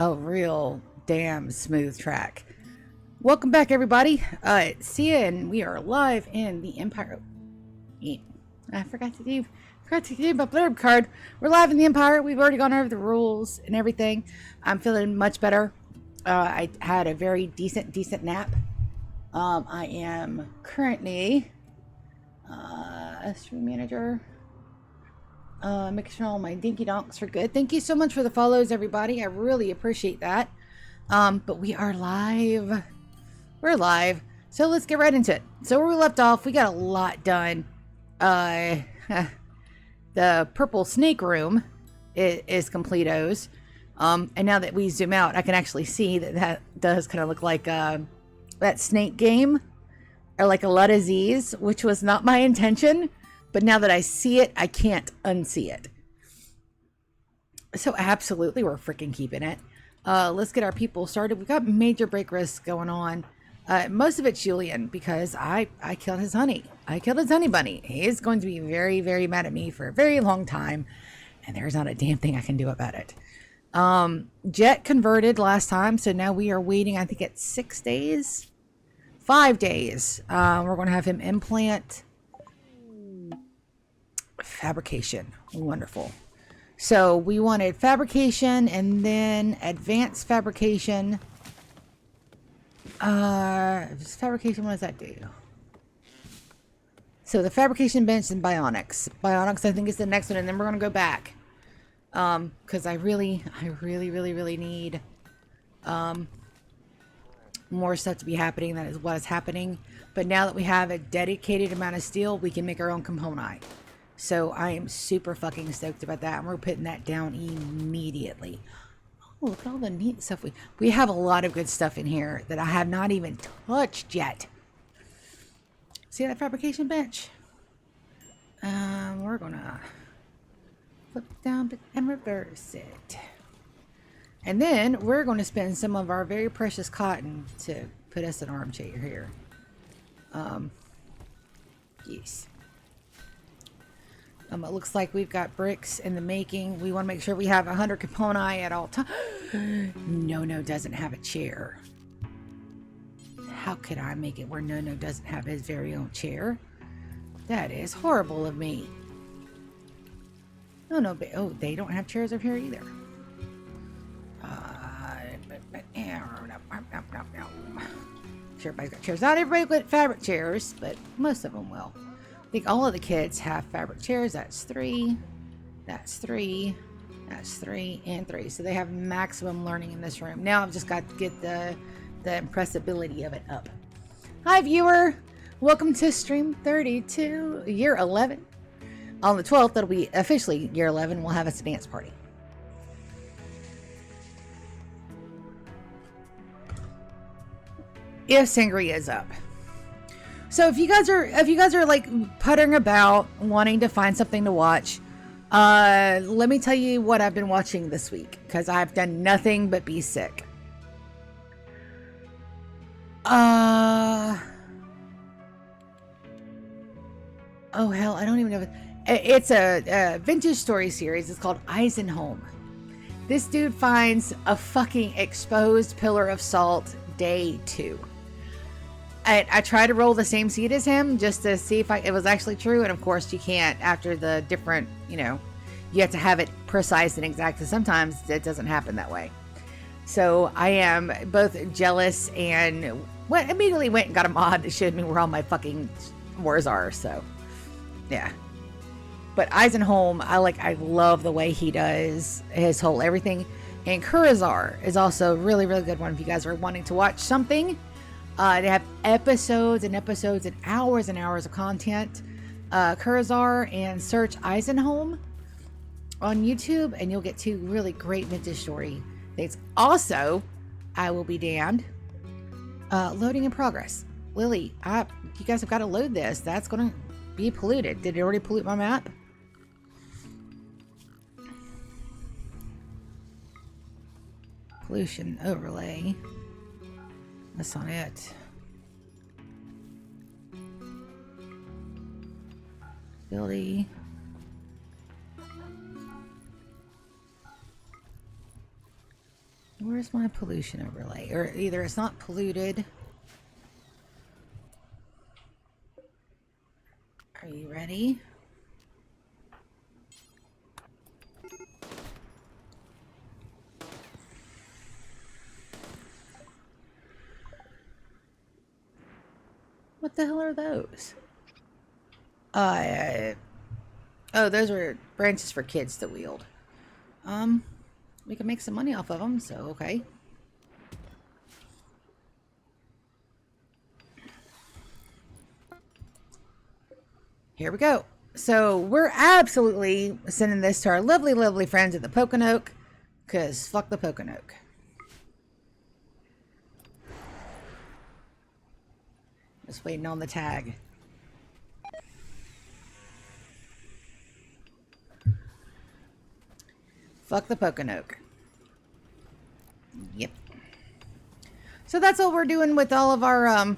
a real damn smooth track. Welcome back, everybody. It's Sia, and we are live in the Empire. I forgot to give my blurb card. We're live in the Empire. We've already gone over the rules and everything. I'm feeling much better. I had a very decent nap. I am currently a stream manager. Making sure all my dinky donks are good. Thank you so much for the follows, everybody. I really appreciate that. But we are live. We're live. So let's get right into it. So where we left off, we got a lot done. The purple snake room is completos. And now that we zoom out, I can actually see that does kind of look like that snake game, or like a lot of Z's, which was not my intention. But now that I see it, I can't unsee it. So absolutely, we're freaking keeping it. Let's get our people started. We've got major break risks going on. Most of it's Julian, because I killed his honey. I killed his honey bunny. He is going to be very, very mad at me for a very long time. And there's not a damn thing I can do about it. Jet converted last time, so now we are waiting, I think it's 6 days? 5 days. We're going to have him implant fabrication. Wonderful. So we wanted fabrication and then advanced fabrication. Fabrication, what does that do? So the fabrication bench and bionics. Bionics, I think, is the next one, and then we're going to go back. Because I really need more stuff to be happening. That is what is happening. But now that we have a dedicated amount of steel, we can make our own component. So I am super fucking stoked about that, and we're putting that down immediately. Oh, look at all the neat stuff. We have a lot of good stuff in here that I have not even touched yet. See that fabrication bench? We're gonna flip it down and reverse it. And then we're going to spend some of our very precious cotton to put us an armchair here. Yes. It looks like we've got bricks in the making. We want to make sure we have 100 component at all times. No doesn't have a chair. How could I make it where No doesn't have his very own chair? That is horrible of me. Oh, they don't have chairs over here either. Sure, everybody's got chairs. Not everybody with fabric chairs, but most of them will. I think all of the kids have fabric chairs. That's 3. That's 3. That's 3 and 3. So they have maximum learning in this room. Now I've just got to get the impressibility of it up. Hi, viewer. Welcome to stream 32, year 11. On the 12th, that'll be officially year 11. We'll have us a dance party. If Sangria is up. So if you guys are like puttering about wanting to find something to watch, let me tell you what I've been watching this week, because I've done nothing but be sick. Oh hell, I don't even know. It's a vintage story series. It's called Eisenholm. This dude finds a fucking exposed pillar of salt day 2. I tried to roll the same seed as him just to see if it was actually true. And of course you can't after the different, you have to have it precise and exact. And sometimes it doesn't happen that way. So I am both jealous and immediately went and got a mod that showed me where all my fucking wars are. So yeah. But Eisenholm, I love the way he does his whole everything. And Kurazar is also a really, really good one if you guys are wanting to watch something. They have episodes and episodes and hours of content. Kurazar, and search Eisenholm on YouTube, and you'll get 2 really great vintage story things. Also, I will be damned. Loading in progress. Lily, you guys have got to load this. That's going to be polluted. Did it already pollute my map? Pollution overlay. That's not it. Ability. where's my pollution overlay? Or either it's not polluted. Are you ready? What the hell are those? Oh, those are branches for kids to wield. We can make some money off of them, so okay. Here we go. So we're absolutely sending this to our lovely, lovely friends at the Pokinoke, because fuck the Pokinoke. Just waiting on the tag. Fuck the Pokinoke. Yep. So that's all we're doing with all of our,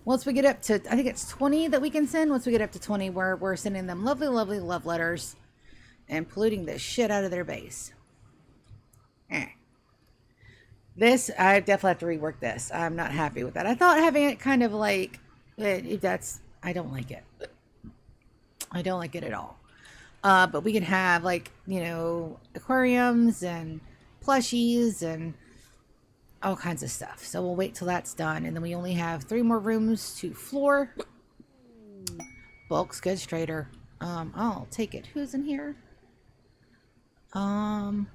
once we get up to, I think it's 20 that we can send. Once we get up to 20, we're sending them lovely, lovely love letters and polluting the shit out of their base. This, I definitely have to rework this. I'm not happy with that. I thought having it kind of like, I don't like it. I don't like it at all. But we can have, like, you know, aquariums and plushies and all kinds of stuff. So we'll wait till that's done. And then we only have 3 more rooms to floor. Bulk's goods trader. I'll take it. Who's in here? Demon's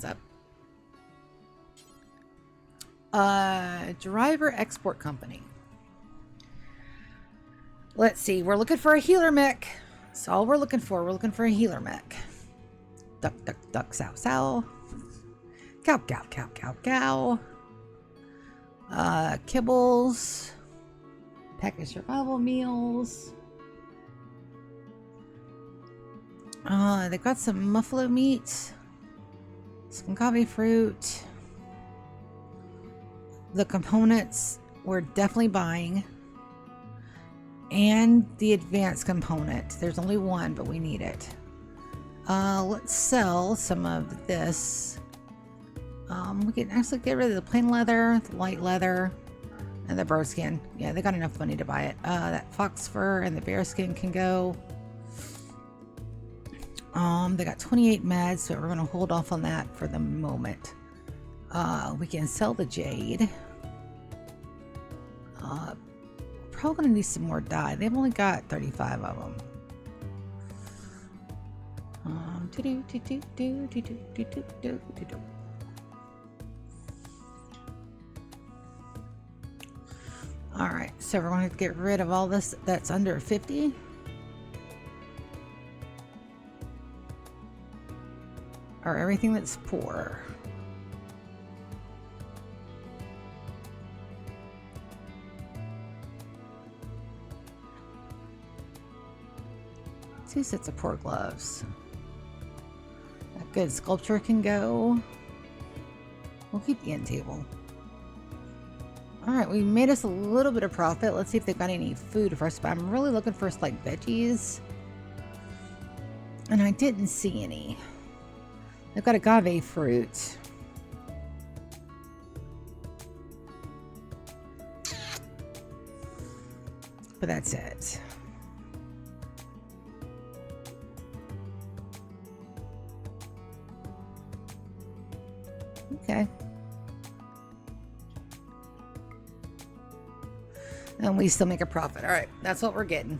up. Driver export company. Let's see. We're looking for a healer mech. That's all we're looking for. We're looking for a healer mech. Duck, duck, duck, sow, sow. Cow, cow, cow, cow, cow. Kibbles. Packaged survival meals. They got some muffalo meat. Some coffee fruit. The components we're definitely buying. And the advanced component. There's only one, but we need it. Let's sell some of this. We can actually get rid of the plain leather, the light leather, and the bird skin. Yeah, they got enough money to buy it. That fox fur and the bear skin can go. They got 28 meds, so we're going to hold off on that for the moment. We can sell the jade. Probably going to need some more dye. They've only got 35 of them. Alright, so we're going to get rid of all this that's under 50. Or everything that's poor. Two sets of poor gloves. That good sculpture can go. We'll keep the end table. Alright, we made us a little bit of profit. Let's see if they've got any food for us. But I'm really looking for like veggies. And I didn't see any. They've got agave fruit. But that's it. Okay. And we still make a profit. All right, that's what we're getting.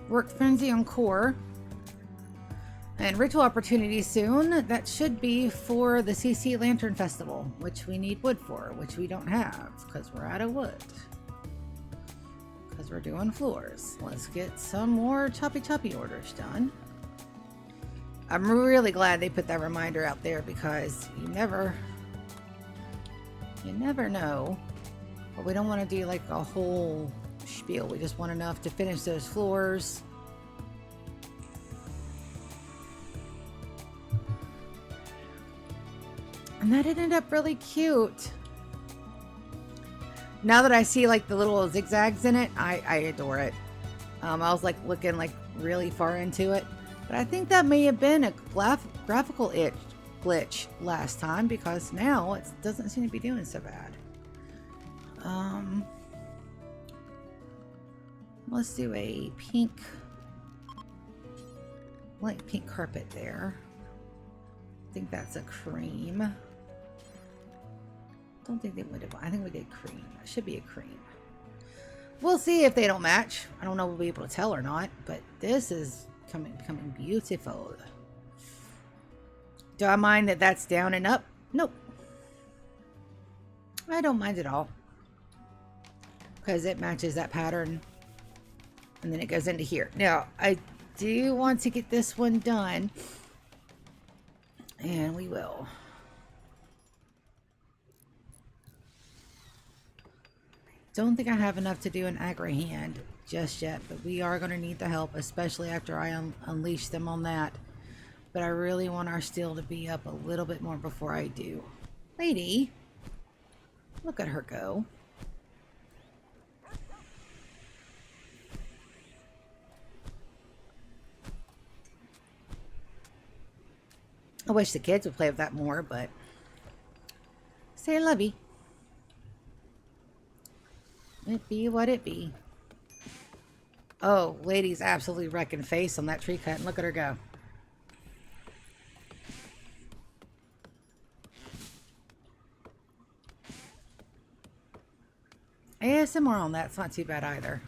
Work frenzy on core. And ritual opportunity soon. That should be for the CC Lantern Festival, which we need wood for, which we don't have because we're out of wood. Because we're doing floors. Let's get some more choppy orders done. I'm really glad they put that reminder out there because you never know. But we don't want to do like a whole spiel. We just want enough to finish those floors. And that ended up really cute. Now that I see like the little zigzags in it, I adore it. I was like looking like really far into it, but I think that may have been a graphical glitch last time, because now it doesn't seem to be doing so bad. Let's do a pink, light pink carpet there. I think that's a cream. Don't think they would have. I think we did cream. That should be a cream. We'll see if they don't match. I don't know if we'll be able to tell or not, but this is becoming beautiful. Do I mind that that's down and up? Nope. I don't mind at all, because it matches that pattern, and then it goes into here. Now, I do want to get this one done, and we will. Don't think I have enough to do an aggro hand just yet, but we are going to need the help, especially after I unleash them on that. But I really want our steel to be up a little bit more before I do. Lady, look at her go. I wish the kids would play with that more, but say lovey. It be what it be. Oh, lady's absolutely wrecking face on that tree cut, and look at her go. ASMR on that's not too bad either.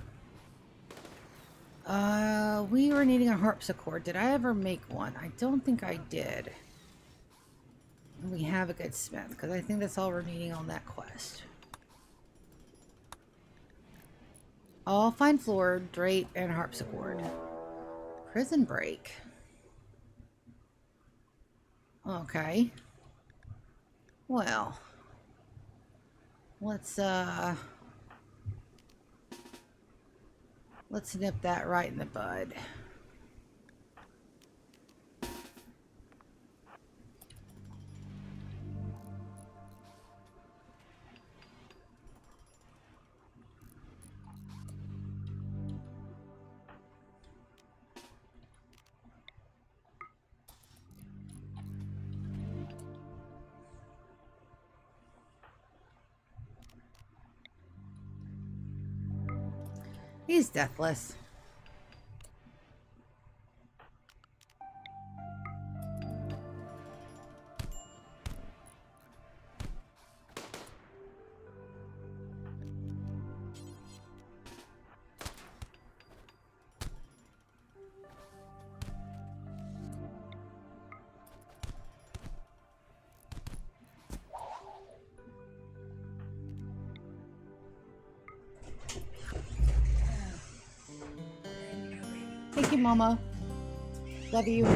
We were needing a harpsichord. Did I ever make one? I don't think I did. We have a good smith, because I think that's all we're needing on that quest. All fine floor, drape, and harpsichord. Prison break. Okay. Well. Let's nip that right in the bud. He's deathless. Thank you, Mama. Love you.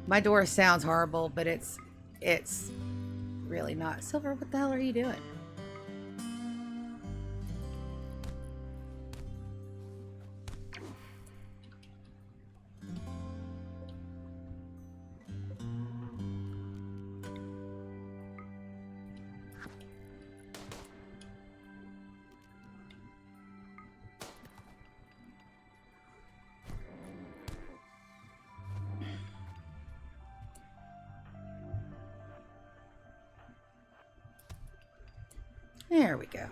My door sounds horrible, but it's really not. Silver, what the hell are you doing? There we go.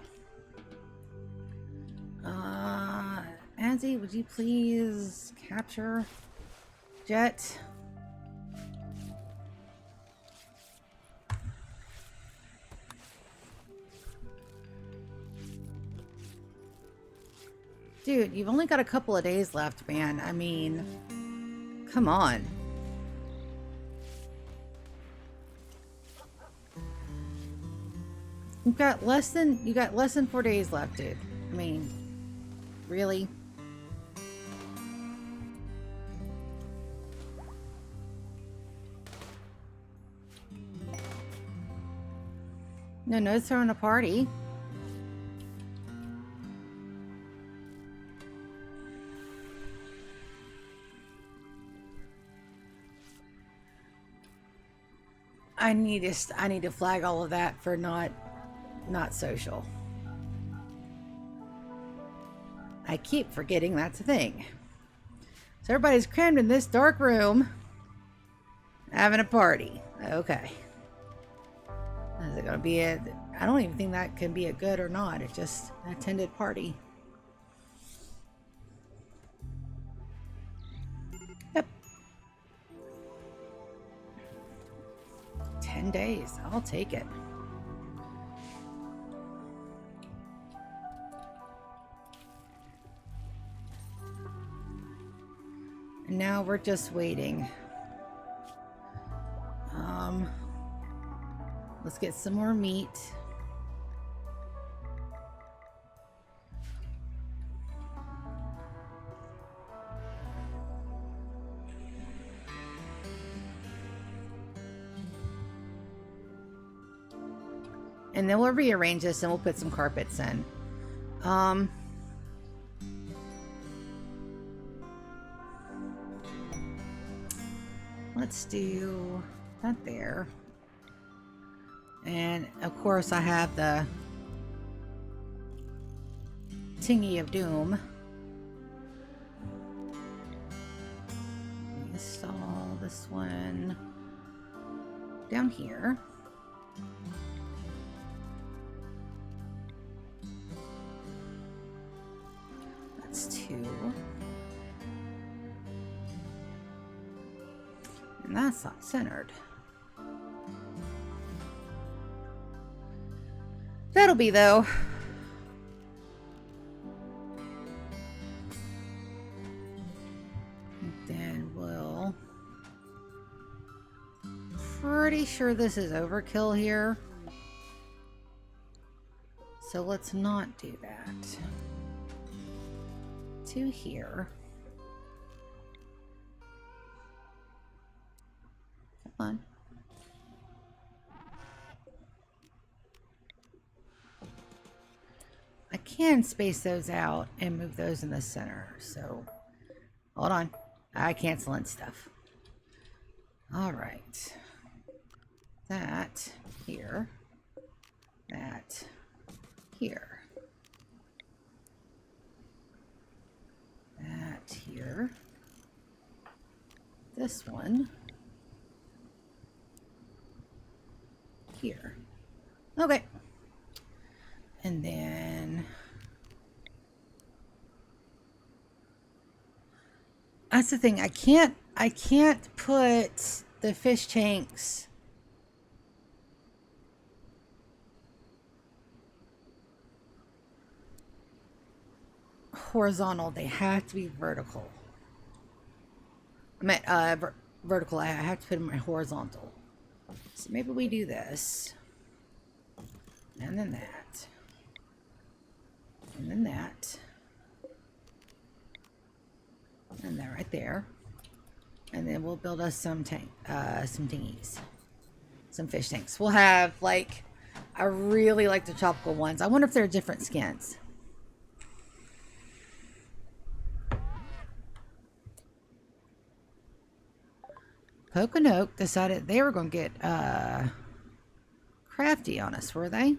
Andy, would you please capture Jet? Dude, you've only got a couple of days left, man. I mean, come on. You got less than 4 days left, dude. I mean, really? No throwing a party. I need to flag all of that for not social. I keep forgetting that's a thing. So everybody's crammed in this dark room, having a party. Okay. Is it gonna be a... I don't even think that can be a good or not. It's just an attended party. Yep. 10 days. I'll take it. And now we're just waiting. Let's get some more meat. And then we'll rearrange this and we'll put some carpets in. Let's do that there. And of course I have the Tingy of Doom. Install this one down here. That's 2. And that's not centered. That'll be though. Then we'll... Pretty sure this is overkill here. So let's not do that. 2 here. Come on. I can space those out and move those in the center. So, hold on. I canceling stuff. All right. That here. That here. That here. This one. Here. Okay. And then that's the thing. I can't put the fish tanks horizontal. They have to be vertical. I meant vertical. I have to put them horizontal. So maybe we do this. And then that. And then that. And that right there. And then we'll build us some thingies. Some fish tanks. We'll have, like, I really like the tropical ones. I wonder if they're different skins. Pokinoke decided they were going to get crafty on us, were they?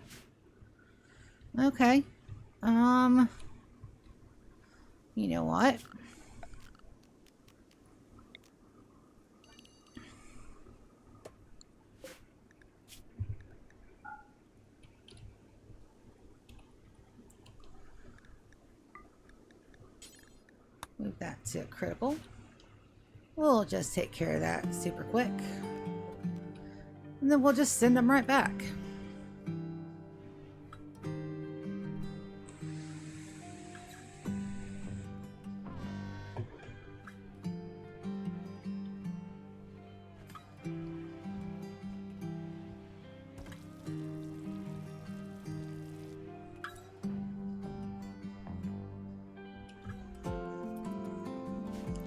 Okay. You know what? Move that to critical. We'll just take care of that super quick. And then we'll just send them right back.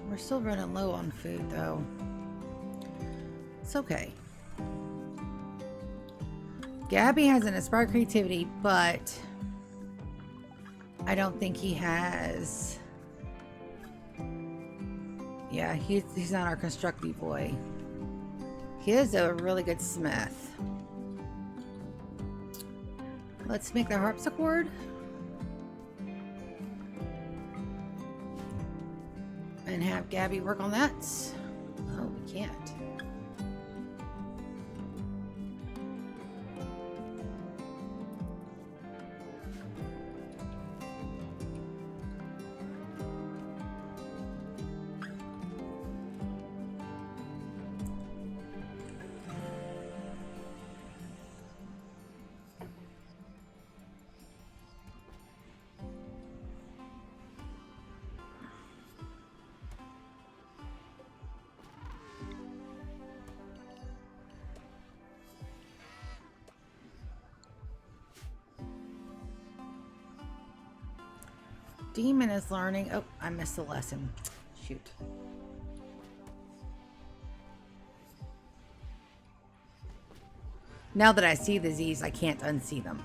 We're still running low on food, though. It's okay. Gabby has an inspired creativity, but I don't think he has... Yeah, he's not our constructy boy. He is a really good smith. Let's make the harpsichord. and have Gabby work on that. Oh, we can't. Demon is learning. Oh, I missed the lesson. Shoot. Now that I see the Z's, I can't unsee them.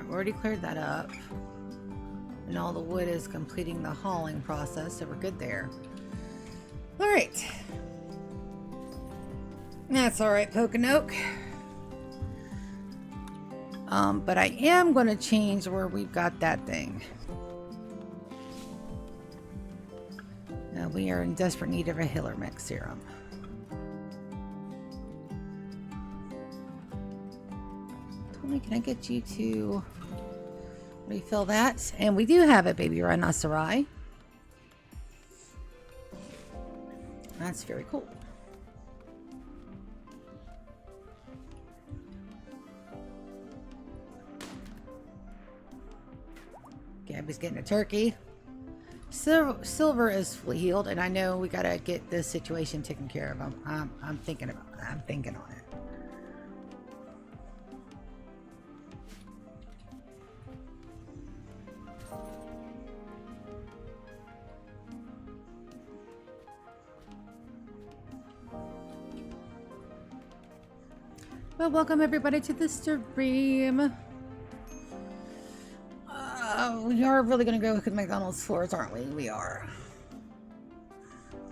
Already cleared that up, and all the wood is completing the hauling process, so we're good there. All right, that's all right, Pokinoke. But I am going to change where we've got that thing. Now we are in desperate need of a healer mix serum. Tony, can I get you to refill that? And we do have a baby rhinoceri. That's very cool. Gabby's getting a turkey. Silver is fully healed, and I know we gotta get this situation taken care of. I'm thinking about it. I'm thinking on it. Well, welcome everybody to the stream. We are really going to go with McDonald's floors, aren't we? We are.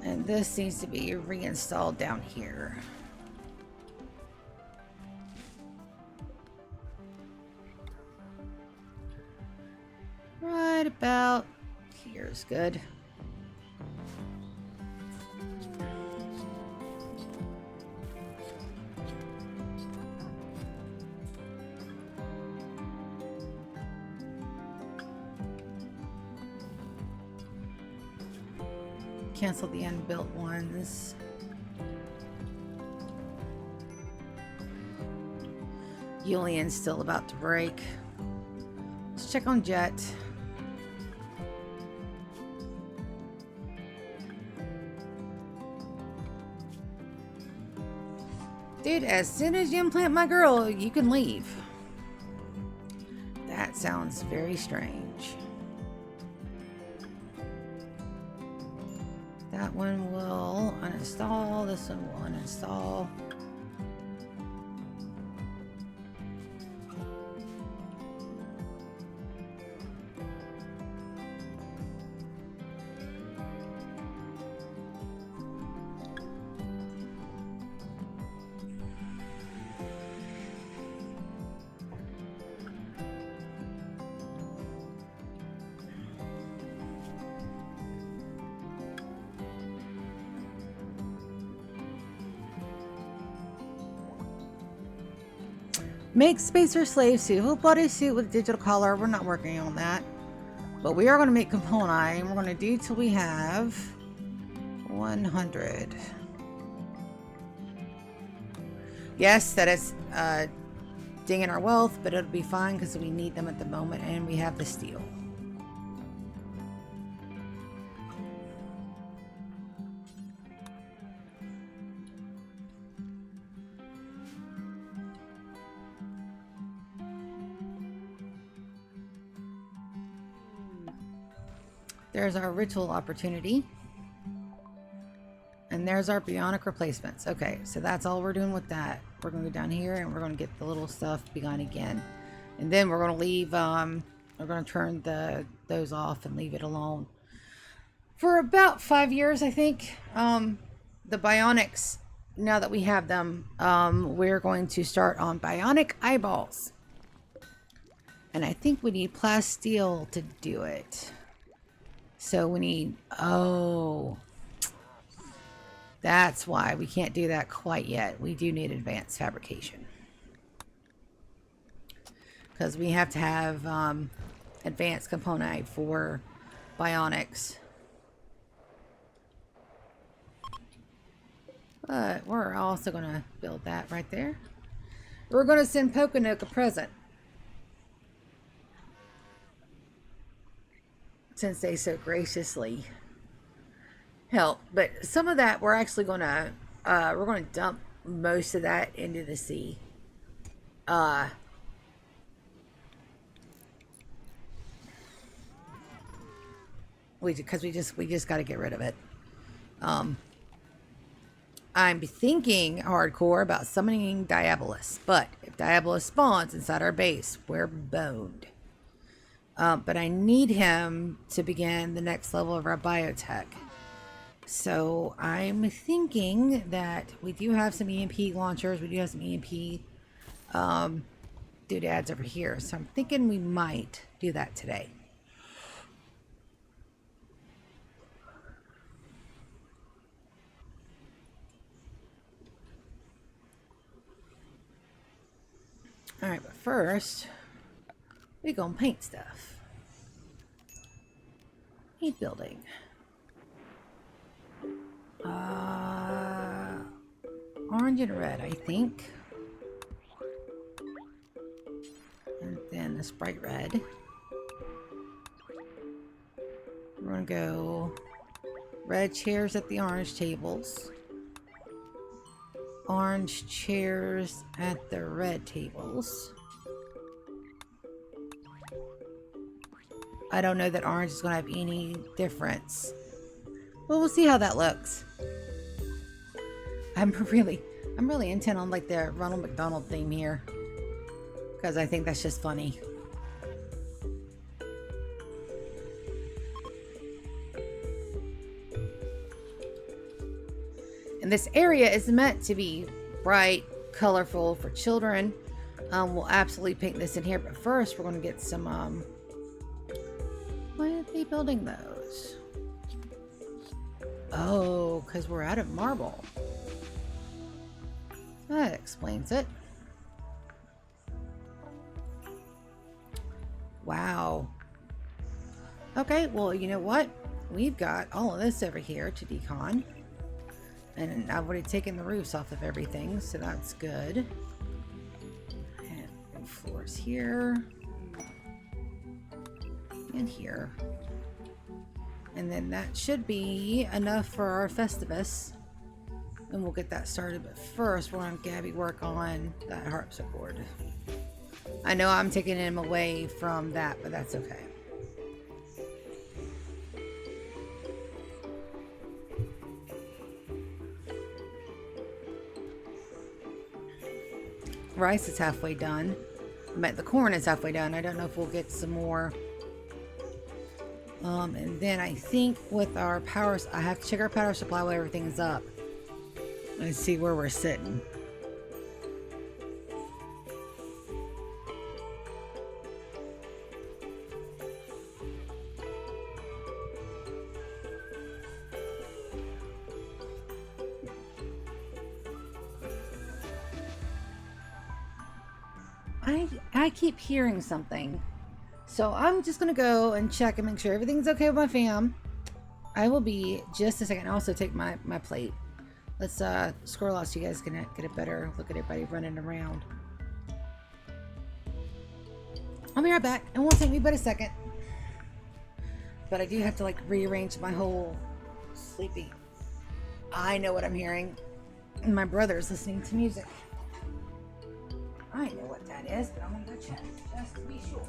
And this needs to be reinstalled down here. Right about here's good. Cancel the unbuilt ones. Julian's still about to break. Let's check on Jet. Dude, as soon as you implant my girl, you can leave. That sounds very strange. That one will uninstall. This one will uninstall. Make spacer slave suit. Full body suit with digital collar. We're not working on that. But we are going to make component. And we're going to do till we have 100. Yes, that is dinging our wealth, but it'll be fine because we need them at the moment and we have the steel. There's our ritual opportunity. And there's our bionic replacements. Okay, so that's all we're doing with that. We're going to go down here and we're going to get the little stuff begun again. And then we're going to leave, we're going to turn those off and leave it alone. For about 5 years, I think, the bionics, now that we have them, we're going to start on bionic eyeballs. And I think we need plasteel to do it. So we need, oh, that's why we can't do that quite yet. We do need advanced fabrication. Because we have to have advanced component for bionics. But we're also going to build that right there. We're going to send Pokinoke a present. Since they so graciously help. But some of that we're actually going to dump most of that into the sea. Because we just got to get rid of it. I'm thinking hardcore about summoning Diabolus, but if Diabolus spawns inside our base, we're boned. But I need him to begin the next level of our biotech. So I'm thinking that we do have some EMP launchers. We do have some EMP doodads over here. So I'm thinking we might do that today. Alright, but first, we gonna paint stuff. Paint building. Orange and red, I think. And then this bright red. We're gonna go red chairs at the orange tables. Orange chairs at the red tables. I don't know that orange is going to have any difference. But we'll see how that looks. I'm really intent on like the Ronald McDonald theme here. Because I think that's just funny. And this area is meant to be bright, colorful for children. We'll absolutely paint this in here, but first we're going to get some, why aren't they building those? Oh, because we're out of marble. That explains it. Wow. Okay, well, you know what? We've got all of this over here to decon. And I've already taken the roofs off of everything, so that's good. And floors here. And here. And then that should be enough for our Festivus. And we'll get that started. But first, we're going to Gabby work on that harpsichord. I know I'm taking him away from that, but that's okay. Rice is halfway done. But the corn is halfway done. I don't know if we'll get some more. And then I think with our powers, I have to check our power supply while everything's up. Let's see where we're sitting. I keep hearing something. So I'm just going to go and check and make sure everything's okay with my fam. I will be just a second. I'll also take my plate. Let's scroll out so you guys can get a better look at everybody running around. I'll be right back. It won't take me but a second. But I do have to like rearrange my whole sleepy. I know what I'm hearing. My brother's listening to music. I know what that is, but I'm gonna go check just to be sure.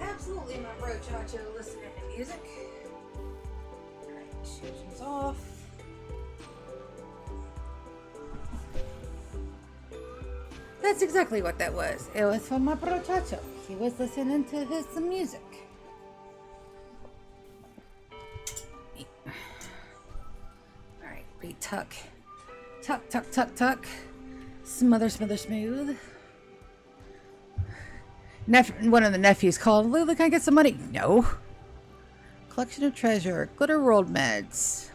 Absolutely my bro Chacho listening to music. Alright, shoes off. That's exactly what that was. It was from my bro Chacho. He was listening to his music. Alright, retuck. Tuck, tuck, tuck, tuck. Smother, smother, smooth. One of the nephews called, Lulu, can I get some money? No. Collection of treasure. Glitter World meds.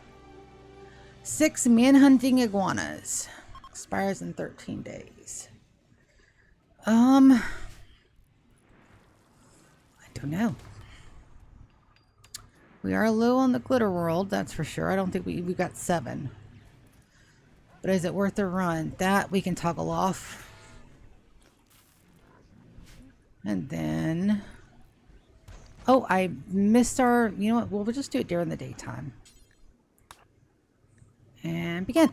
6 man-hunting iguanas. Expires in 13 days. I don't know. We are low on the Glitter World, that's for sure. I don't think we've got 7. But is it worth a run? That we can toggle off. And then, oh, I missed our, you know what, we'll just do it during the daytime. And begin.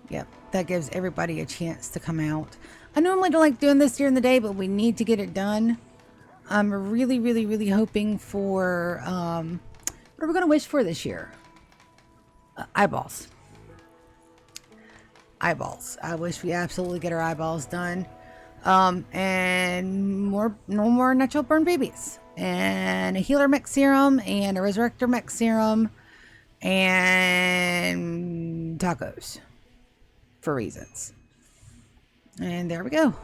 Yep, that gives everybody a chance to come out. I normally don't like doing this during the day, but we need to get it done. I'm really, really, really hoping for, what are we going to wish for this year? Eyeballs. Eyeballs. I wish we absolutely get our eyeballs done. And no more natural burn babies. And a healer mech serum and a resurrector mech serum and tacos for reasons. And there we go.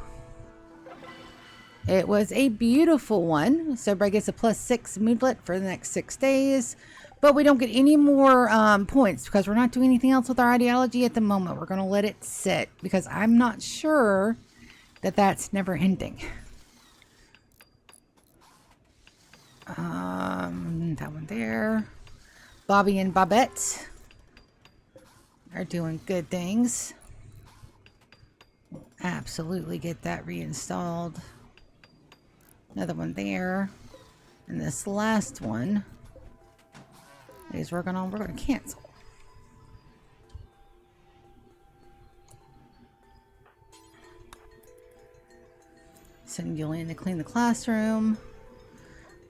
It was a beautiful one. So everybody gets a +6 moodlet for the next 6 days. But we don't get any more points because we're not doing anything else with our ideology at the moment. We're going to let it sit because I'm not sure that that's never ending. That one there. Bobby and Bobette are doing good things. Absolutely get that reinstalled. Another one there. And this last one is we're going to cancel. Send Julian to clean the classroom.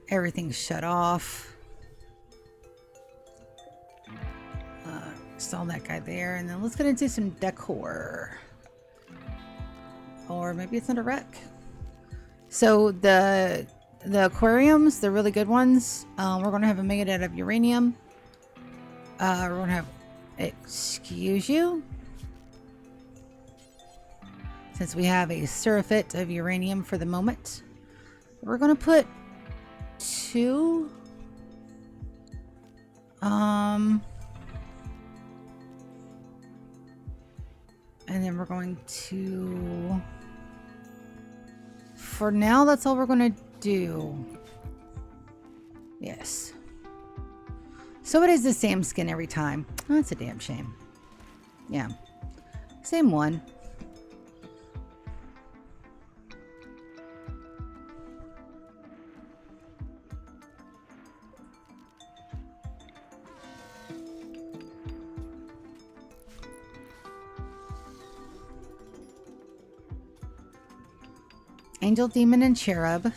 Everything's shut off. Install that guy there. And then let's get into some decor. Or maybe it's under rec. So the aquariums, the really good ones, we're going to have a made out of uranium. We're going to have, excuse you? Since we have a surfeit of uranium for the moment, we're going to put 2. And then we're going to, for now, that's all we're going to do. Yes. So it is the same skin every time. Oh, that's a damn shame. Yeah. Same one. Angel, Demon, and Cherub.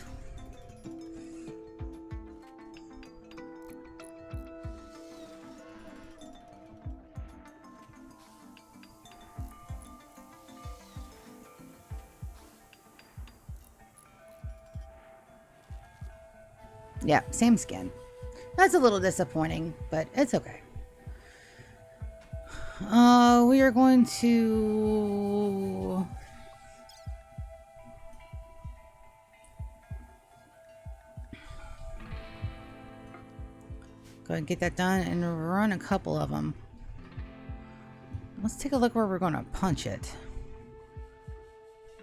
Yeah, same skin. That's a little disappointing, but it's okay. We are going to... go ahead and get that done and run a couple of them. Let's take a look where we're going to punch it.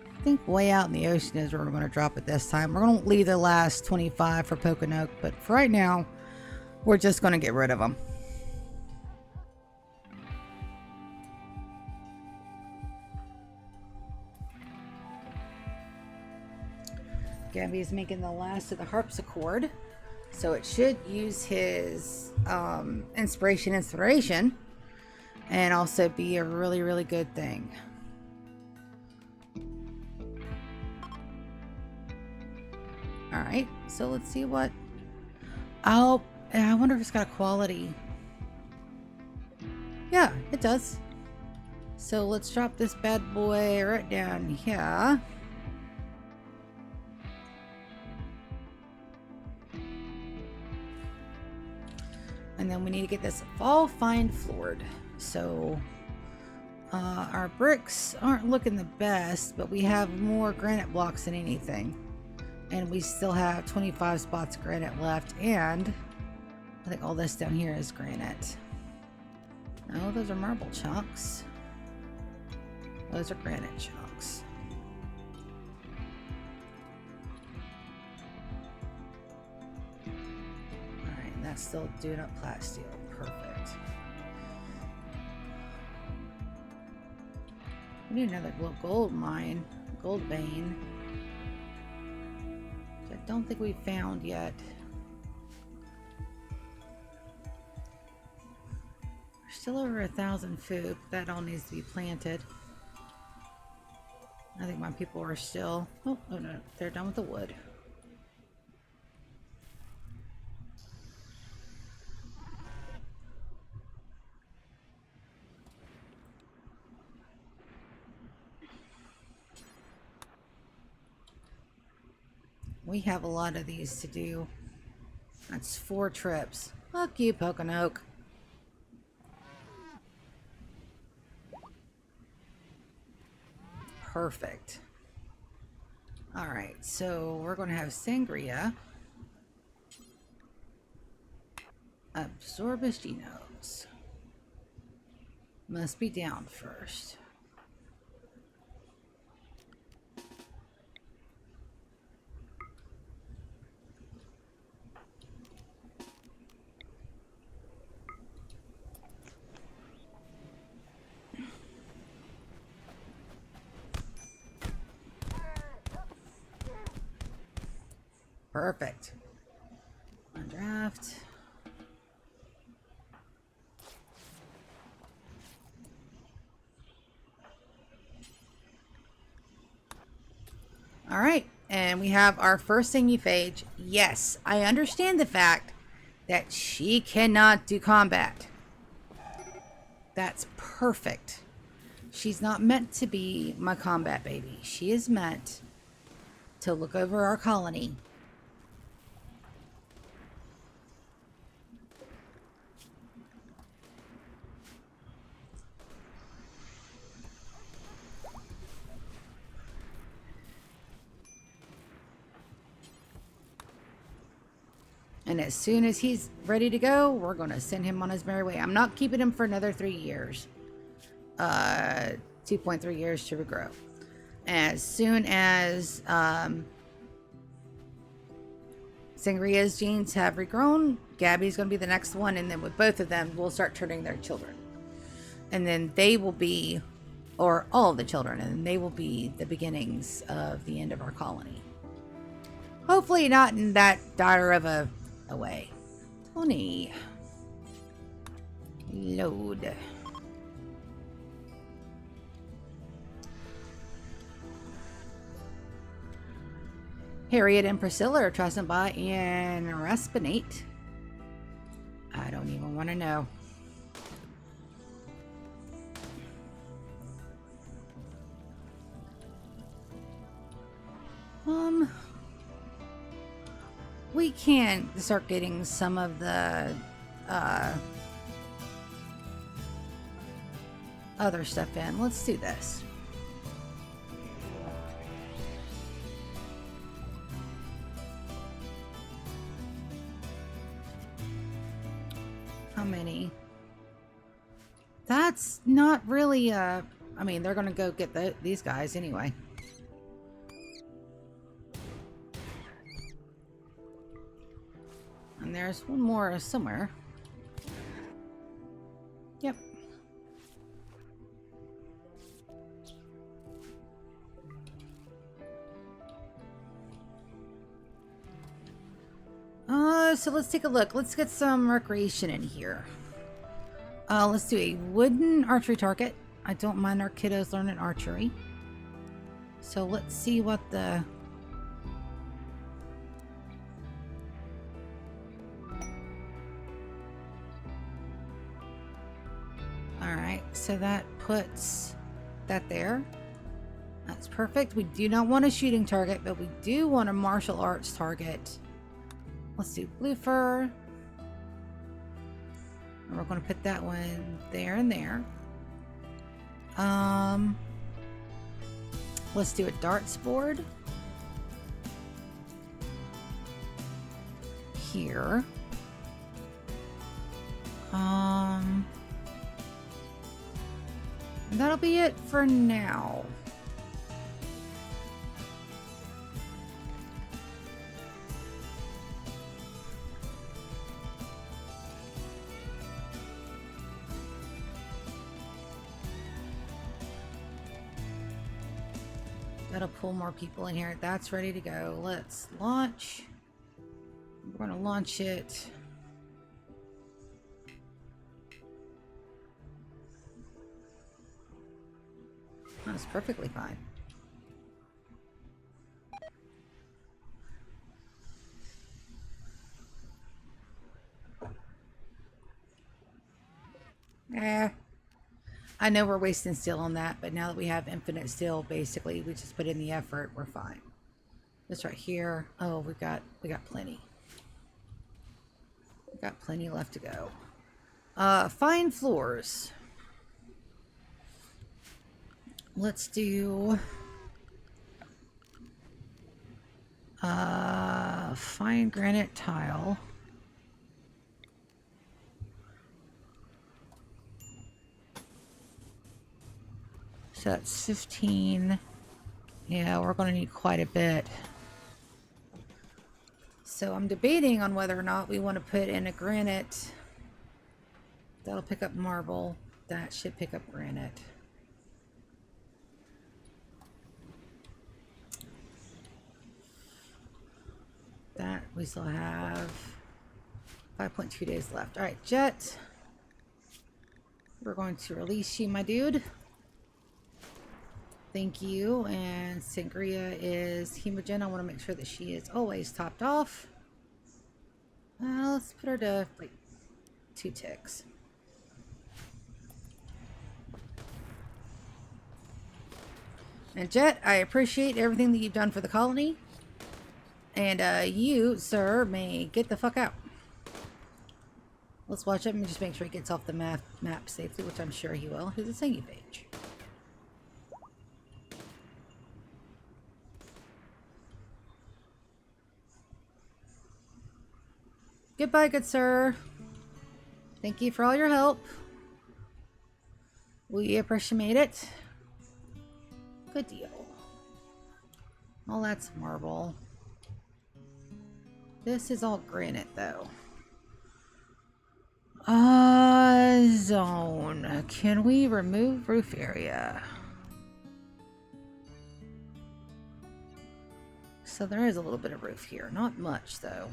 I think way out in the ocean is where we're going to drop it this time. We're going to leave the last 25 for Pokinoke, but for right now, we're just going to get rid of them. Gabby's making the last of the harpsichord, so it should use his inspiration and also be a really, really good thing. Alright, so let's see what... Oh, I wonder if it's got a quality. Yeah, it does. So let's drop this bad boy right down here. And then we need to get this all fine floored. So our bricks aren't looking the best, but we have more granite blocks than anything. And we still have 25 spots of granite left, and I think all this down here is granite. No, those are marble chunks. Those are granite chunks. Alright, and that's still doing up plasteel. Perfect. We need another gold mine, gold vein. I don't think we found yet. We're still over 1,000 food. That all needs to be planted. I think my people are still... Oh, no, they're done with the wood. We have a lot of these to do. That's 4 trips. Fuck you, Pokinoke. Perfect. Alright, so we're going to have Sangria. Absorb his genomes. Must be down first. Perfect. On draft. All right, and we have our first Sangouphage. Yes, I understand the fact that she cannot do combat. That's perfect. She's not meant to be my combat baby. She is meant to look over our colony. And as soon as he's ready to go, we're going to send him on his merry way. I'm not keeping him for another 3 years. 2.3 years to regrow. As soon as Sangria's genes have regrown. Gabby's going to be the next one, and then with both of them, we'll start turning their children. And then they will be, or all of the children, and they will be the beginnings of the end of our colony. Hopefully not in that dire of a way. Tony. Load. Harriet and Priscilla are tossing by in Respinate. I don't even want to know. We can start getting some of the other stuff in. Let's do this. How many? That's not really I mean, they're gonna go get these guys anyway. And there's one more somewhere. Yep. So let's take a look. Let's get some recreation in here. Let's do a wooden archery target. I don't mind our kiddos learning archery. So let's see what the... Alright, so that puts that there. That's perfect. We do not want a shooting target, but we do want a martial arts target. Let's do blue fur. And we're going to put that one there and there. Let's do a darts board. Here. That'll be it for now. That'll pull more people in here. That's ready to go. Let's launch. We're going to launch it. That's perfectly fine. I know we're wasting steel on that, but now that we have infinite steel, basically, we just put in the effort, we're fine. This right here. Oh, we got plenty. We got plenty left to go. Fine floors. Let's do fine granite tile. So that's 15. Yeah, we're going to need quite a bit. So I'm debating on whether or not we want to put in a granite. That'll pick up marble. That should pick up granite. That we still have 5.2 days left. All right, Jet. We're going to release you, my dude. Thank you. And Sangria is Hemogen. I want to make sure that she is always topped off. Let's put her to like 2 ticks. And Jet, I appreciate everything that you've done for the colony. And you, sir, may get the fuck out. Let's watch him and just make sure he gets off the map safely, which I'm sure he will. He's a Sangouphage. Goodbye, good sir. Thank you for all your help. We appreciate it. Good deal. Well, that's marble. This is all granite, though. Zone. Can we remove roof area? So there is a little bit of roof here. Not much, though.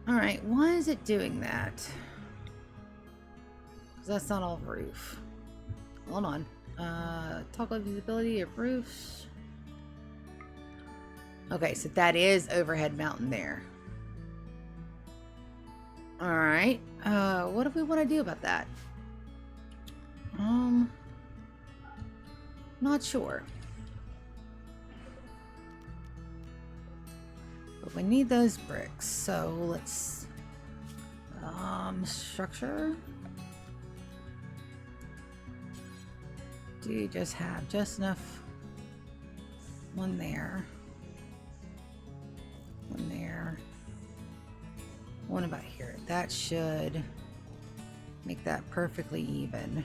Alright, why is it doing that? Because that's not all roof. Hold on. Toggle visibility of roofs. Okay, so that is overhead mountain there. Alright. What do we want to do about that? Not sure. But we need those bricks, so let's structure. Do you just have just enough? One there. One there. One about here. That should make that perfectly even.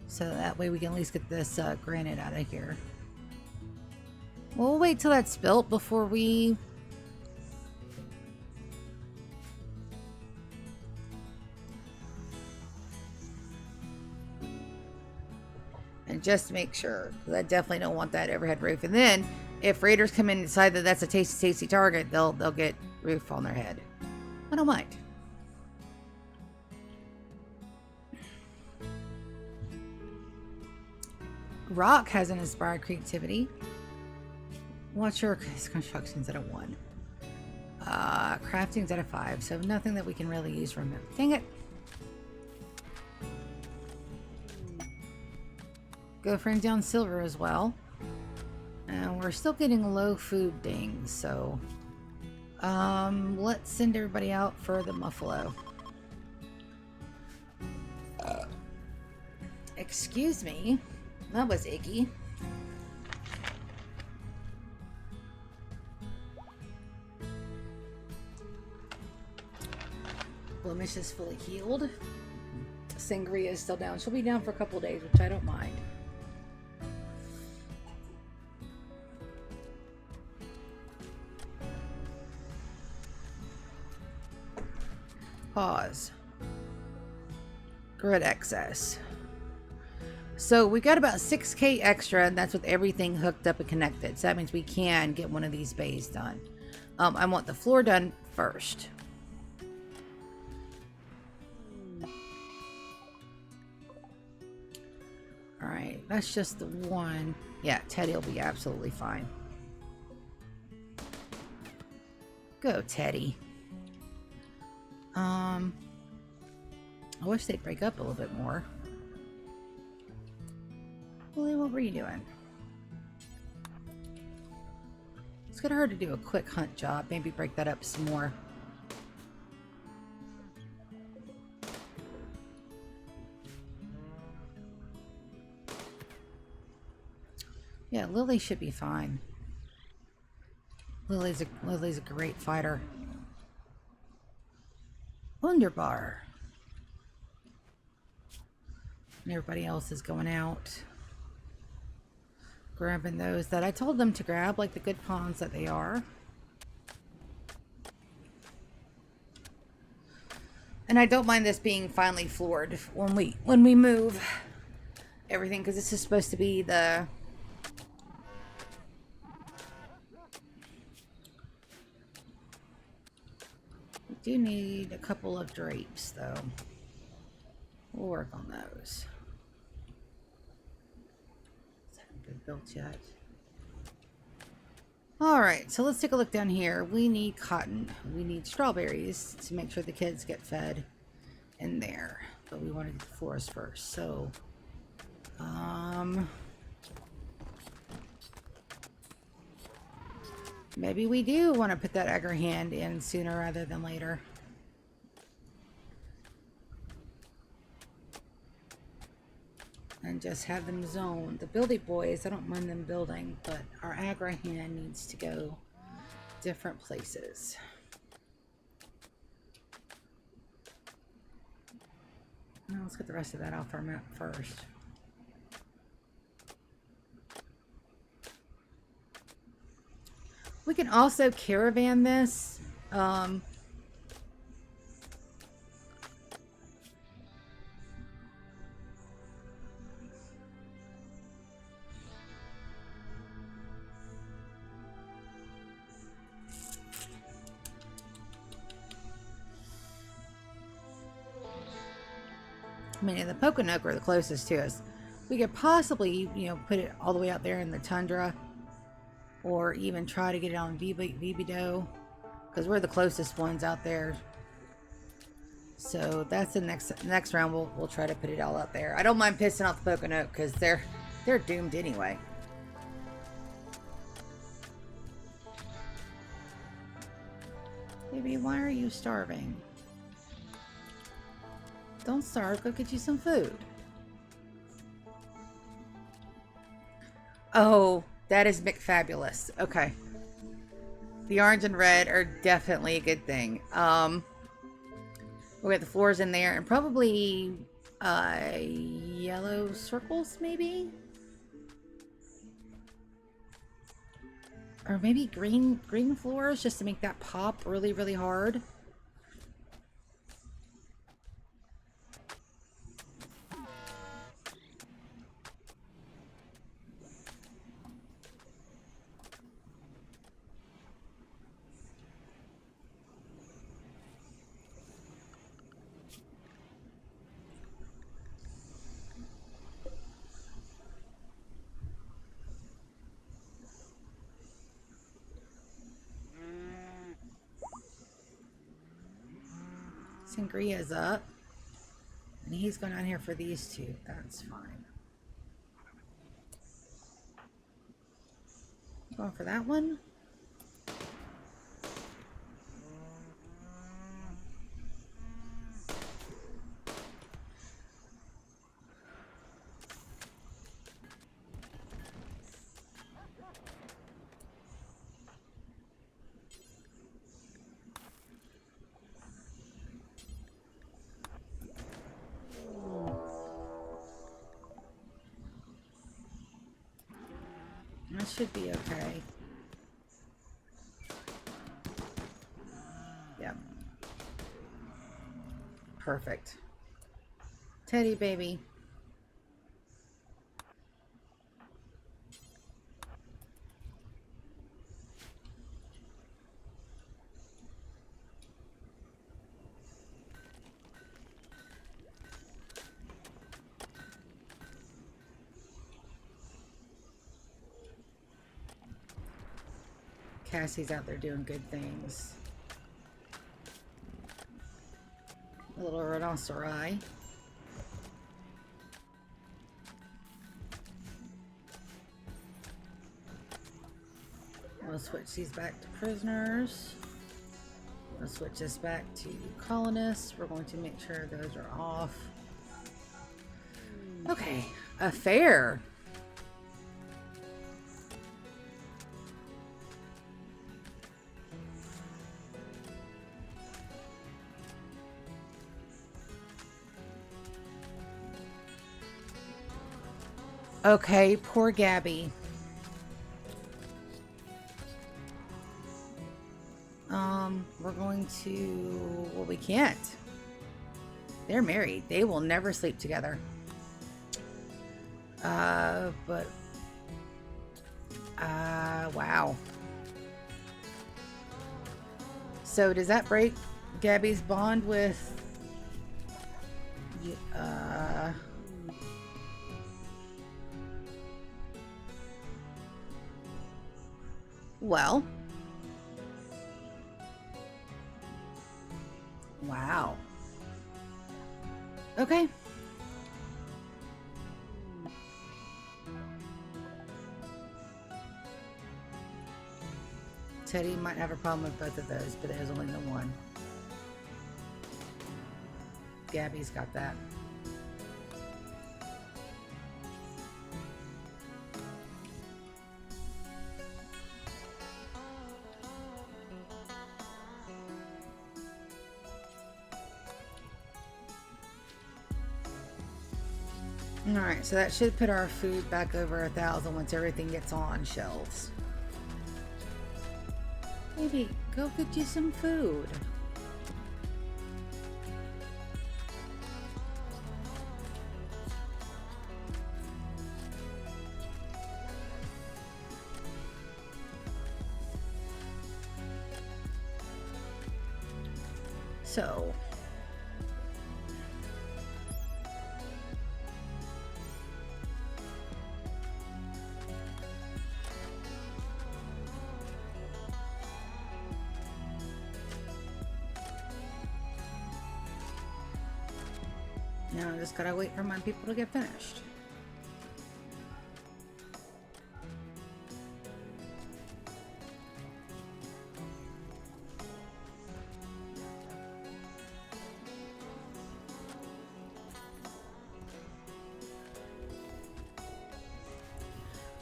So that way we can at least get this granite out of here. We'll wait till that's built before we... And just to make sure, because I definitely don't want that overhead roof. And then, if raiders come in and decide that that's a tasty target, they'll get roof on their head. I don't mind. Rock has an inspired creativity. What's your constructions at a 1? Crafting's at a 5, so nothing that we can really use from him. Dang it. Go frenzy on silver as well. And we're still getting low food dings, so let's send everybody out for the muffalo. Excuse me. That was icky. Blemish is fully healed. Sangria is still down. She'll be down for a couple days, which I don't mind. Pause. Grid excess. So we got about 6K extra, and that's with everything hooked up and connected. So that means we can get one of these bays done. I want the floor done first. Alright, that's just the one. Yeah, Teddy will be absolutely fine. Go, Teddy. I wish they'd break up a little bit more. Lily, what were you doing? It's gonna hurt to do a quick hunt job. Maybe break that up some more. Yeah, Lily should be fine. Lily's a great fighter. Wunderbar. And everybody else is going out. Grabbing those that I told them to grab, like the good pawns that they are. And I don't mind this being finally floored when we move everything, because this is supposed to be the... We do need a couple of drapes, though. We'll work on those. Built yet. Alright, so let's take a look down here. We need cotton. We need strawberries to make sure the kids get fed in there. But we want to get the forest first. So, maybe we do want to put that egger hand in sooner rather than later. and just have them zone. The buildy boys, I don't mind them building, but our aggro hand needs to go different places. Now let's get the rest of that off our map first. We can also caravan this. I mean, the Pokinoke are the closest to us. We could possibly, you know, put it all the way out there in the tundra, or even try to get it on Vibido, because we're the closest ones out there. So that's the next round. We'll try to put it all out there. I don't mind pissing off the Pokinoke because they're doomed anyway. Baby, why are you starving? Don't starve, go get you some food. Oh, that is McFabulous. Okay. The orange and red are definitely a good thing. We got the floors in there and probably yellow circles maybe? Or maybe green floors just to make that pop really, really hard. Sangria's up. And he's going on here for these two. That's fine. Going for that one. That should be okay. Yep. Perfect. Teddy baby. Cassie's out there doing good things. A little rhinoceri. We'll switch these back to prisoners. We'll switch this back to colonists. We're going to make sure those are off. Okay, a fair. Okay, poor Gabby. We're going to... Well, we can't. They're married. They will never sleep together. But... wow. So, does that break Gabby's bond with... Well. Wow. Okay. Teddy might have a problem with both of those, but there's only the one. Gabby's got that. Alright, so that should put our food back over 1,000 once everything gets on shelves. Maybe go get you some food. So now I just gotta wait for my people to get finished.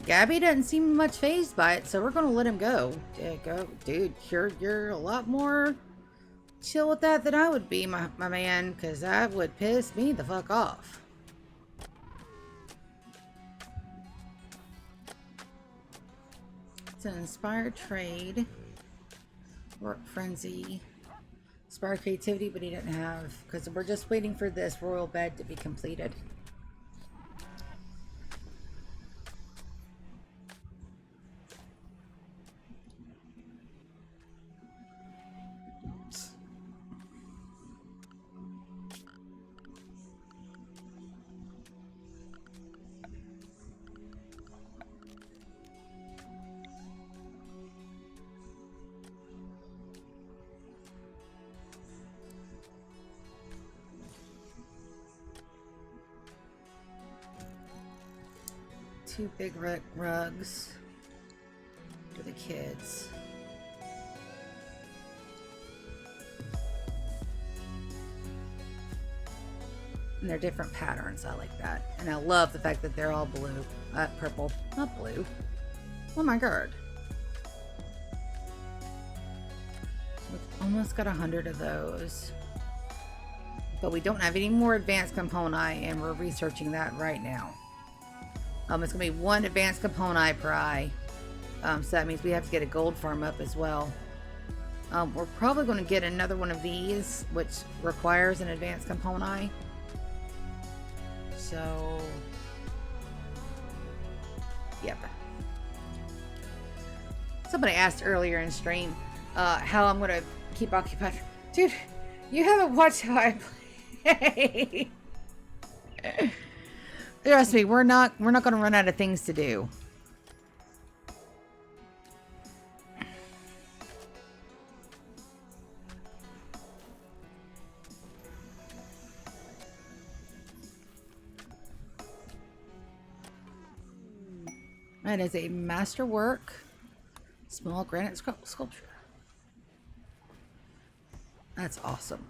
Gabby doesn't seem much fazed by it, so we're gonna let him go. Yeah, go, dude. You're a lot more chill with that than I would be, my man, because that would piss me the fuck off. It's an inspired trade, work frenzy, inspired creativity, but he didn't have, because we're just waiting for this royal bed to be completed. Two big rugs for the kids. And they're different patterns. I like that. And I love the fact that they're all blue. Purple. Not blue. Oh my god. We've almost got 100 of those. But we don't have any more advanced component, and we're researching that right now. It's going to be 1 advanced component per eye. So that means we have to get a gold farm up as well. We're probably going to get another one of these, which requires an advanced component. So, yep. Somebody asked earlier in stream how I'm going to keep occupied. Dude, you haven't watched how I play. Trust me, we're not going to run out of things to do. That is a masterwork small granite sculpture. That's awesome.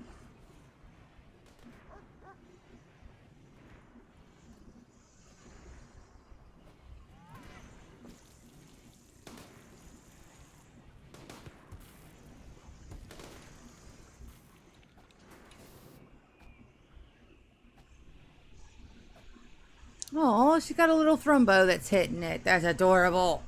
Oh, she got a little thrumbo that's hitting it. That's adorable.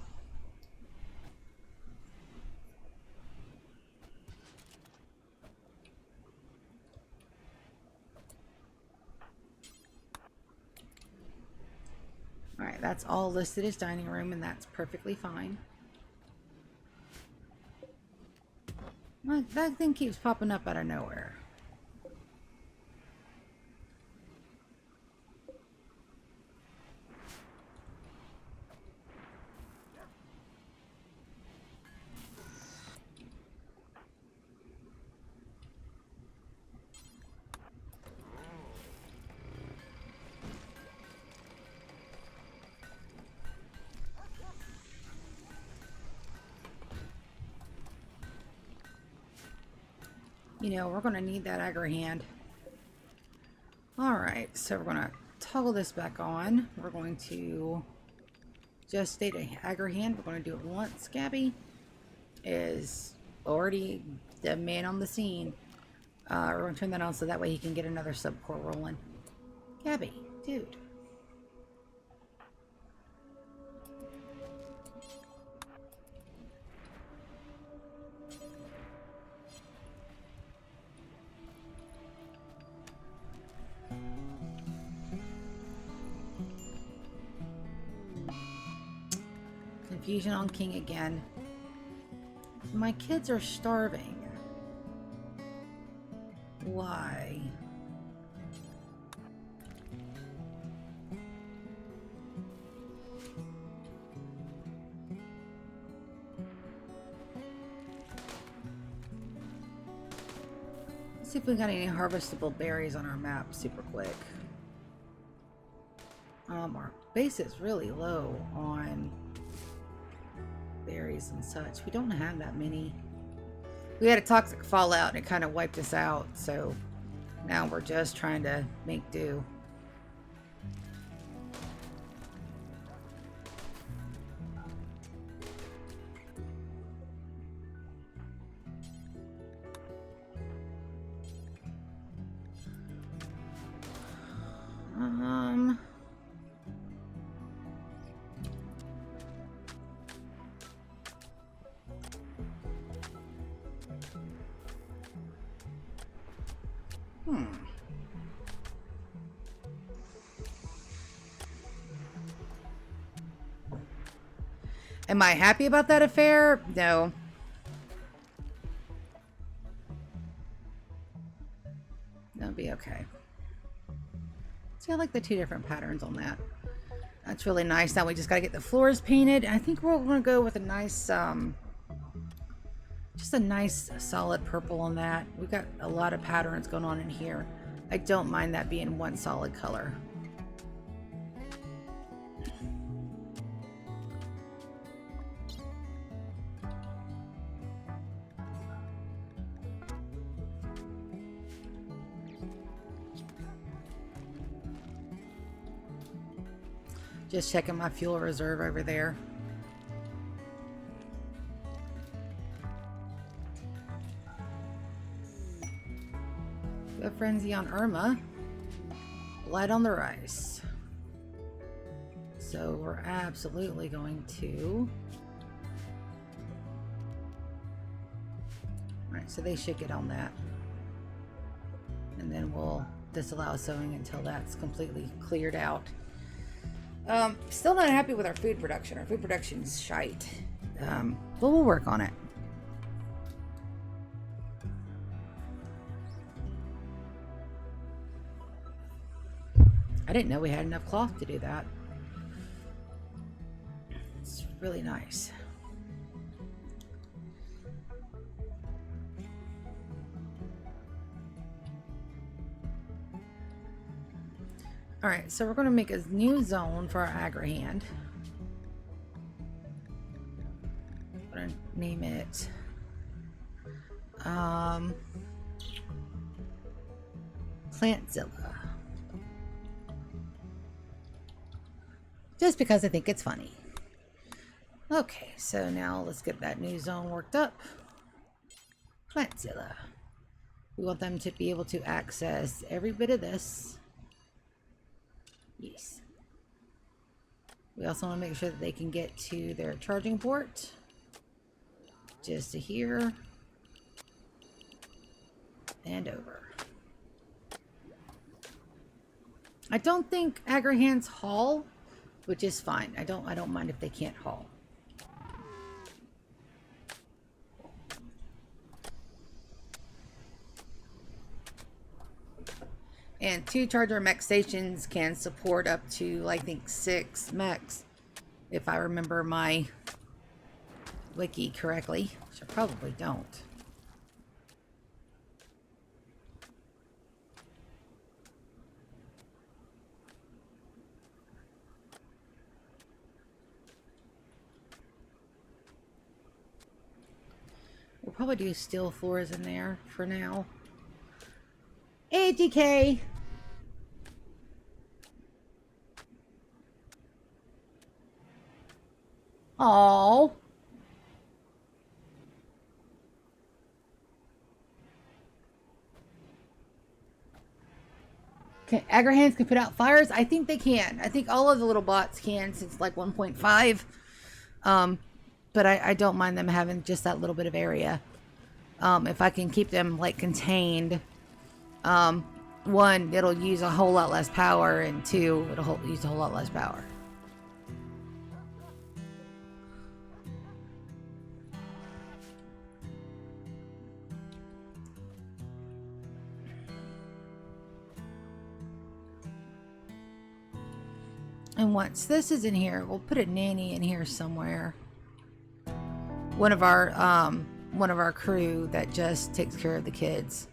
Alright, that's all listed as dining room, and that's perfectly fine. Well, that thing keeps popping up out of nowhere. You know, we're going to need that aggro hand. Alright, so we're going to toggle this back on. We're going to just state an aggro hand. We're going to do it once. Gabby is already the man on the scene. We're going to turn that on so that way he can get another subcore rolling. Gabby, dude. confusion on King again. My kids are starving. Why? Let's see if we got any harvestable berries on our map super quick. Our base is really low on berries and such. We don't have that many. We had a toxic fallout and it kind of wiped us out, so now we're just trying to make do. Am I happy about that affair? No. That'll be okay. See, I like the 2 different patterns on that. That's really nice. Now we just gotta get the floors painted. I think we're gonna go with a nice, just a nice solid purple on that. We've got a lot of patterns going on in here. I don't mind that being one solid color. Just checking my fuel reserve over there. Go frenzy on Irma. Light on the rice. So we're absolutely going to. Alright, so they should get on that. And then we'll disallow sowing until that's completely cleared out. Still not happy with our food production. Our food production's shite. But we'll work on it. I didn't know we had enough cloth to do that. It's really nice. Alright, so we're going to make a new zone for our agri-hand. I'm going to name it Plantzilla. Just because I think it's funny. Okay, so now let's get that new zone worked up. Plantzilla. We want them to be able to access every bit of this. Yes. We also want to make sure that they can get to their charging port. Just to here. And over. I don't think agri-hands haul, which is fine. I don't mind if they can't haul. And 2 charger mech stations can support up to, I think, 6 mechs, if I remember my wiki correctly, which I probably don't. We'll probably do steel floors in there for now. ATK. Oh. Okay, agri-hands can put out fires. I think they can. I think all of the little bots can, since it's like 1.5. But I don't mind them having just that little bit of area. If I can keep them like contained. 1, it'll use a whole lot less power, and 2, it'll use a whole lot less power. And once this is in here, we'll put a nanny in here somewhere. One of our crew that just takes care of the kids.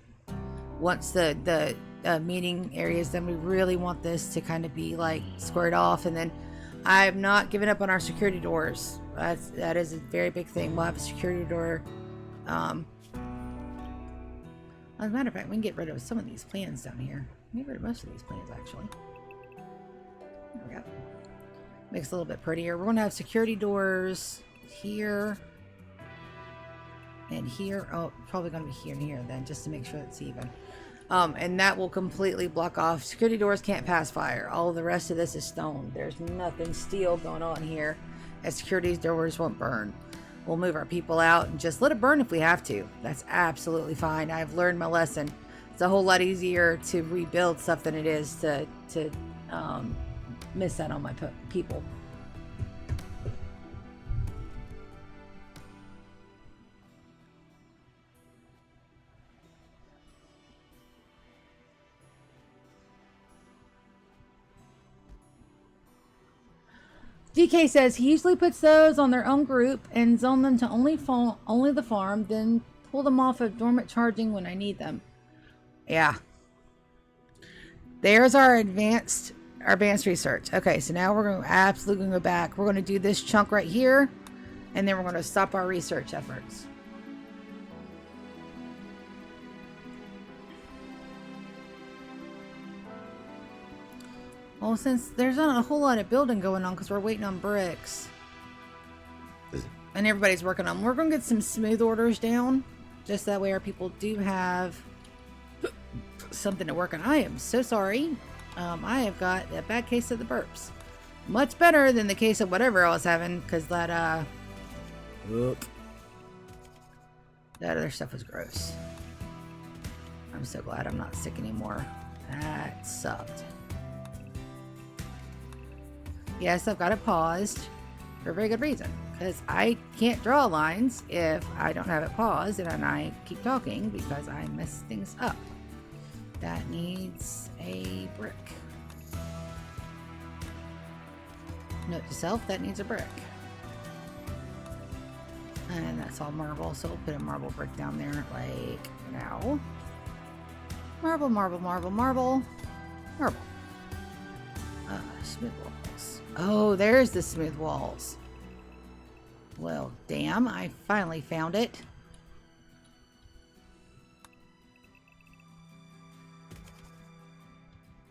Once the meeting areas, then we really want this to kind of be like squared off. And then I've not given up on our security doors. That is a very big thing. We'll have a security door. As a matter of fact, we can get rid of some of these plans down here. Get rid of most of these plans, actually. There we go. Makes it a little bit prettier. We're going to have security doors here and here. Oh, probably going to be here and here then, just to make sure it's even. And that will completely block off. Security doors can't pass fire. All the rest of this is stone. There's nothing steel going on here. And security doors won't burn. We'll move our people out and just let it burn if we have to. That's absolutely fine. I've learned my lesson. It's a whole lot easier to rebuild stuff than it is to miss out on my people. DK says he usually puts those on their own group and zone them to only the farm, then pull them off of dormant charging when I need them. Yeah. There's our advanced research. Okay, so now we're going to absolutely go back. We're going to do this chunk right here, and then we're going to stop our research efforts. Well, since there's not a whole lot of building going on because we're waiting on bricks. And everybody's working on them. We're going to get some smooth orders down. Just that way our people do have something to work on. I am so sorry. I have got a bad case of the burps. Much better than the case of whatever I was having. Because that other stuff was gross. I'm so glad I'm not sick anymore. That sucked. Yes, I've got it paused for a very good reason. Because I can't draw lines if I don't have it paused and I keep talking because I mess things up. That needs a brick. Note to self, that needs a brick. And that's all marble, so we'll put a marble brick down there like now. Marble, marble, marble, marble, marble. Smooth walls. Oh, there's the smooth walls. Well, damn, I finally found it.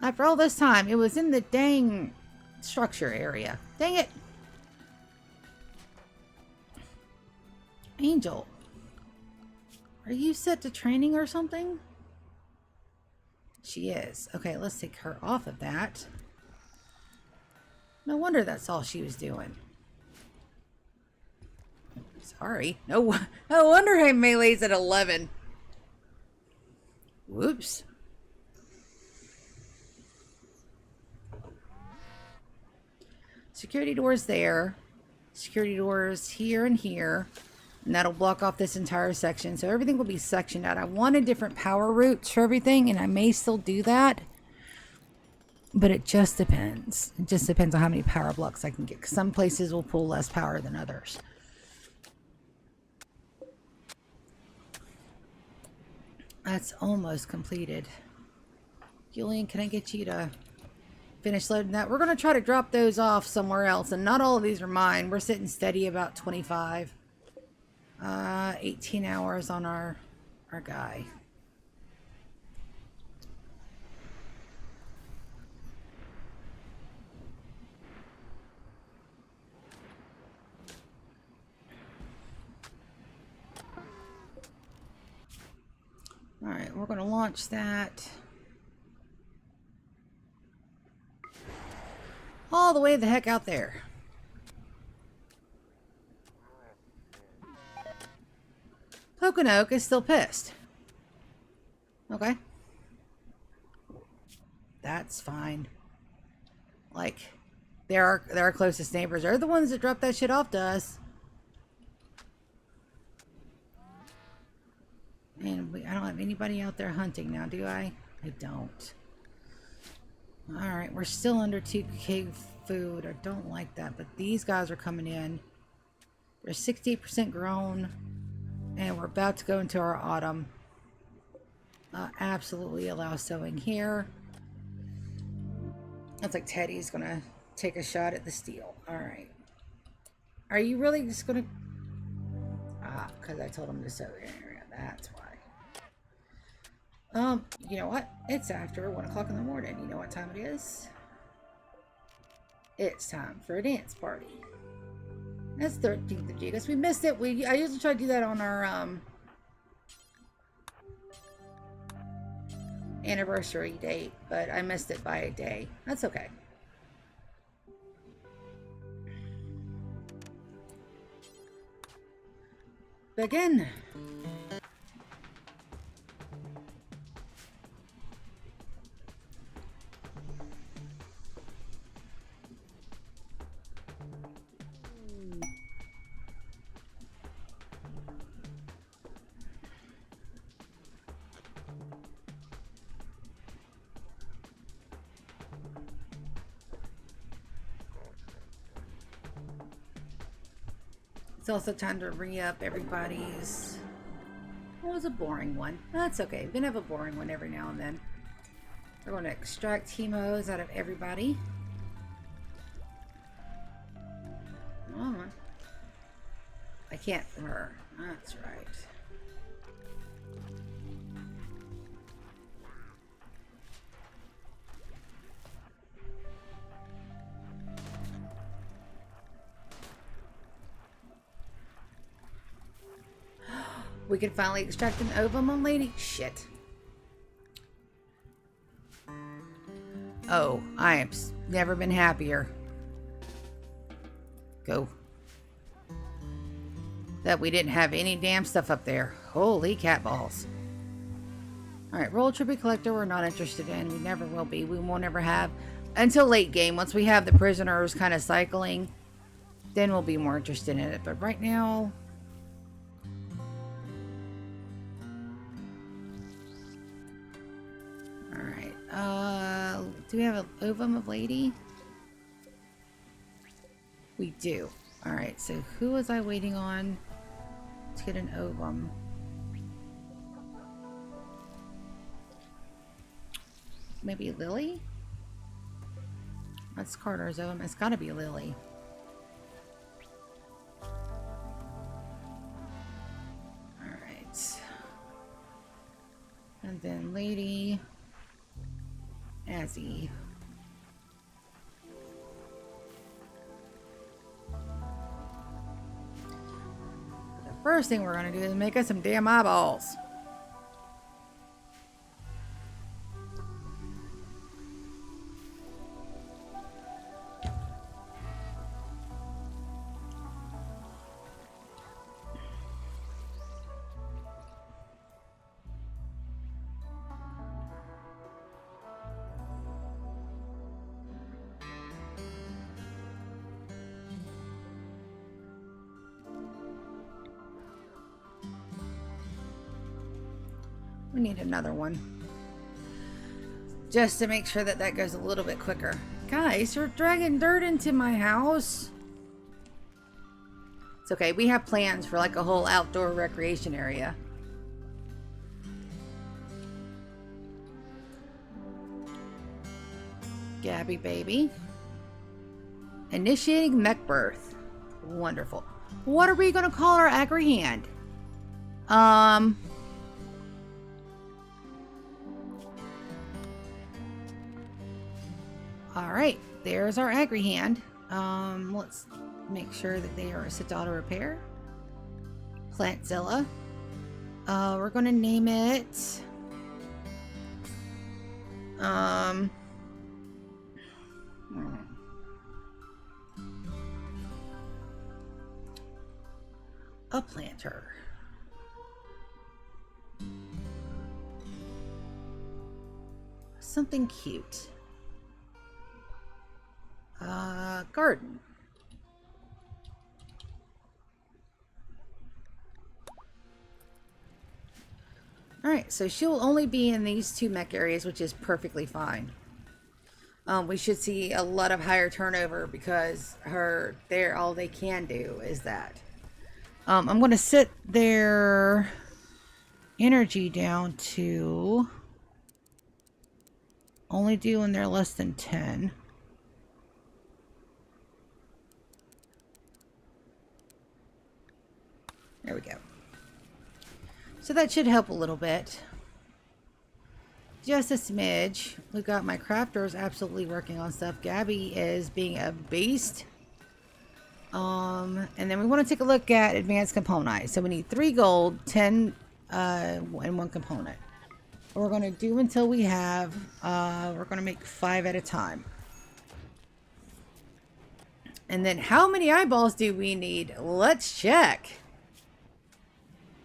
After all this time, it was in the dang structure area. Dang it. Angel, are you set to training or something? She is. Okay, let's take her off of that. No wonder that's all she was doing. Sorry. No wonder her melee's at 11. Whoops. Security doors there. Security doors here and here. And that'll block off this entire section. So everything will be sectioned out. I wanted different power routes for everything, and I may still do that. But it just depends. It just depends on how many power blocks I can get. 'Cause some places will pull less power than others. That's almost completed. Julian, can I get you to finish loading that? We're going to try to drop those off somewhere else. And not all of these are mine. We're sitting steady about 25. 18 hours on our guy. Alright, we're going to launch that all the way the heck out there. Pokinoke is still pissed. Okay. That's fine. Like, they're our closest neighbors. They're the ones that dropped that shit off to us. And I don't have anybody out there hunting now, do I? I don't. Alright, we're still under 2K food. I don't like that, but these guys are coming in. They're 68% grown, and we're about to go into our autumn. Absolutely allow sowing here. Looks like Teddy's gonna take a shot at the steel. Alright. Are you really just gonna... Ah, because I told him to sow the area. That's why. You know what? It's after 1 o'clock in the morning. You know what time it is? It's time for a dance party. That's 13th of August. We missed it. I usually try to do that on our anniversary date, but I missed it by a day. That's okay. Begin. It's also time to re-up everybody's... What was a boring one? That's okay. We can have a boring one every now and then. We're going to extract hemos out of everybody. Oh, I can't from her. That's right. We can finally extract an ovum on lady. Shit. Oh, I have never been happier. Go. That we didn't have any damn stuff up there. Holy cat balls. Alright, roll tribute collector we're not interested in. We never will be. We won't ever have. Until late game. Once we have the prisoners kind of cycling, then we'll be more interested in it. But right now... do we have an ovum of lady? We do. Alright, so who was I waiting on to get an ovum? Maybe Lily? That's Carter's ovum. It's gotta be Lily. Alright. And then lady... Azzy. The first thing we're going to do is make us some damn eyeballs. We need another one. Just to make sure that that goes a little bit quicker. Guys, you're dragging dirt into my house. It's okay. We have plans for like a whole outdoor recreation area. Gabby baby. Initiating mech birth. Wonderful. What are we going to call our agri hand? Alright, there's our agri hand. Let's make sure that they are a set auto repair. Plantzilla. We're gonna name it a planter. Something cute. Garden. Alright, so she'll only be in these two mech areas, which is perfectly fine. We should see a lot of higher turnover because they're all they can do is that. I'm going to set their energy down to only do when they're less than 10. There we go. So that should help a little bit. Just a smidge. We've got my crafters absolutely working on stuff. Gabby is being a beast. And then we want to take a look at advanced components. So we need 3 gold, 10 and 1 component. We're going to do until we have, we're going to make 5 at a time. And then how many eyeballs do we need? Let's check.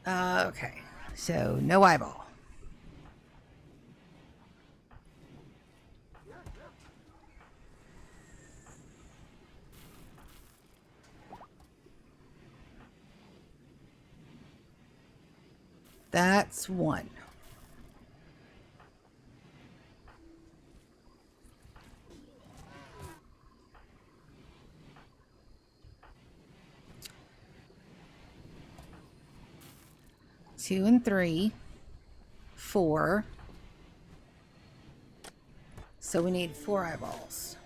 Okay, so no eyeball. That's 1. Two and 3, 4. So we need 4 eyeballs.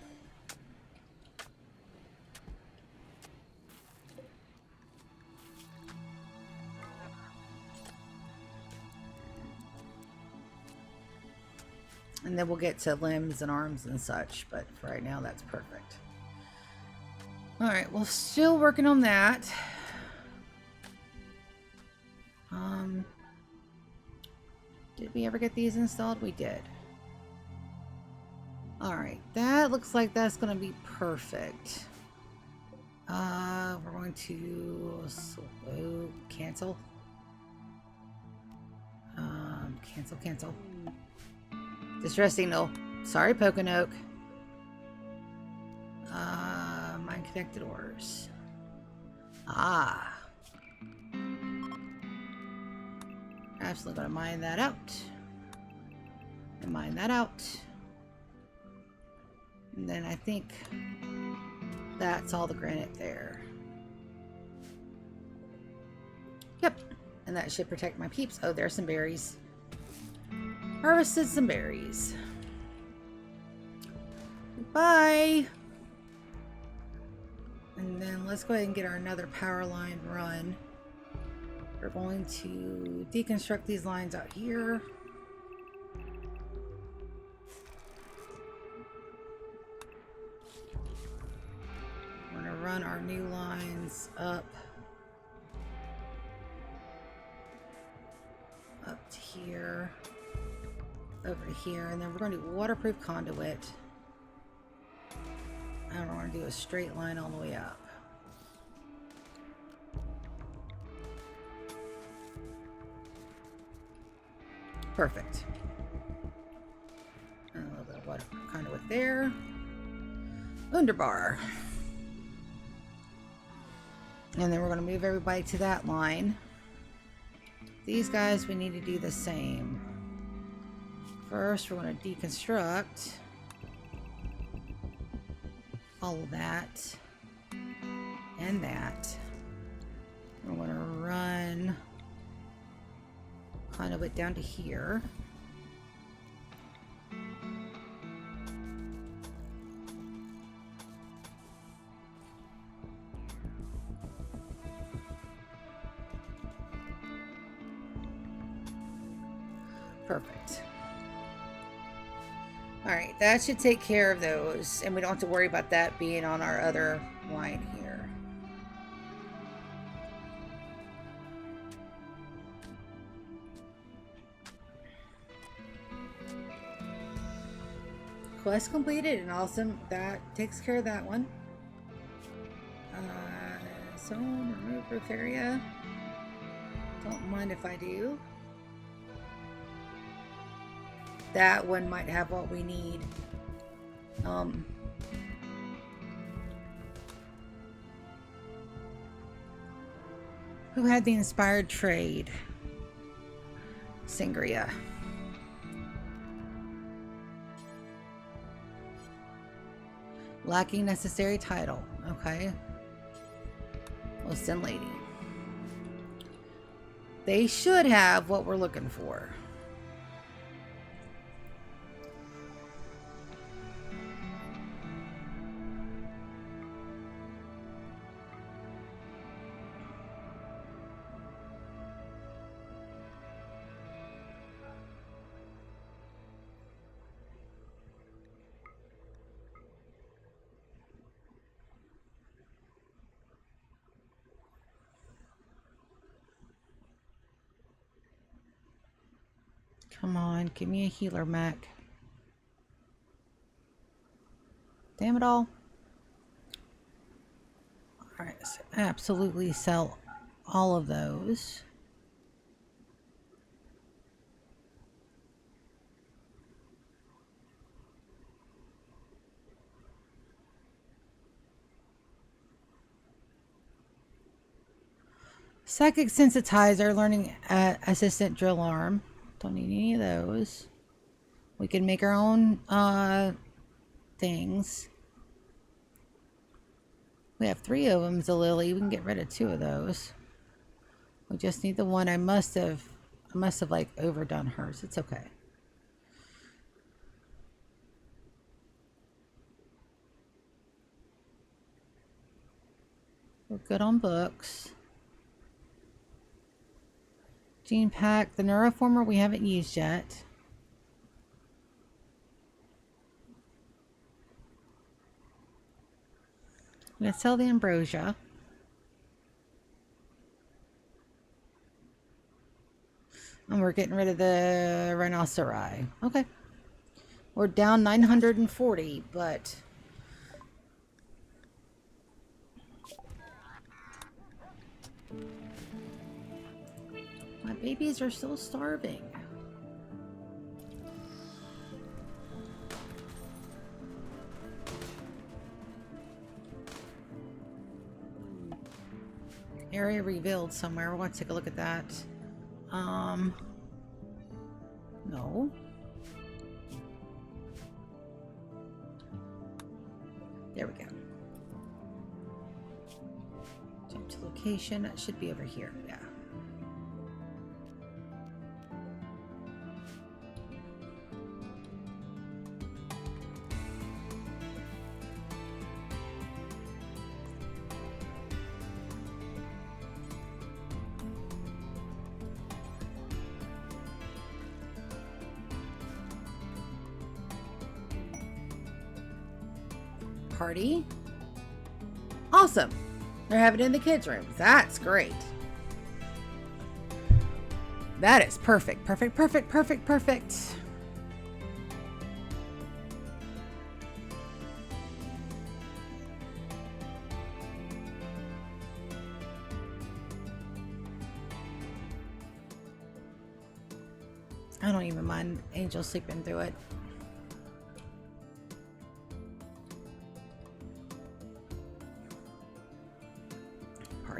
And then we'll get to limbs and arms and such, but for right now that's perfect. Alright, well, still working on that. Did we ever get these installed? We did. Alright, that looks like that's going to be perfect. We're going to cancel. Cancel. Distress signal. Sorry, Pokinoke. Mine connected ores. Absolutely gonna mine that out. And mine that out. And then I think that's all the granite there. Yep. And that should protect my peeps. Oh, there's some berries. Harvested some berries. Bye. And then let's go ahead and get our another power line run. We're going to deconstruct these lines out here. We're going to run our new lines up to here, over to here, and then we're going to do waterproof conduit. And we're going to do a straight line all the way up. Perfect. And a little bit of waterproof conduit there. Underbar. And then we're going to move everybody to that line. These guys, we need to do the same. First, we're going to deconstruct all of that and that. We're going to run conduit down to here. Perfect. Alright, that should take care of those, and we don't have to worry about that being on our other line here. Quest completed, and awesome. That takes care of that one. So, remove roof area. Don't mind if I do. That one might have what we need. Who had the inspired trade? Sangria. Lacking necessary title. Okay. Well, send lady. They should have what we're looking for. Come on, give me a healer mech. Damn it all. Alright, so absolutely sell all of those. Psychic Sensitizer, Learning Assistant Drill Arm. Don't need any of those. We can make our own things. We have 3 of them, Zalili. We can get rid of 2 of those. We just need the one. I must have like overdone hers. It's okay. We're good on books. Gene Pack, the Neuroformer we haven't used yet. I'm going to sell the Ambrosia. And we're getting rid of the Rhinoceri. Okay. We're down 940, but... my babies are still starving. Area revealed somewhere. We're going to take a look at that. No. There we go. Jump to location. That should be over here. Yeah. Party. Awesome. They're having it in the kids' room. That's great. That is perfect. Perfect, perfect, perfect, perfect. I don't even mind Angel sleeping through it.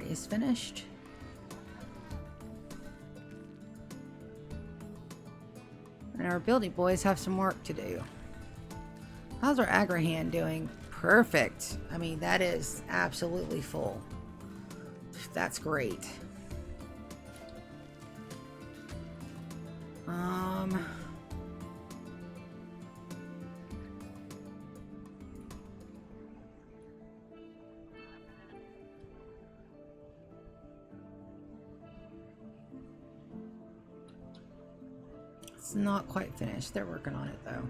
Is finished. And our building boys have some work to do. How's our Agrahan doing? Perfect. I mean, that is absolutely full. That's great. It's not quite finished. They're working on it, though.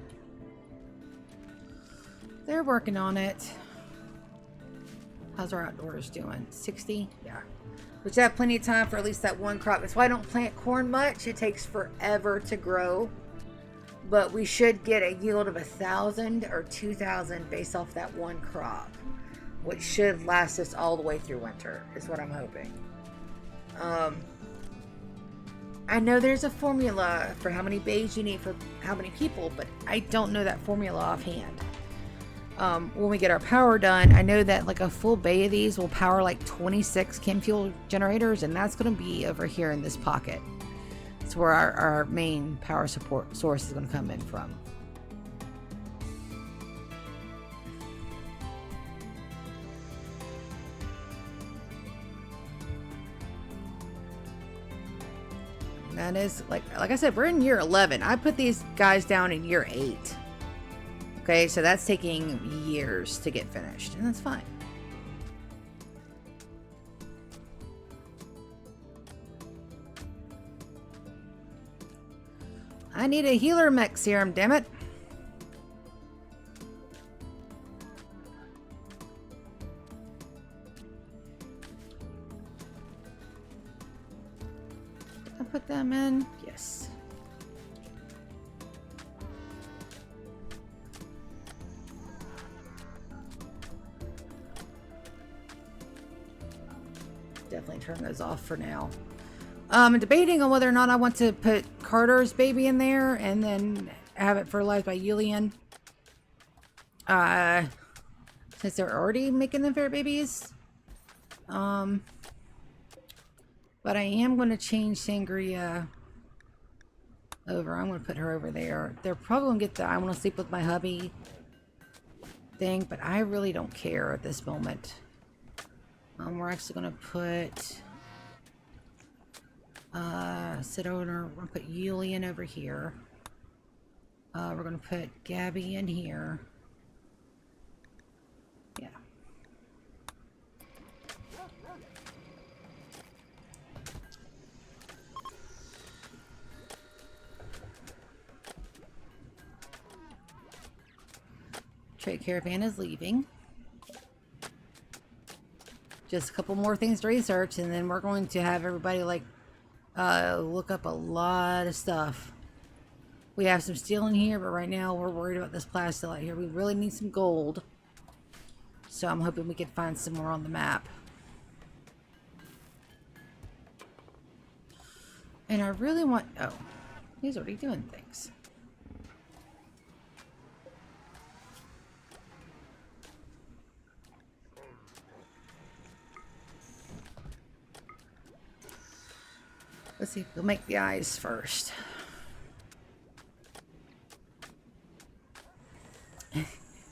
They're working on it. How's our outdoors doing? 60? Yeah. Which I have plenty of time for at least that one crop. That's why I don't plant corn much. It takes forever to grow. But we should get a yield of 1,000 or 2,000 based off that one crop. Which should last us all the way through winter, is what I'm hoping. I know there's a formula for how many bays you need for how many people, but I don't know that formula offhand. When we get our power done, I know that like a full bay of these will power like 26 chem fuel generators, and that's going to be over here in this pocket. It's where our main power support source is going to come in from. That is, like I said, we're in year 11. I put these guys down in year 8. Okay, so that's taking years to get finished, and that's fine. I need a healer mech serum, damn it. Did I put them in? Yes. Definitely turn those off for now. I'm debating on whether or not I want to put Carter's baby in there and then have it fertilized by Yulian. Since they're already making them fair babies. But I am going to change Sangria over. I'm going to put her over there. They're probably going to get the I want to sleep with my hubby thing, but I really don't care at this moment. We're actually going to put sit owner. We're going to put Yulian over here. We're going to put Gabby in here. Yeah. Trade caravan is leaving. Just a couple more things to research, and then we're going to have everybody like look up a lot of stuff. We have some steel in here, but right now we're worried about this plastic out here. We really need some gold, so I'm hoping we can find some more on the map. And I really want... oh, he's already doing things. Let's see, we'll make the eyes first.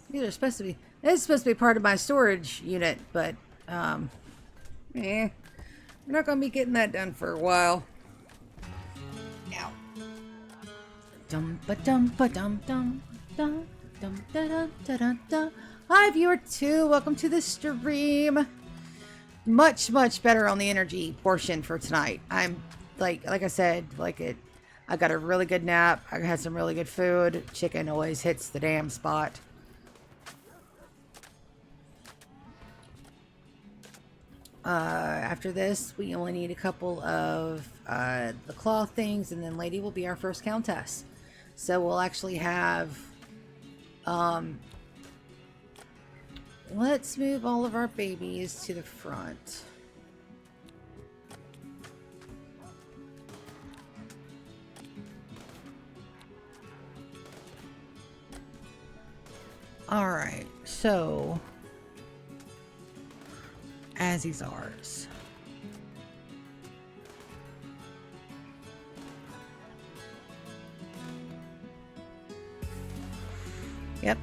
These are supposed to be, this is supposed to be part of my storage unit, but we're not gonna be getting that done for a while. Now. Dum ba dum ba dum dum dum dum da da da da da. Hi viewer 2, welcome to the stream. Much better on the energy portion for tonight. I'm like I said, I got a really good nap. I had some really good food. Chicken always hits the damn spot. After this, we only need a couple of the cloth things, and then Lady will be our first countess. So we'll actually have let's move all of our babies to the front. Alright, so as he's ours. Yep.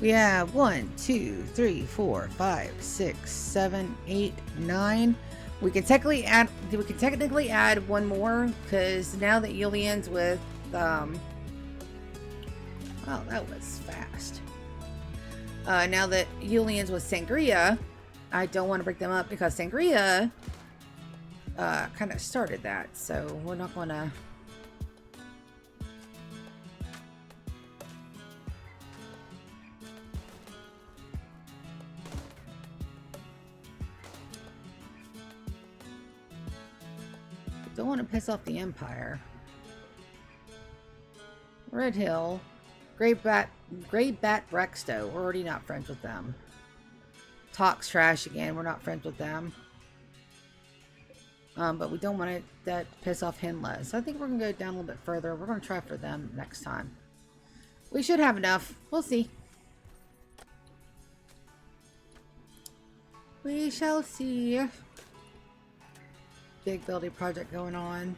We have 1, 2, 3, 4, 5, 6, 7, 8, 9. We can technically add one more because now that Yulian's with wow, that was fast. Now that Yulian's with Sangria, I don't want to break them up because Sangria kind of started that, so we're not going to. Don't want to piss off the Empire. Red Hill. Grey Bat Brexto. We're already not friends with them. Talks trash again. We're not friends with them. But we don't want that to piss off Hinla. So I think we're going to go down a little bit further. We're going to try for them next time. We should have enough. We'll see. We shall see. Big building project going on.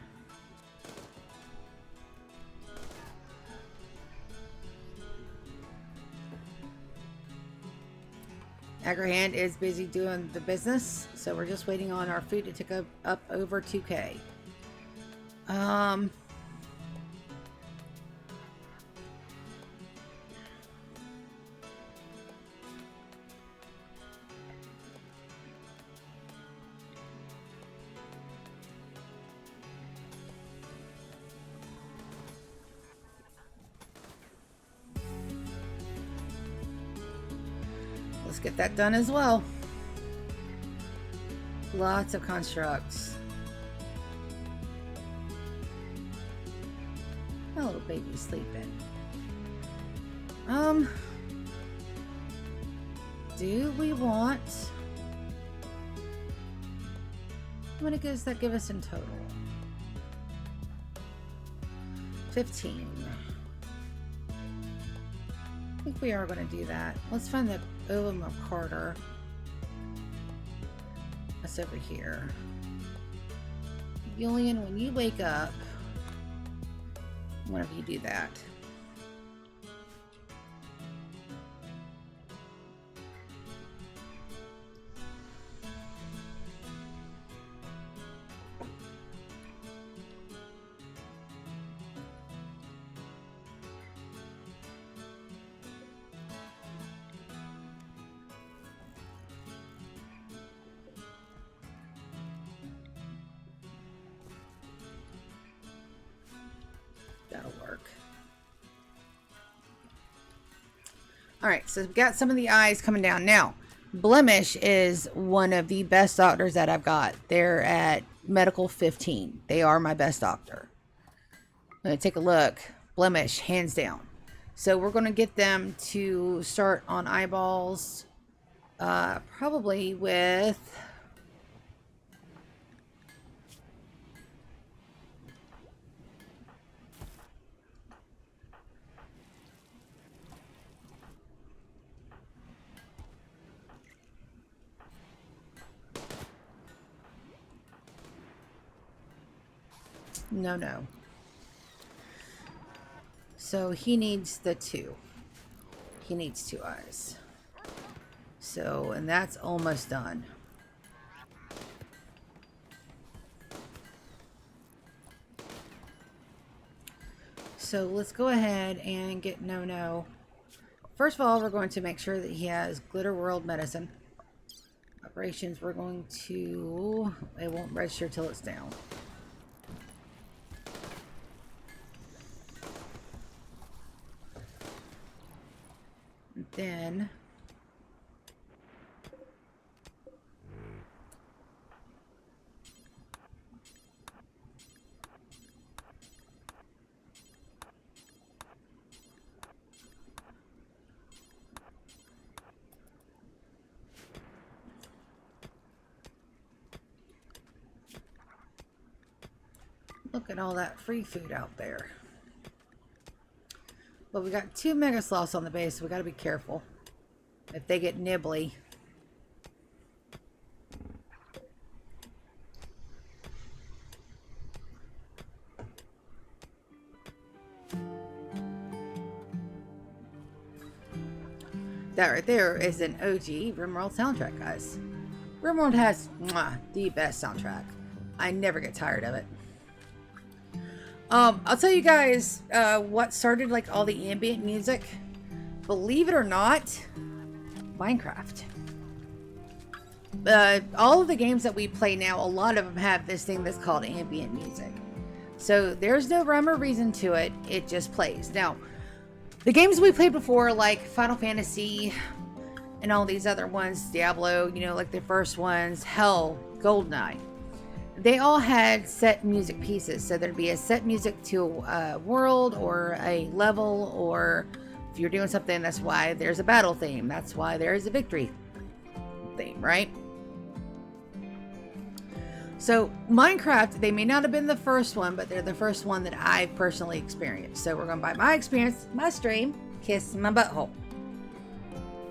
Agrahand is busy doing the business, so we're just waiting on our food to tick up over 2K. Um... Let's get that done as well. Lots of constructs. My little baby's sleeping. Do we want... How many does that give us in total? 15. I think we are going to do that. Let's find the Ovum of Carter. That's over here. Julian, when you wake up, whenever you do that. That'll work. Alright, so we've got some of the eyes coming down. Now, Blemish is one of the best doctors that I've got. They're at Medical 15. They are my best doctor. I'm going to take a look. Blemish, hands down. So we're going to get them to start on eyeballs. Probably with... No. So he needs the 2. He needs 2 eyes. So, and that's almost done. So let's go ahead and get No. First of all, we're going to make sure that he has Glitter World Medicine. Operations, we're going to... It won't register till it's down. Then look at all that free food out there. But we got 2 Mega Sloths on the base, so we got to be careful if they get nibbly. That right there is an OG Rimworld soundtrack, guys. Rimworld has the best soundtrack. I never get tired of it. I'll tell you guys what started like all the ambient music. Believe it or not, Minecraft. All of the games that we play now, a lot of them have this thing that's called ambient music. So there's no rhyme or reason to it. It just plays. Now, the games we played before, like Final Fantasy and all these other ones, Diablo, you know, like the first ones, Hell, GoldenEye. They all had set music pieces. So there'd be a set music to a world or a level, or if you're doing something, that's why there's a battle theme. That's why there's a victory theme, right? So Minecraft, they may not have been the first one, but they're the first one that I've personally experienced. So we're going by my experience, my stream, kiss my butthole.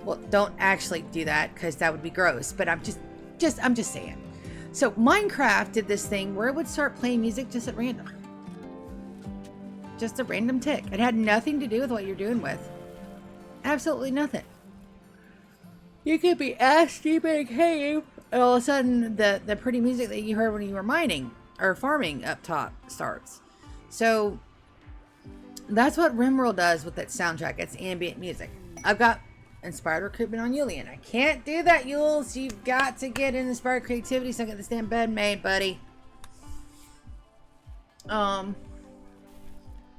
Well, don't actually do that because that would be gross, but I'm just saying. So Minecraft did this thing where it would start playing music just at random. Just a random tick. It had nothing to do with what you're doing with. Absolutely nothing. You could be ass deep in a cave, and all of a sudden the pretty music that you heard when you were mining or farming up top starts. So that's what Rimworld does with that soundtrack. It's ambient music. I've got inspired recruitment on Yulian. I can't do that, Yules. You've got to get in inspired creativity so I can get this damn bed made, buddy.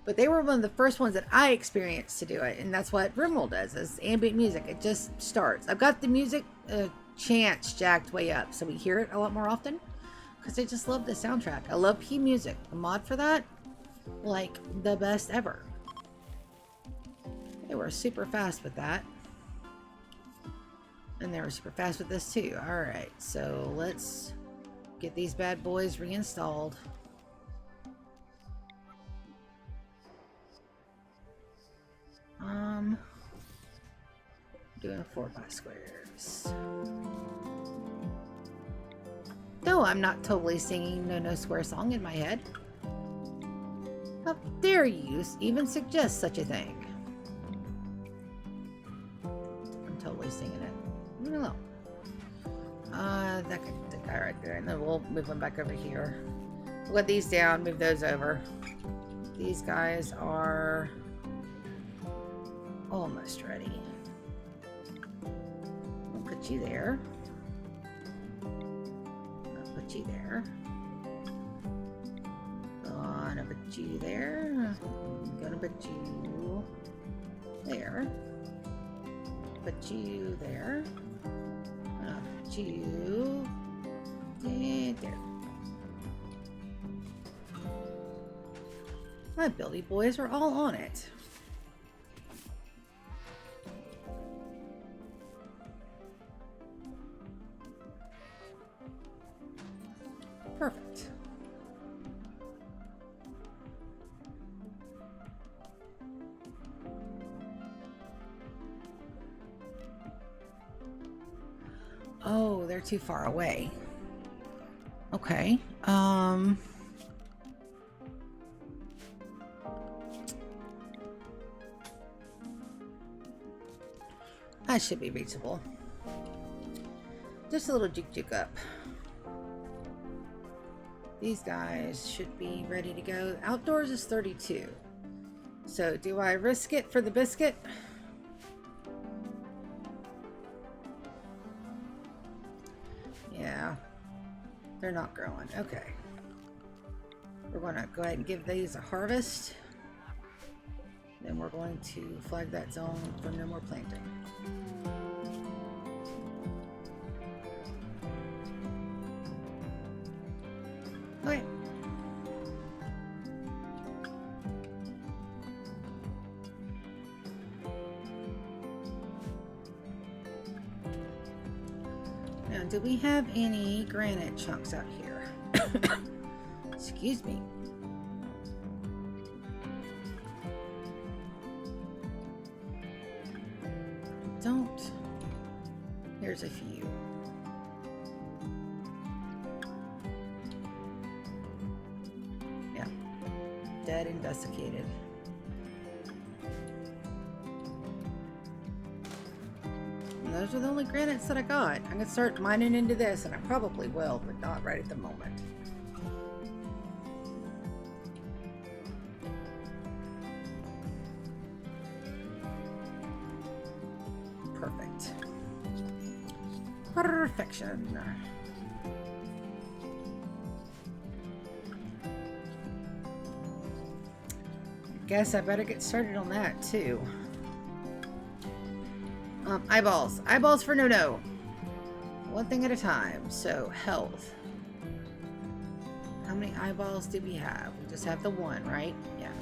But they were one of the first ones that I experienced to do it, and that's what Rimworld does, is ambient music. It just starts. I've got the music chance jacked way up, so we hear it a lot more often, because I just love the soundtrack. I love P music. The mod for that, like, the best ever. They were super fast with that. And they were super fast with this too. Alright, so let's get these bad boys reinstalled. Doing 4x squares. No, I'm not totally singing No Square song in my head. How dare you even suggest such a thing? I'm totally singing it. Leave me alone. The guy right there, and then we'll move him back over here. We'll let these down, move those over. These guys are almost ready. We'll put you there. I'll put you there. Gonna put you there. Gonna put you there. Put you there. Put you there. My Billy boys are all on it. Perfect. Oh, they're too far away. Okay. That should be reachable. Just a little juke up. These guys should be ready to go. Outdoors is 32. So do I risk it for the biscuit? Yeah. They're not growing. Okay. We're going to go ahead and give these a harvest. Then we're going to flag that zone for no more planting. Okay. Now, do we have any granite chunks out here? Excuse me. Don't. Here's a few. Yeah. Dead and desiccated. And those are the only granites that I got. I'm going to start mining into this, and I probably will, but not right at the moment. Perfect. Perfection. Guess I better get started on that too. Eyeballs. Eyeballs for no. One thing at a time. So, health. How many eyeballs do we have? We just have the one, right? Yeah.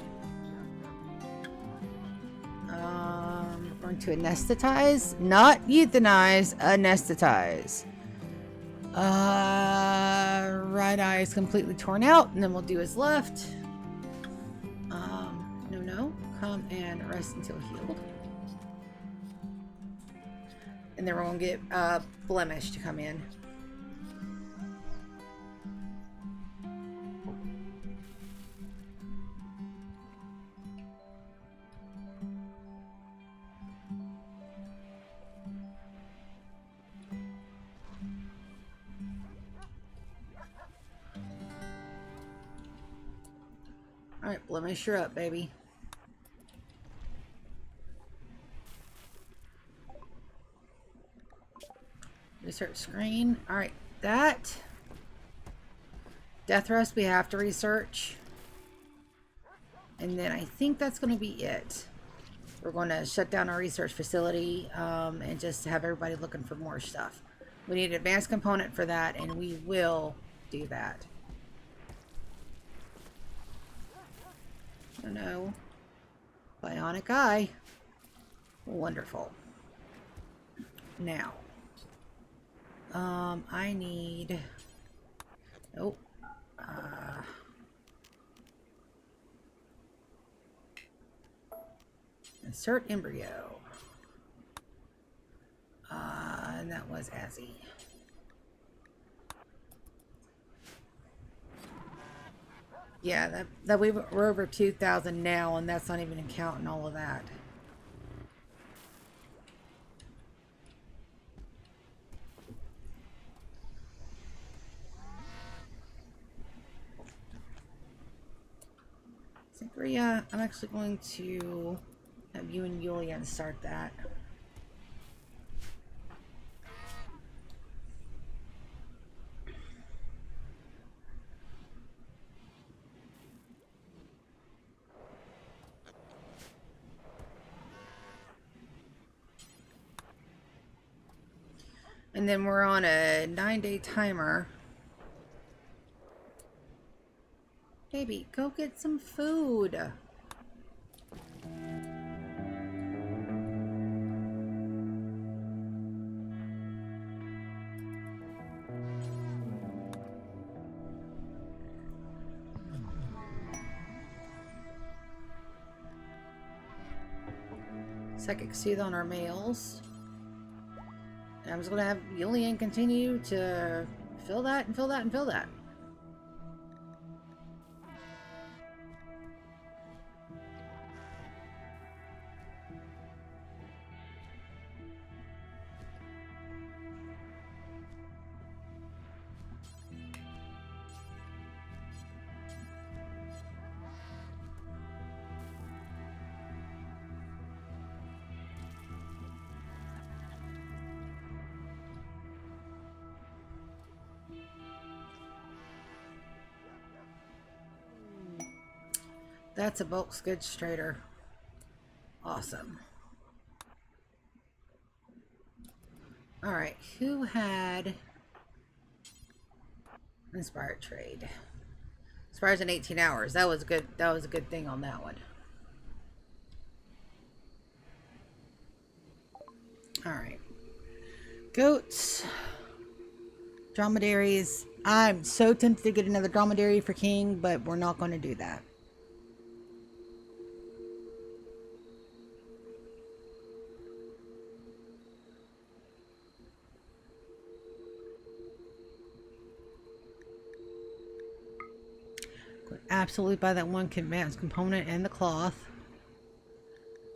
We're going to anesthetize. Not euthanize. Anesthetize. Right eye is completely torn out. And then we'll do his left. No. Come and rest until healed. And then we're going to get Blemish to come in. Blemish her up, baby. Research screen. Alright, that. Death Rust we have to research. And then I think that's going to be it. We're going to shut down our research facility and just have everybody looking for more stuff. We need an advanced component for that, and we will do that. Oh no. Bionic eye. Wonderful. Now. I need... Oh. Insert embryo. And that was Azzy. Yeah, that we're over 2,000 now, and that's not even counting all of that. Sangria, I'm actually going to have you and Yulian start that. And then we're on a 9-day timer. Baby, go get some food. Psychic Soothe on our males. And I'm just going to have Yulian continue to fill that and fill that and fill that. That's a bulk skid straighter. Awesome. Alright, who had Inspired Trade? Inspires in 18 hours. That was good. That was a good thing on that one. Alright. Goats. Dromedaries. I'm so tempted to get another dromedary for King, but we're not going to do that. Absolutely buy that one advanced component and the cloth.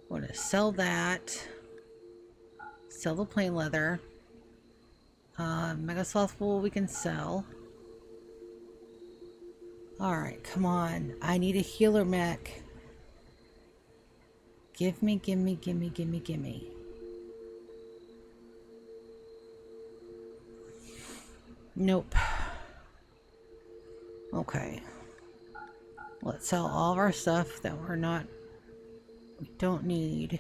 We're going to sell that. Sell the plain leather. Mega Sloth wool we can sell. Alright, come on. I need a healer mech. Gimme, gimme, gimme, gimme, gimme. Nope. Okay. Let's sell all of our stuff that we don't need.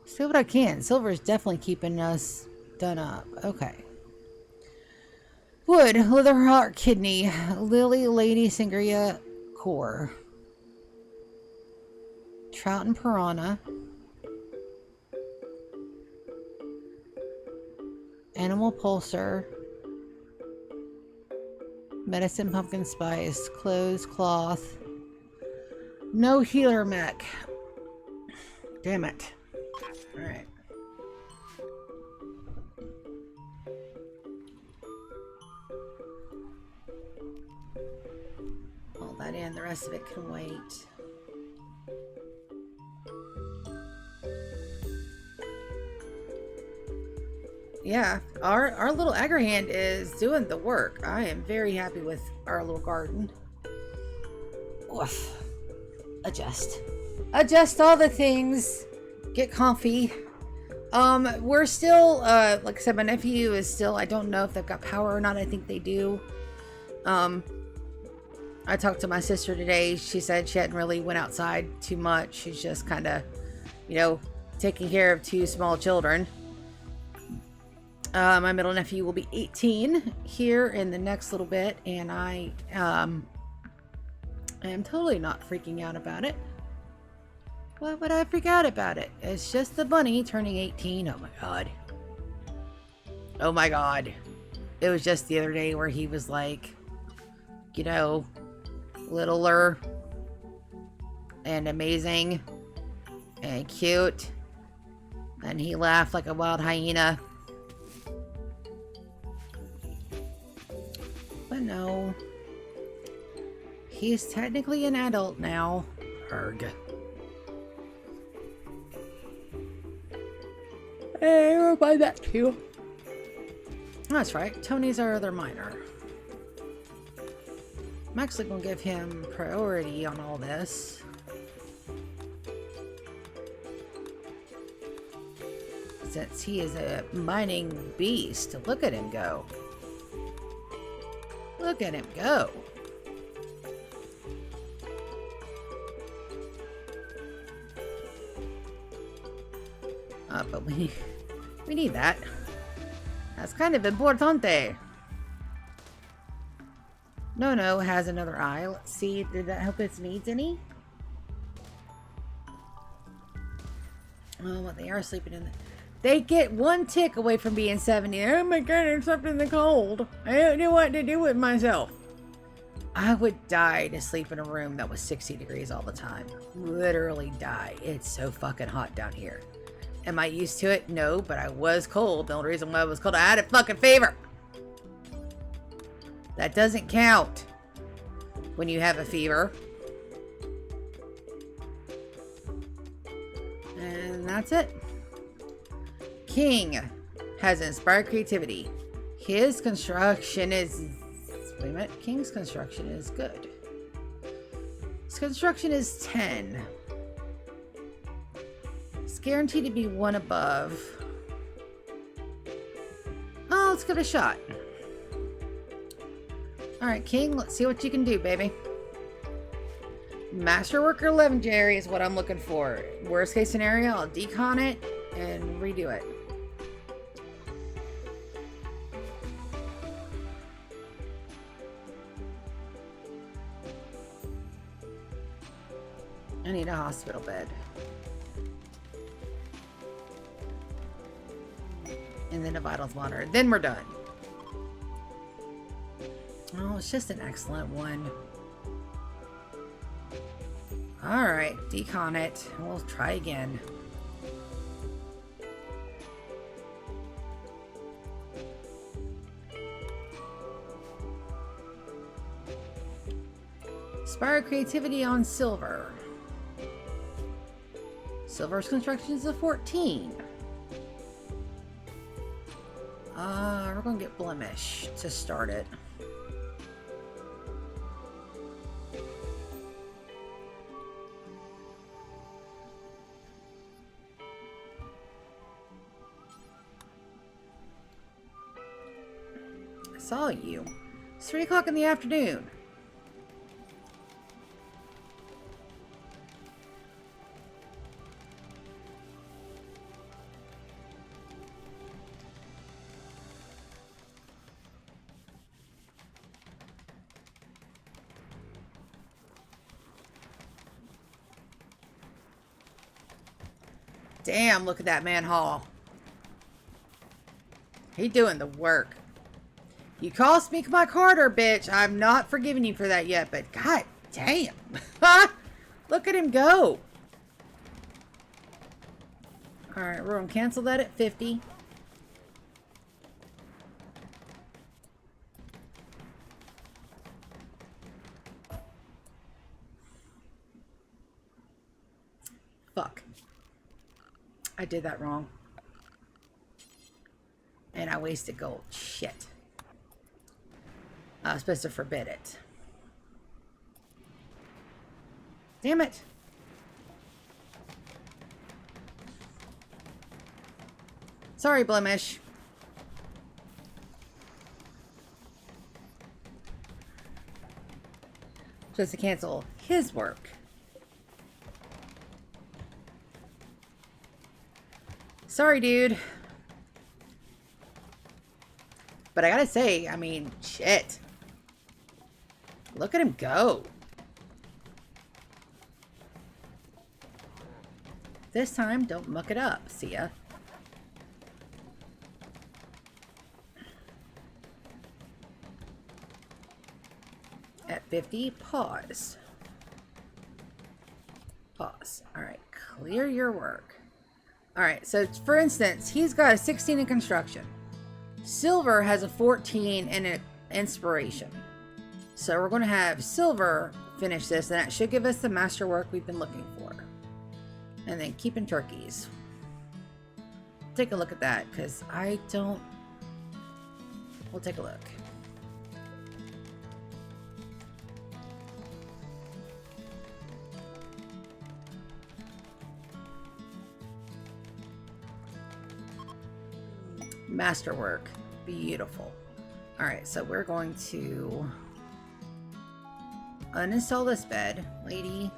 See what I can. Silver is definitely keeping us done up. Okay. Wood, leather heart, kidney, lily, lady, sangria, core. Trout and piranha. Animal pulsar. Medicine, pumpkin spice, clothes, cloth. No healer mech. Damn it. Alright. All that in, the rest of it can wait. yeah, our little Agrahand is doing the work. I am very happy with our little garden. Oof. Adjust. Adjust all the things. Get comfy. We're still, like I said, my nephew is still, I don't know if they've got power or not. I think they do. I talked to my sister today. She said she hadn't really went outside too much. She's just kind of, you know, taking care of 2 small children. My middle nephew will be 18 here in the next little bit, and I am totally not freaking out about it. Why would I freak out about it? It's just the bunny turning 18. Oh my god. Oh my god. It was just the other day where he was like, you know, littler and amazing and cute, and he laughed like a wild hyena. But no, he's technically an adult now. Erg. Hey, we'll buy that too. That's right, Tony's our other minor. I'm actually gonna give him priority on all this. Since he is a mining beast. Look at him go. Look at him go. But we need that. That's kind of importante. No has another eye. Let's see, did that help its needs any? Oh, well, they are sleeping in the... They get 1 tick away from being 70. Oh my god, I'm slept in the cold. I don't know what to do with myself. I would die to sleep in a room that was 60 degrees all the time. Literally die. It's so fucking hot down here. Am I used to it? No, but I was cold. The only reason why I was cold, I had a fucking fever. That doesn't count when you have a fever. And that's it. King has inspired creativity. His construction is... Wait a minute. King's construction is good. His construction is 10. It's guaranteed to be 1 above. Oh, let's give it a shot. Alright, King, let's see what you can do, baby. Masterworker Legendary is what I'm looking for. Worst case scenario, I'll decon it and redo it. I need a hospital bed. And then a vitals monitor. Then we're done. Oh, it's just an excellent one. Alright, decon it. We'll try again. Inspire creativity on silver. Silver's construction is a 14. We're gonna get blemish to start it. I saw you. It's 3 o'clock in the afternoon. Damn, look at that manhole. He doing the work. You cost me my Carter, bitch. I'm not forgiving you for that yet, but god damn. Look at him go. Alright, we're gonna cancel that at 50. Fuck. I did that wrong. And I wasted gold. Shit. I was supposed to forbid it. Damn it. Sorry, Blemish. Just to cancel his work. Sorry, dude. But I gotta say, I mean, shit. Look at him go. This time, don't muck it up. See ya. At 50, pause. Pause. Alright, clear your work. Alright, so for instance, he's got a 16 in construction. Silver has a 14 in an inspiration. So we're going to have Silver finish this, and that should give us the masterwork we've been looking for. And then keeping turkeys. Take a look at that, because I don't... We'll take a look. Masterwork. Beautiful. Alright, so we're going to uninstall this bed, lady.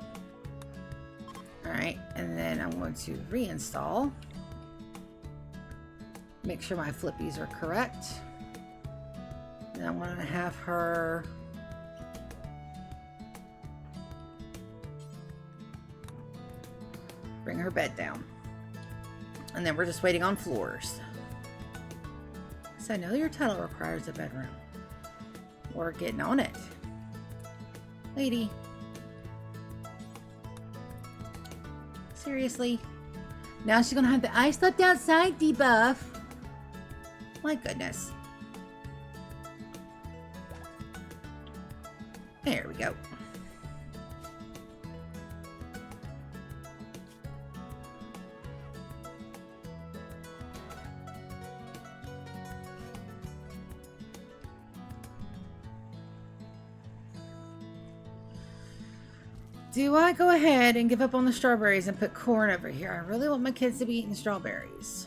Alright, and then I'm going to reinstall. Make sure my flippies are correct. And I'm going to have her bring her bed down. And then we're just waiting on floors. So I know your title requires a bedroom. We're getting on it. Lady. Seriously? Now she's gonna have the I slept outside debuff. My goodness. There we go. Do I go ahead and give up on the strawberries and put corn over here? I really want my kids to be eating strawberries.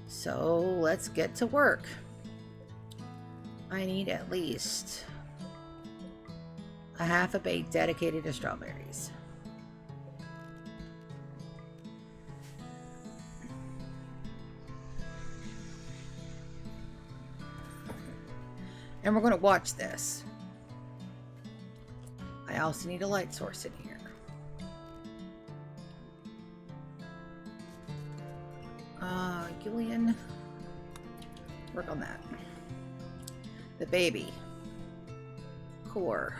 So let's get to work. I need at least a half a bay dedicated to strawberries. And we're going to watch this. I also need a light source in here. Gillian, work on that. The baby. Core.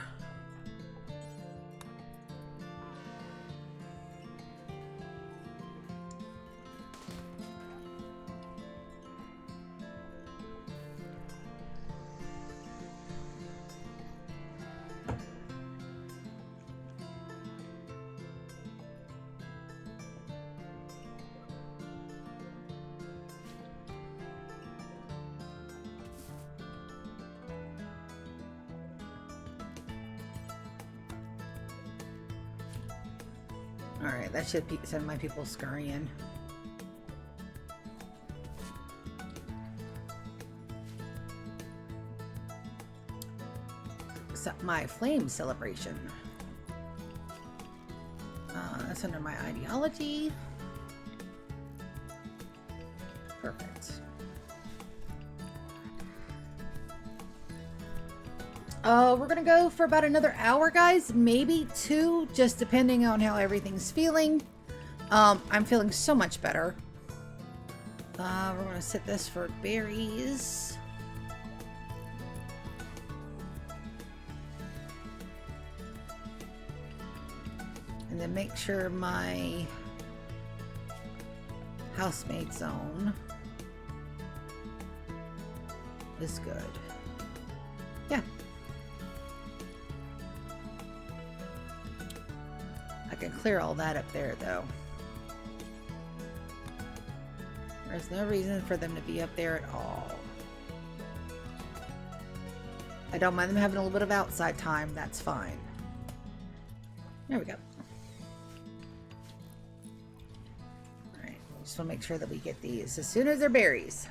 Alright, that should send my people scurrying. So my flame celebration. That's under my ideology. Perfect. We're gonna go for about another hour, guys, maybe 2, just depending on how everything's feeling. I'm feeling so much better. We're gonna set this for berries. And then make sure my HouseMaid zone is good. Yeah. I can clear all that up there, though. There's no reason for them to be up there at all. I don't mind them having a little bit of outside time. That's fine. There we go. Alright, just want to make sure that we get these as soon as they're berries.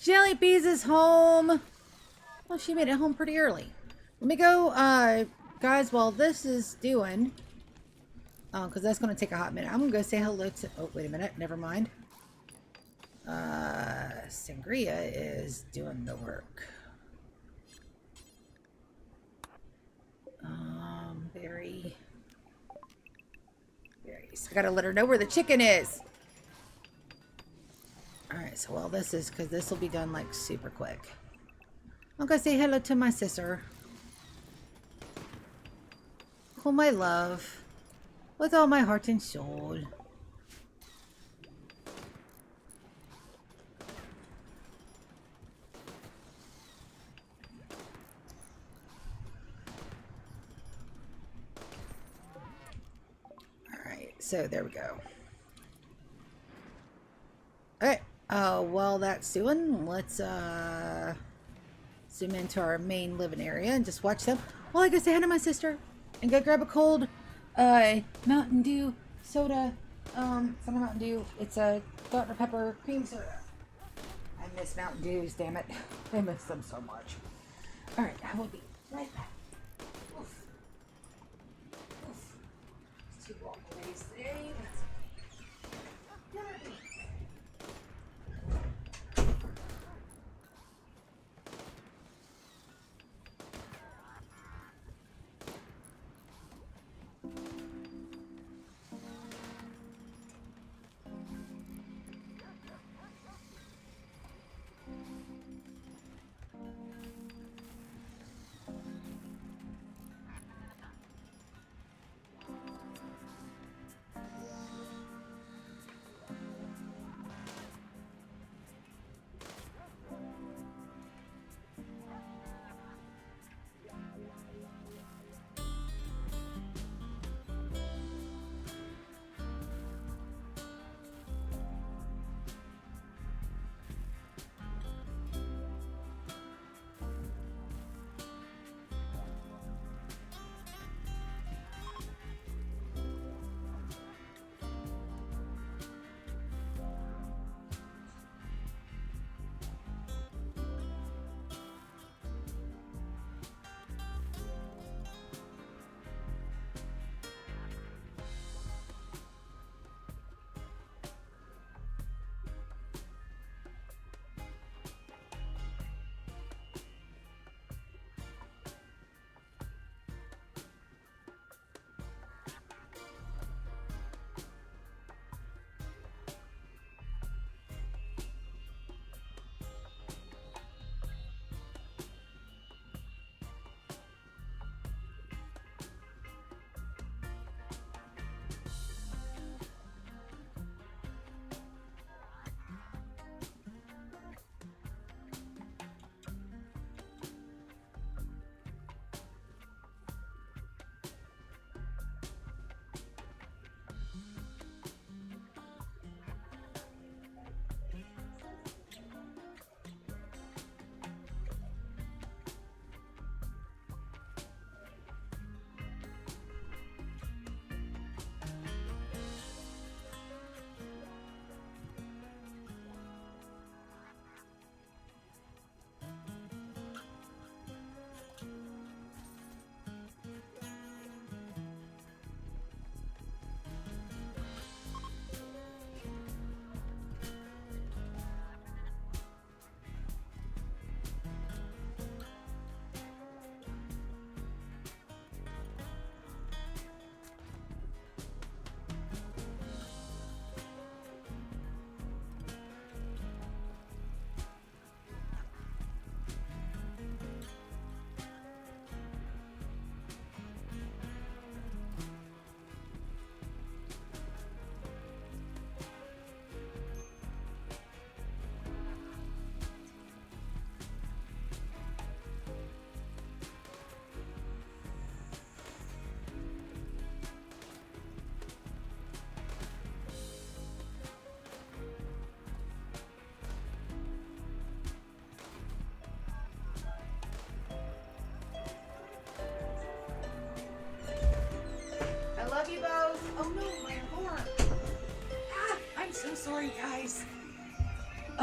Jellybees is home. Well, she made it home pretty early. Let me go, guys, while this is doing, because that's going to take a hot minute. I'm going to go say hello to, oh, wait a minute. Never mind. Sangria is doing the work. Berries. I got to let her know where the chicken is. Alright, so while this is, because this will be done like super quick. I'm going to say hello to my sister. Whom I love. With all my heart and soul. Alright, so there we go. Alright. While that's doing, let's zoom into our main living area and just watch them. Well, I go say hi to my sister and go grab a cold Mountain Dew soda. It's not a Mountain Dew. It's a Dr. Pepper cream soda. I miss Mountain Dews, damn it. I miss them so much. Alright, I will be right back. Oof. Oof. It's 2 walk ways today.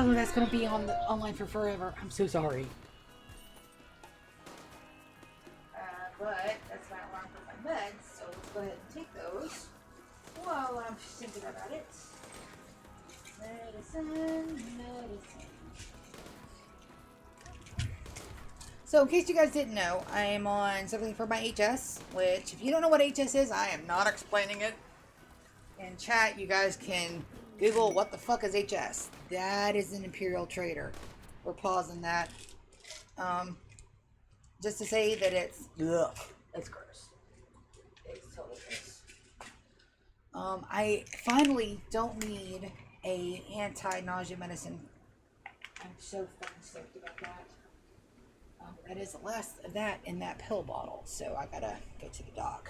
Oh, that's gonna be on the online for forever. I'm so sorry. But that's my alarm for my meds, so let's go ahead and take those while I'm thinking about it. Medicine. So in case you guys didn't know, I am on something for my HS, which if you don't know what HS is, I am not explaining it. In chat, you guys can Google what the fuck is HS. That is an Imperial trader. We're pausing that. Just to say that it's ugh, it's gross. It's totally gross. I finally don't need a anti-nausea medicine. I'm so fucking stoked about that. That is the last of that in that pill bottle, so I gotta go to the doc.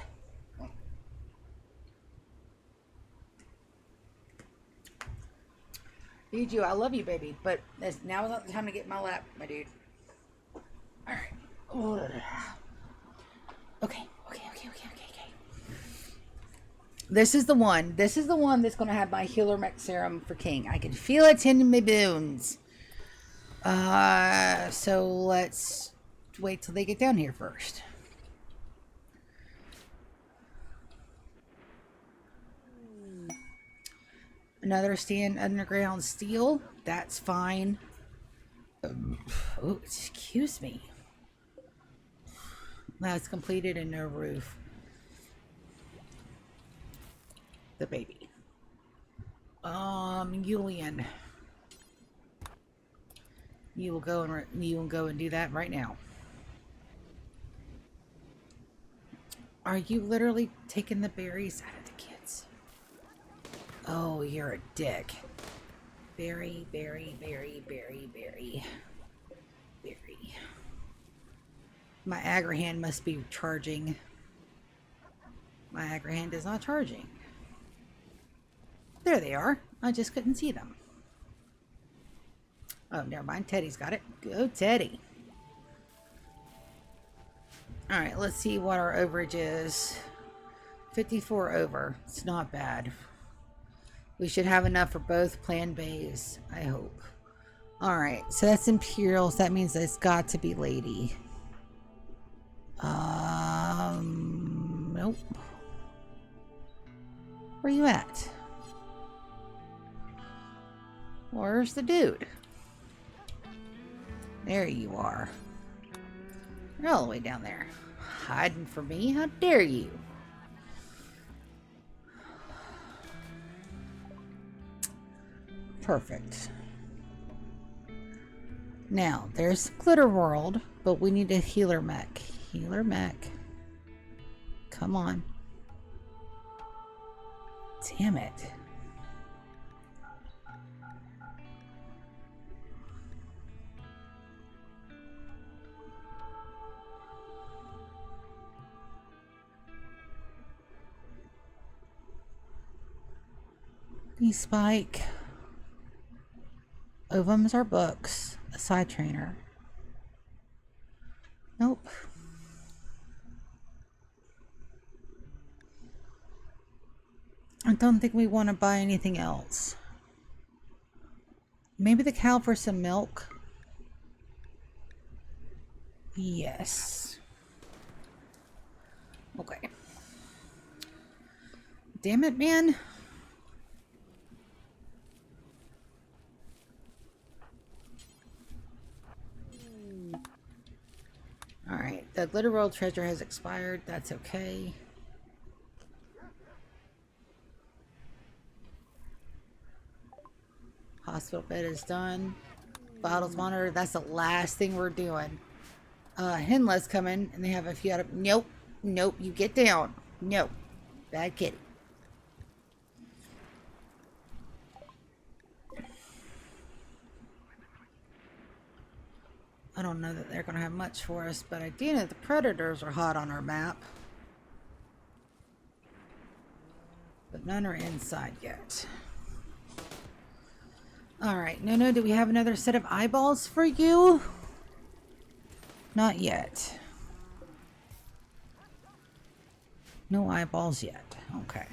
Need you, I love you, baby, but now is not the time to get in my lap, my dude. All right. Okay. This is the one. This is the one that's gonna have my healer mech serum for King. I can feel it in my bones. So let's wait till they get down here first. Another stand underground steel. That's fine. Oh, excuse me. That's completed and no roof. The baby. Julian. You will go and do that right now. Are you literally taking the berries out of the kids? Oh, you're a dick. Berry. My Agrahand must be charging. My Agrahand is not charging. There they are. I just couldn't see them. Oh, never mind. Teddy's got it. Go, Teddy. Alright, let's see what our overage is. 54 over. It's not bad. We should have enough for both planned bays, I hope. Alright, so that's Imperial, so that means it's got to be Lady. Nope. Where you at? Where's the dude? There you are. You're all the way down there. Hiding from me? How dare you? Perfect. Now, there's Glitter World, but we need a healer mech. Healer mech. Come on. Damn it. Spike. Ovums are books. A side trainer. Nope. I don't think we want to buy anything else. Maybe the cow for some milk. Yes. Okay. Damn it, man. Alright, the Glitter World treasure has expired. That's okay. Hospital bed is done. Vitals monitor, that's the last thing we're doing. Henla's coming, and they have a few out of... Nope. Nope, you get down. Nope. Bad kitty. I don't know that they're going to have much for us, but I do know the predators are hot on our map. But none are inside yet. Alright, no, do we have another set of eyeballs for you? Not yet. No eyeballs yet. Okay.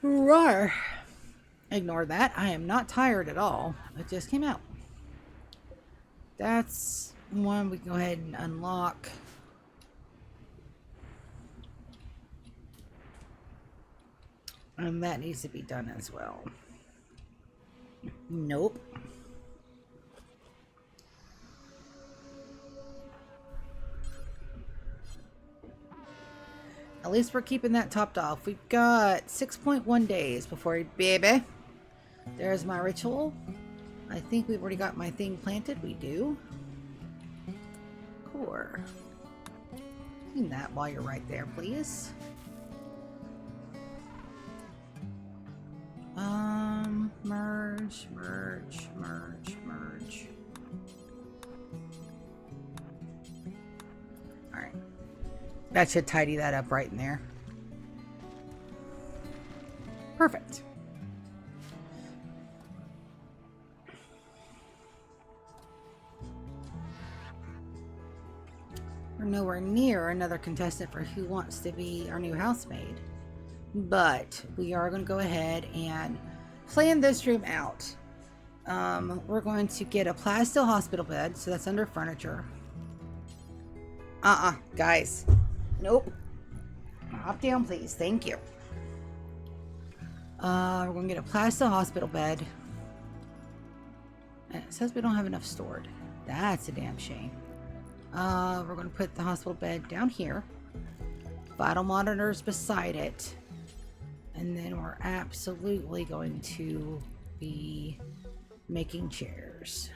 Roar. Ignore that. I am not tired at all. It just came out. That's one we can go ahead and unlock. And that needs to be done as well. Nope. At least we're keeping that topped off. We've got 6.1 days before baby. There's my ritual. I think we've already got my thing planted. We do. Core. Clean that while you're right there, please. Merge, merge, merge, merge. Alright. That should tidy that up right in there. Perfect. We're nowhere near another contestant for who wants to be our new housemaid. But we are going to go ahead and plan this room out. We're going to get a plastic hospital bed, so that's under furniture. Guys. Nope. Hop down, please. Thank you. We're going to get a plastic hospital bed. And it says we don't have enough stored. That's a damn shame. We're going to put the hospital bed down here. Vital monitors beside it. And then we're absolutely going to be making chairs.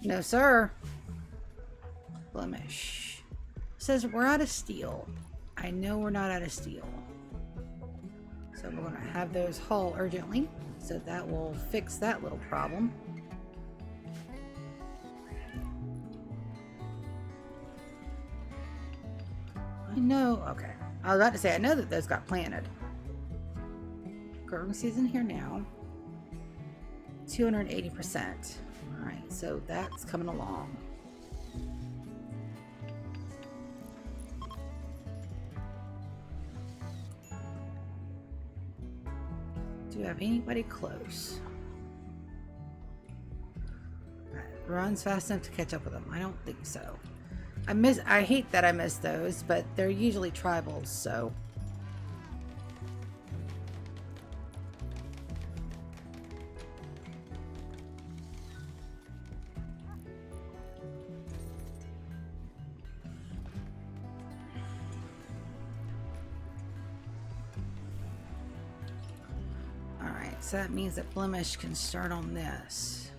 No, sir. Blemish. Says we're out of steel. I know we're not out of steel. So we're going to have those haul urgently. So that will fix that little problem. I know. Okay. I was about to say, I know that those got planted. Growing season here now. 280%. Alright, so that's coming along. Do you have anybody close? Alright, runs fast enough to catch up with them. I don't think so. I hate that I missed those, but they're usually tribals, so. So that means that Blemish can start on this.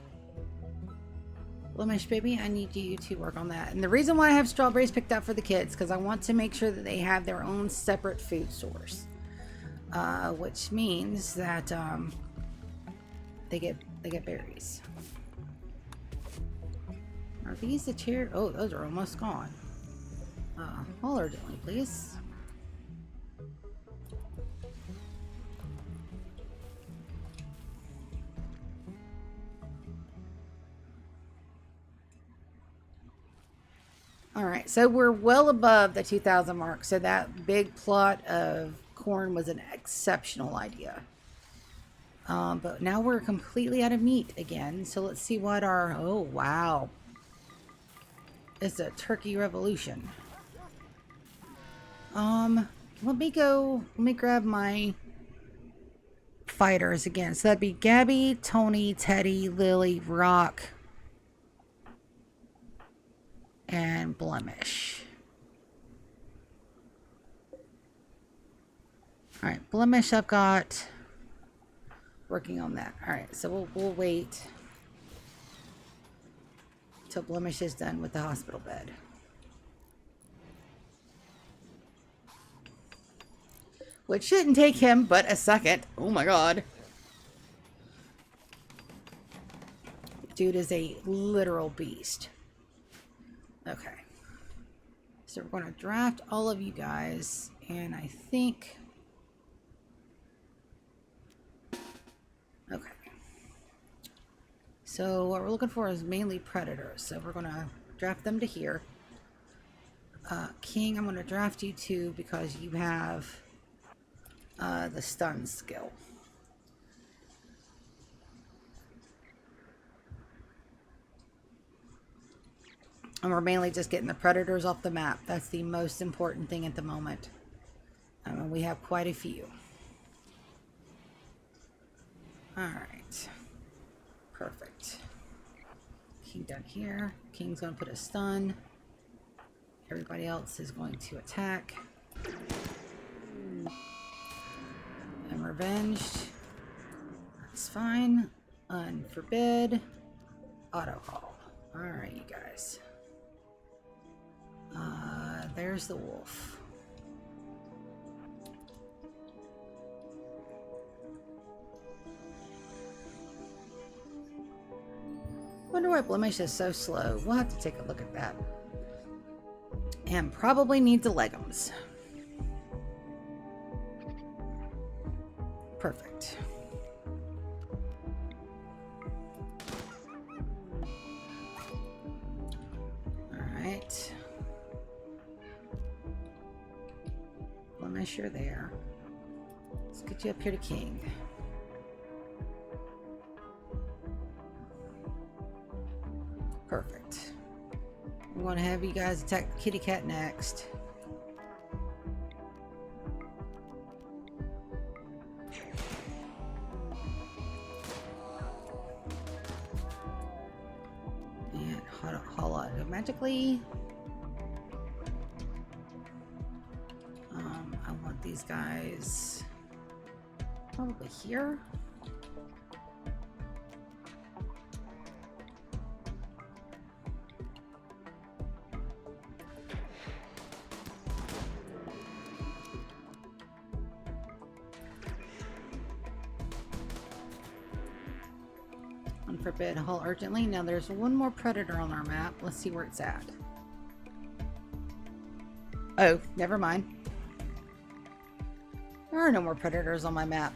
Blemish, baby, I need you to work on that. And the reason why I have strawberries picked out for the kids, because I want to make sure that they have their own separate food source. Which means that they get berries. Are these the chair? Oh, those are almost gone. Hold urgently, please. Alright, so we're well above the 2,000 mark, so that big plot of corn was an exceptional idea. But now we're completely out of meat again, so let's see what our... Oh, wow. It's a turkey revolution. Let me grab my fighters again. So that'd be Gabby, Tony, Teddy, Lily, Rock... and Blemish. Alright, Blemish I've got working on that. Alright, so we'll wait till Blemish is done with the hospital bed. Which shouldn't take him but a second. Oh my god. Dude is a literal beast. Okay, so we're going to draft all of you guys, and I think So what we're looking for is mainly predators. So we're going to draft them to here. King, I'm going to draft you to because you have the stun skill. And we're mainly just getting the predators off the map. That's the most important thing at the moment. We have quite a few. Alright. Perfect. King down here. King's going to put a stun. Everybody else is going to attack. And revenged. That's fine. Unforbid. Auto haul. Alright, you guys. There's the wolf. Wonder why Blemish is so slow. We'll have to take a look at that. And probably needs a legumes. Perfect. Alright. Blemish, you're there. Let's get you up here to King. Perfect. We want to have you guys attack the kitty cat next. And haul out magically. I want these guys probably here. Unforbid, haul urgently. Now there's one more predator on our map. Let's see where it's at. Oh, never mind. There are no more predators on my map.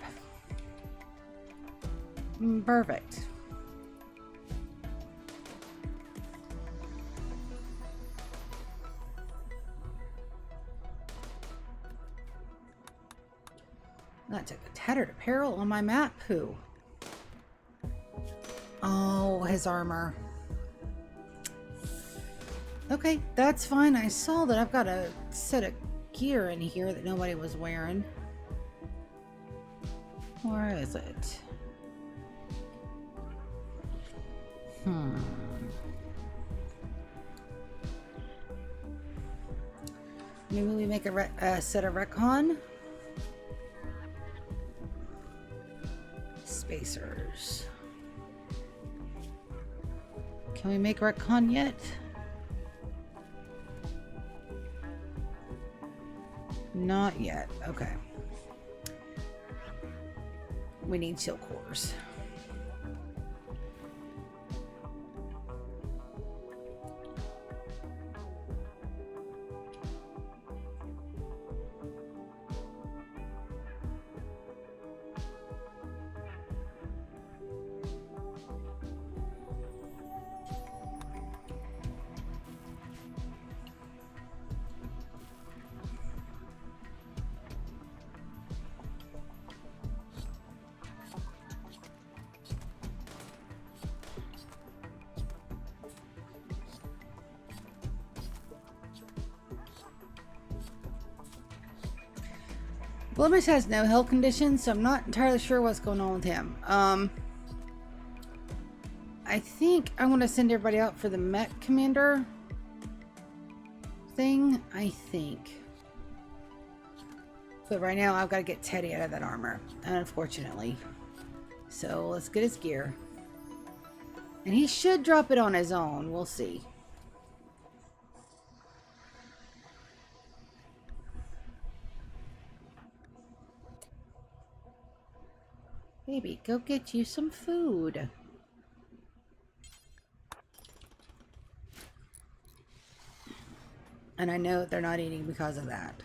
Perfect. That took a tattered apparel on my map. Who? Oh, his armor. Okay, that's fine. I saw that I've got a set of gear in here that nobody was wearing. Where is it? Maybe we make a set of recon. Spacers. Can we make retcon yet? Not yet. Okay. We need shield cores. Blemish has no health conditions, so I'm not entirely sure what's going on with him. I think I'm going to send everybody out for the Mech Commander thing, I think. But right now, I've got to get Teddy out of that armor, unfortunately. So let's get his gear. And he should drop it on his own. We'll see. Baby, go get you some food. And I know they're not eating because of that.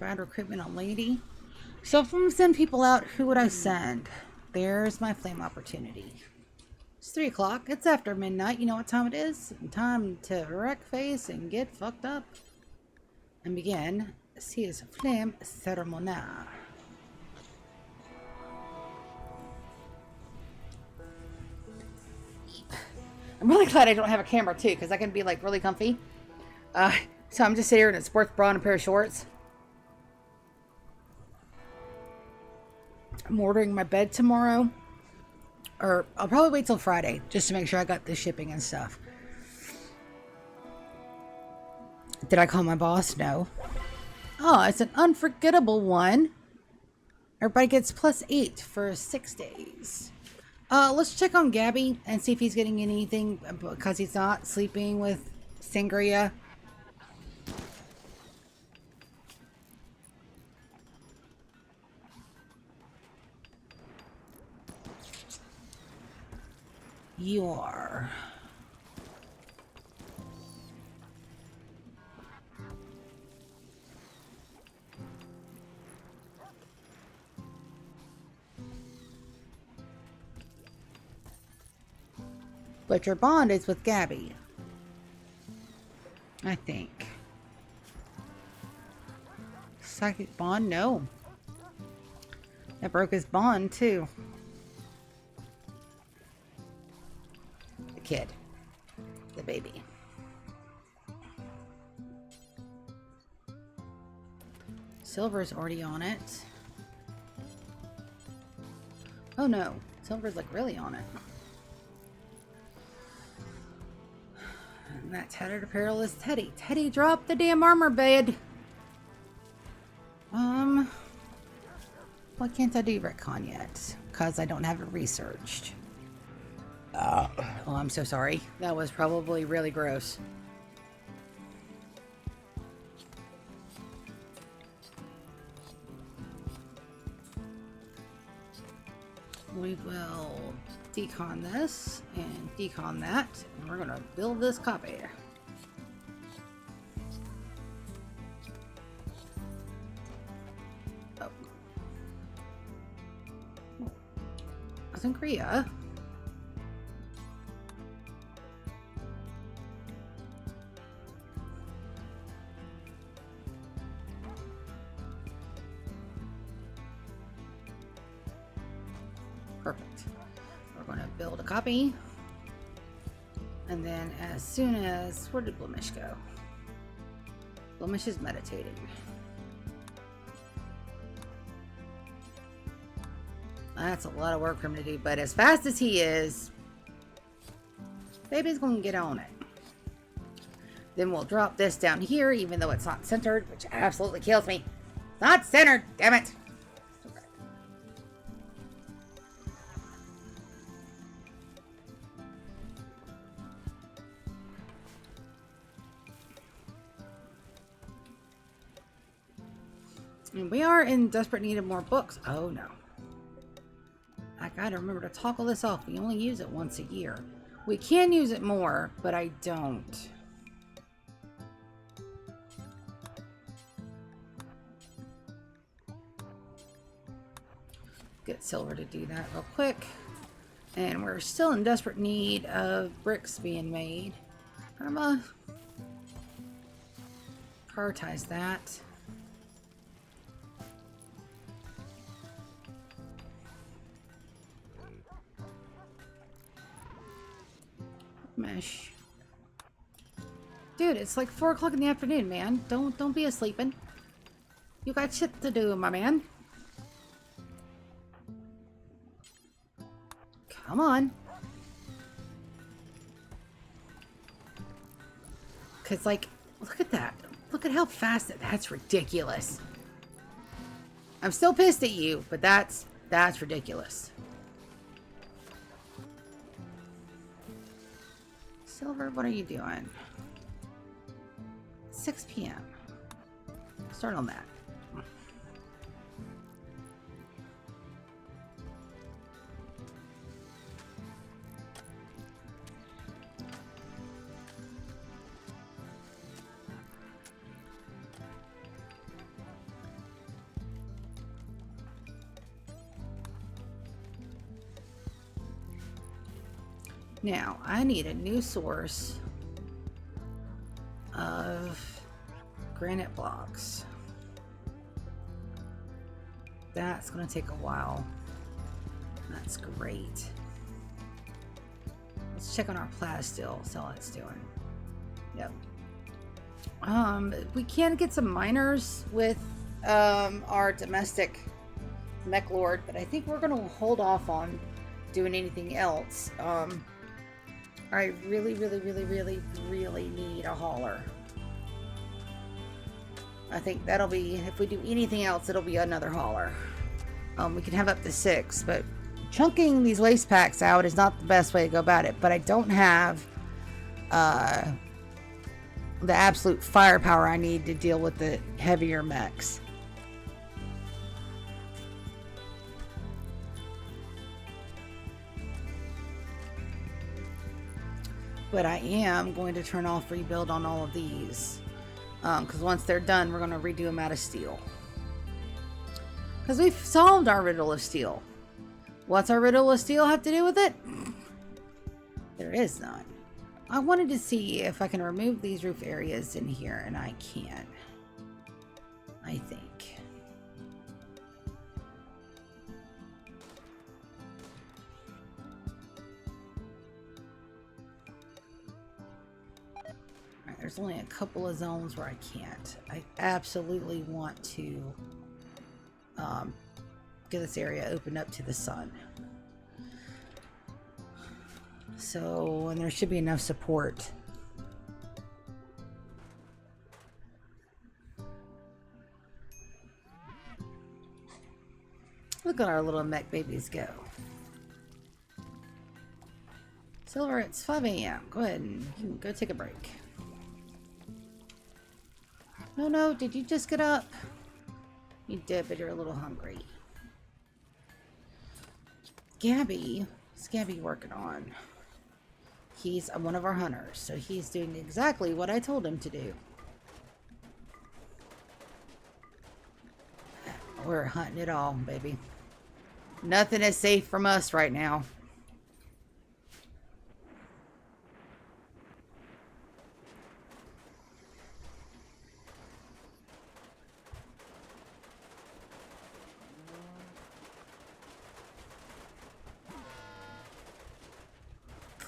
Bad recruitment on lady. So if I'm gonna send people out, who would I send? There's my flame opportunity. It's 3 o'clock. It's after midnight. You know what time it is? Time to wreck face and get fucked up. And begin his flame ceremony. I'm really glad I don't have a camera too, because I can be like really comfy. So I'm just sitting here in a sports bra and a pair of shorts. I'm ordering my bed tomorrow. Or I'll probably wait till Friday just to make sure I got the shipping and stuff. Did I call my boss? No. Oh, it's an unforgettable one. Everybody gets +8 for 6 days. Let's check on Gabby and see if he's getting anything because he's not sleeping with Sangria. You are. But your bond is with Gabby. I think. Psychic bond? No. That broke his bond too. The kid. The baby. Silver's already on it. Oh no. Silver's like really on it. And that tattered apparel is Teddy. Teddy, drop the damn armor bed. Why can't I do retcon yet? Because I don't have it researched. Oh, I'm so sorry. That was probably really gross. We will decon this and decon that. And we're going to build this copy. Sangria. Perfect. We're going to build a copy. And then as soon as... Where did Blemish go? Blemish is meditating. That's a lot of work for him to do, but as fast as he is, baby's going to get on it. Then we'll drop this down here, even though it's not centered, which absolutely kills me. It's not centered, damn it. Okay. And we are in desperate need of more books. Oh no. I gotta remember to toggle this off. We only use it once a year. We can use it more, but I don't. Get Silver to do that real quick. And we're still in desperate need of bricks being made. I'm gonna prioritize that. Mesh. Dude, it's like 4 o'clock in the afternoon, man. Don't be asleeping. You got shit to do, my man. Come on. Cause like, look at that. Look at how fast that's ridiculous. I'm still pissed at you, but that's ridiculous. Silver, what are you doing? 6 p.m. Start on that. Now, I need a new source of granite blocks. That's going to take a while. That's great. Let's check on our plasteel, see how it's doing. Yep. We can get some miners with our domestic mech lord, but I think we're going to hold off on doing anything else. I really need a hauler. I think that'll be, if we do anything else, it'll be another hauler. We can have up to 6, but chunking these waste packs out is not the best way to go about it. But I don't have the absolute firepower I need to deal with the heavier mechs. But I am going to turn off rebuild on all of these. Because once they're done, we're going to redo them out of steel. Because we've solved our riddle of steel. What's our riddle of steel have to do with it? There is none. I wanted to see if I can remove these roof areas in here, and I can. I think. There's only a couple of zones where I can't. I absolutely want to get this area opened up to the sun. So, and there should be enough support. Look at our little mech babies go. Silver, it's 5 a.m. Go ahead and you can go take a break. No, did you just get up? You did, but you're a little hungry. What's Gabby working on? He's one of our hunters, so he's doing exactly what I told him to do. We're hunting it all, baby. Nothing is safe from us right now.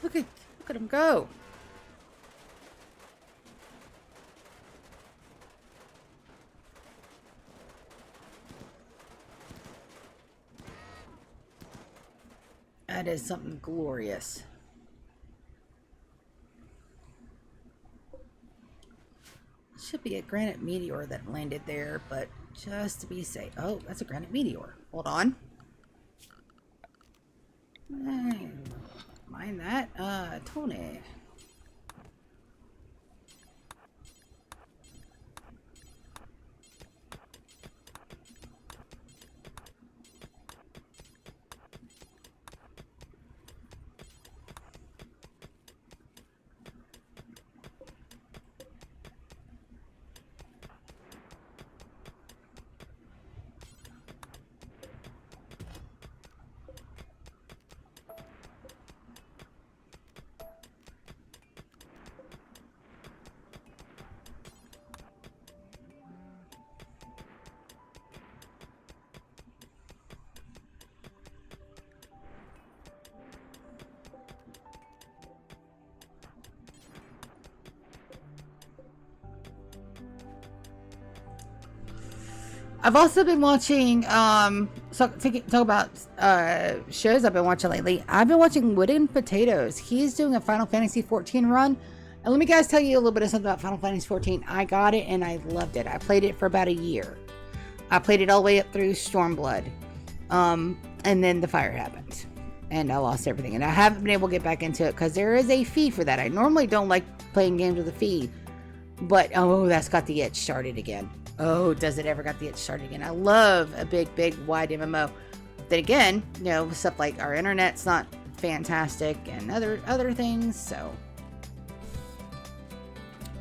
Look at him go. That is something glorious. Should be a granite meteor that landed there, but just to be safe. Oh, that's a granite meteor. Hold on. Mind that. Tony. I've also been watching, talk about shows I've been watching lately. I've been watching Wooden Potatoes. He's doing a Final Fantasy 14 run. And let me guys tell you a little bit of something about Final Fantasy 14. I got it and I loved it. I played it for about a year. I played it all the way up through Stormblood. And then the fire happened. And I lost everything. And I haven't been able to get back into it because there is a fee for that. I normally don't like playing games with a fee. But, oh, that's got the itch started again. Oh, does it ever got the itch started again? I love a big, wide MMO. Then again, you know, stuff like our internet's not fantastic and other things, so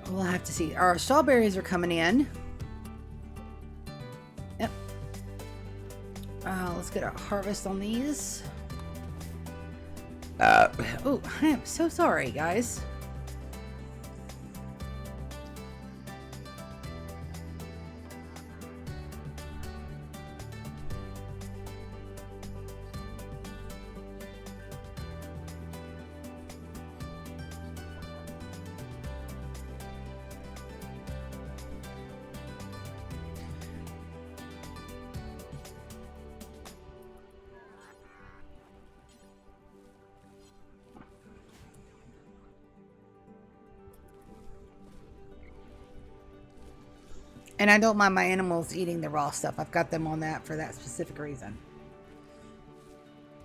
we'll have to see. Our strawberries are coming in. Yep. Let's get a harvest on these. Oh, I am so sorry, guys. And I don't mind my animals eating the raw stuff. I've got them on that for that specific reason.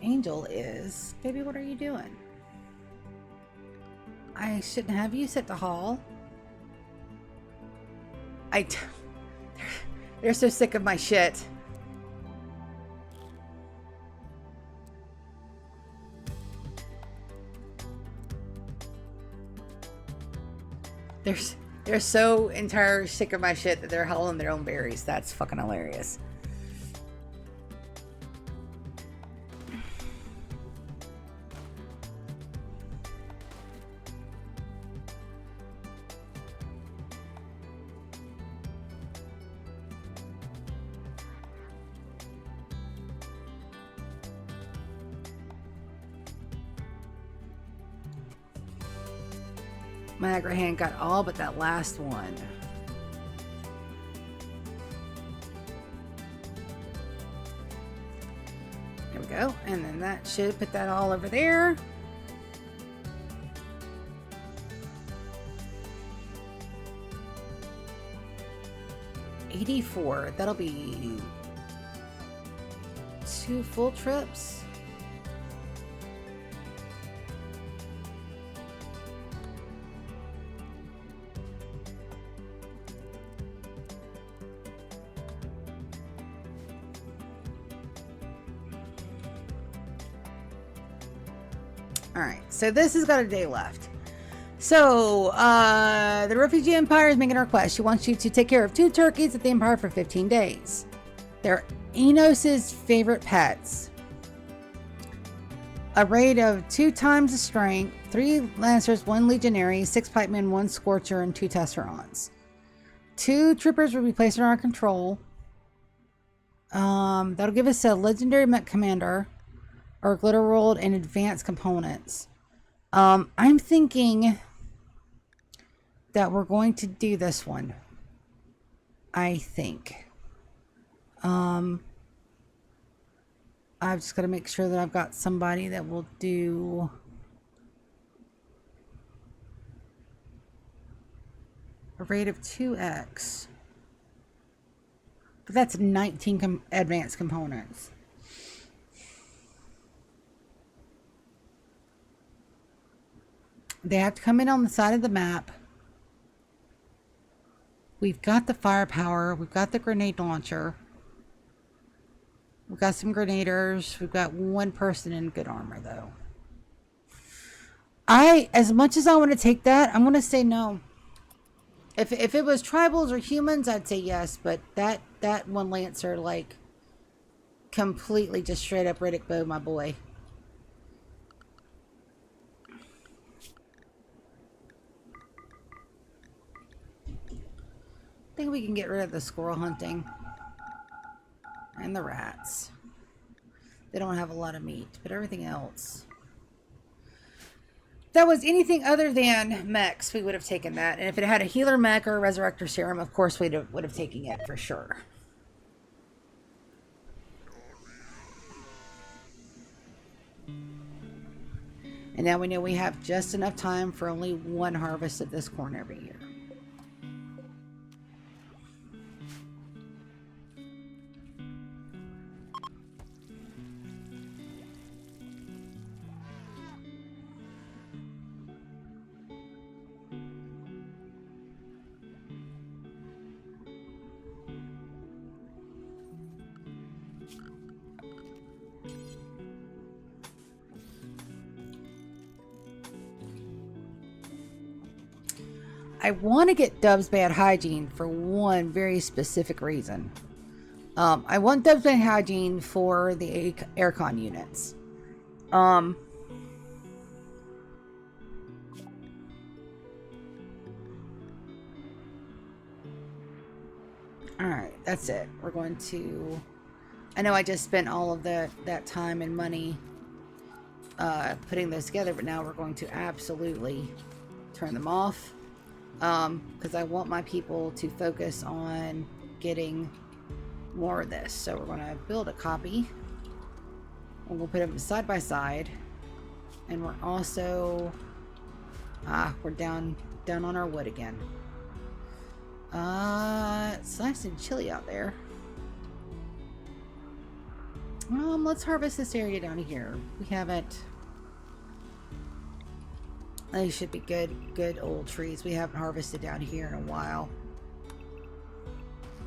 Angel is... Baby, what are you doing? I shouldn't have you sit the hall. They're so sick of my shit. They're so entirely sick of my shit that they're hauling their own berries. That's fucking hilarious. My aggro hand got all but that last one. There we go. And then that should put that all over there. $84. That'll be 2 full trips. Alright, so this has got a day left. So, the Refugee Empire is making a request. She wants you to take care of 2 turkeys at the Empire for 15 days. They're Enos's favorite pets. A raid of 2 times the strength, 3 Lancers, 1 Legionary, 6 Pikemen, 1 Scorcher, and 2 Tesserons. 2 troopers will be placed under our control. That'll give us a Legendary Mech Commander, or Glitter World, and advanced components. I'm thinking that we're going to do this one. I think. I've just got to make sure that I've got somebody that will do a rate of 2x. But that's 19 advanced components. They have to come in on the side of the map. We've got the firepower. We've got the grenade launcher. We've got some grenadiers. We've got 1 person in good armor, though. As much as I want to take that, I'm going to say no. If it was tribals or humans, I'd say yes. But that 1 Lancer, like, completely just straight up Riddick Bow, my boy. I think we can get rid of the squirrel hunting. And the rats. They don't have a lot of meat, but everything else. If that was anything other than mechs, we would have taken that. And if it had a healer mech or a resurrector serum, of course we would have taken it for sure. And now we know we have just enough time for only 1 harvest of this corn every year. I want to get Dub's Bad Hygiene for one very specific reason. I want Dub's Bad Hygiene for the Archon units. Alright, that's it. We're going to... I know I just spent all of that time and money putting those together, but now we're going to absolutely turn them off. Because I want my people to focus on getting more of this. So we're going to build a copy. And we'll put them side by side. And we're also... we're down on our wood again. It's nice and chilly out there. Let's harvest this area down here. We haven't... These should be good old trees. We haven't harvested down here in a while.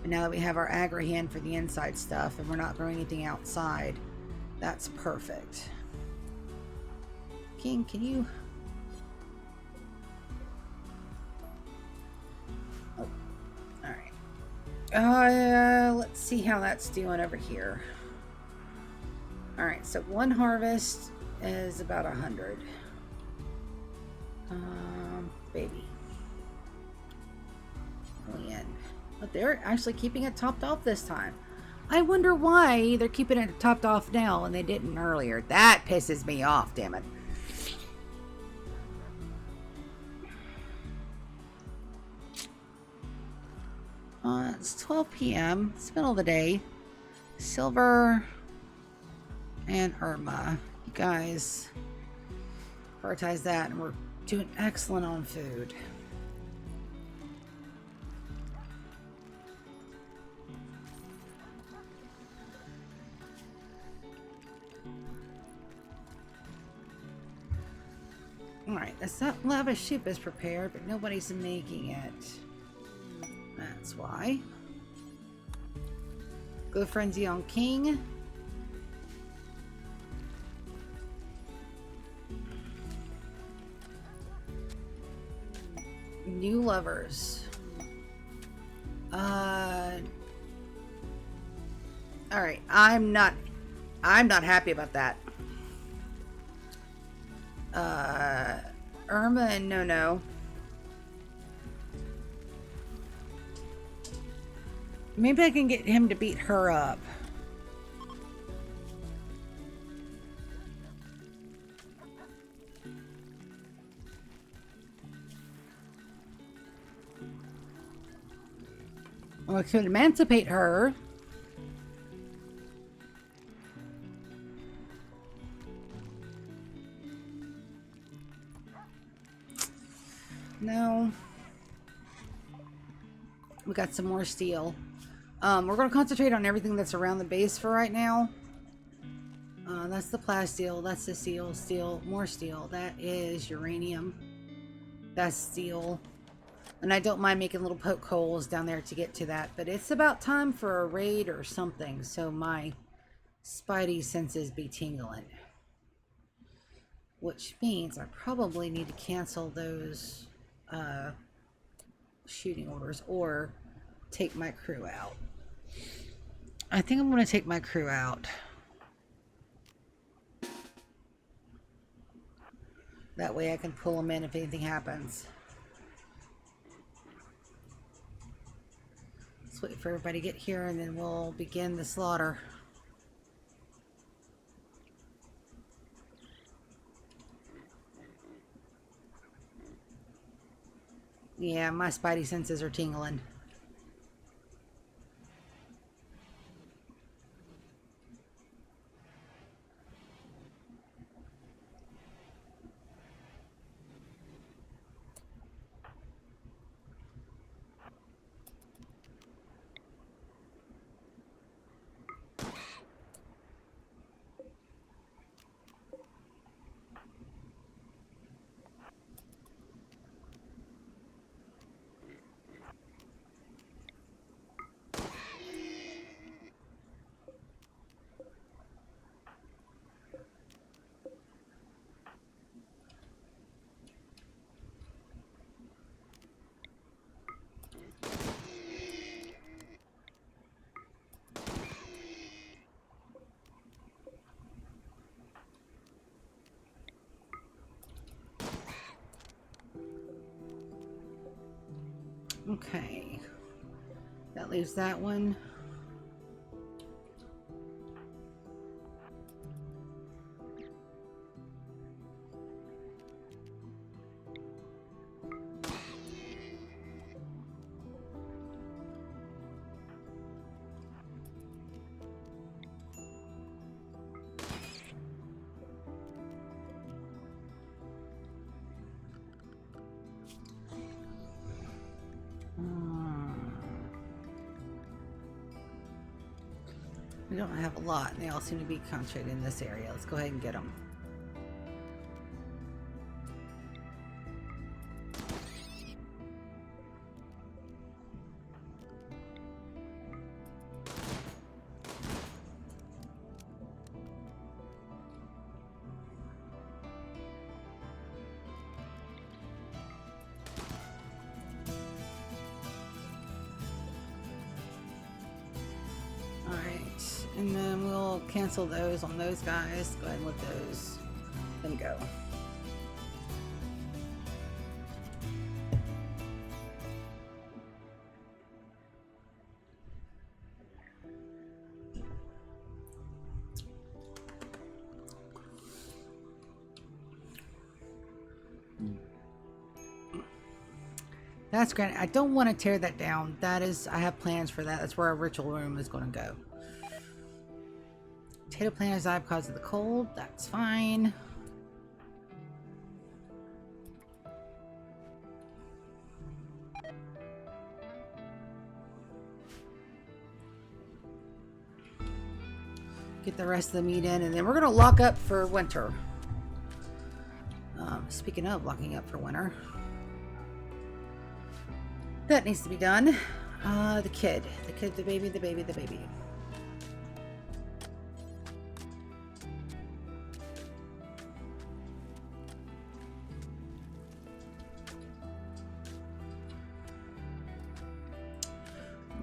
And now that we have our agri-hand for the inside stuff and we're not growing anything outside, that's perfect. King, can you... Oh, alright. Let's see how that's doing over here. Alright, so one harvest is about 100. Baby. Million. But they're actually keeping it topped off this time. I wonder why they're keeping it topped off now and they didn't earlier. That pisses me off, damn it. It's 12 p.m. It's the middle of the day. Silver and Irma. You guys prioritize that, and we're doing excellent on food. Alright, that lava ship is prepared, but nobody's making it. That's why. Go frenzy on King. New lovers. Alright, I'm not happy about that. Irma and No. Maybe I can get him to beat her up. Or I could emancipate her. No. We got some more steel. We're going to concentrate on everything that's around the base for right now. That's the plasteel. That's the steel. More steel. That is uranium. That's steel. And I don't mind making little poke holes down there to get to that. But it's about time for a raid or something. So my spidey senses be tingling. Which means I probably need to cancel those shooting orders or take my crew out. I think I'm going to take my crew out. That way I can pull them in if anything happens. Let's wait for everybody to get here and then we'll begin the slaughter. Yeah, my spidey senses are tingling. Okay. That leaves that one. We don't have a lot, and they all seem to be concentrated in this area. Let's go ahead and get them. And then we'll cancel those on those guys. Go ahead and let them go. That's great. I don't want to tear that down. That is, I have plans for that. That's where our ritual room is going to go. Potato planters die because of the cold. That's fine. Get the rest of the meat in, and then we're going to lock up for winter. Speaking of locking up for winter, that needs to be done. The kid, the baby.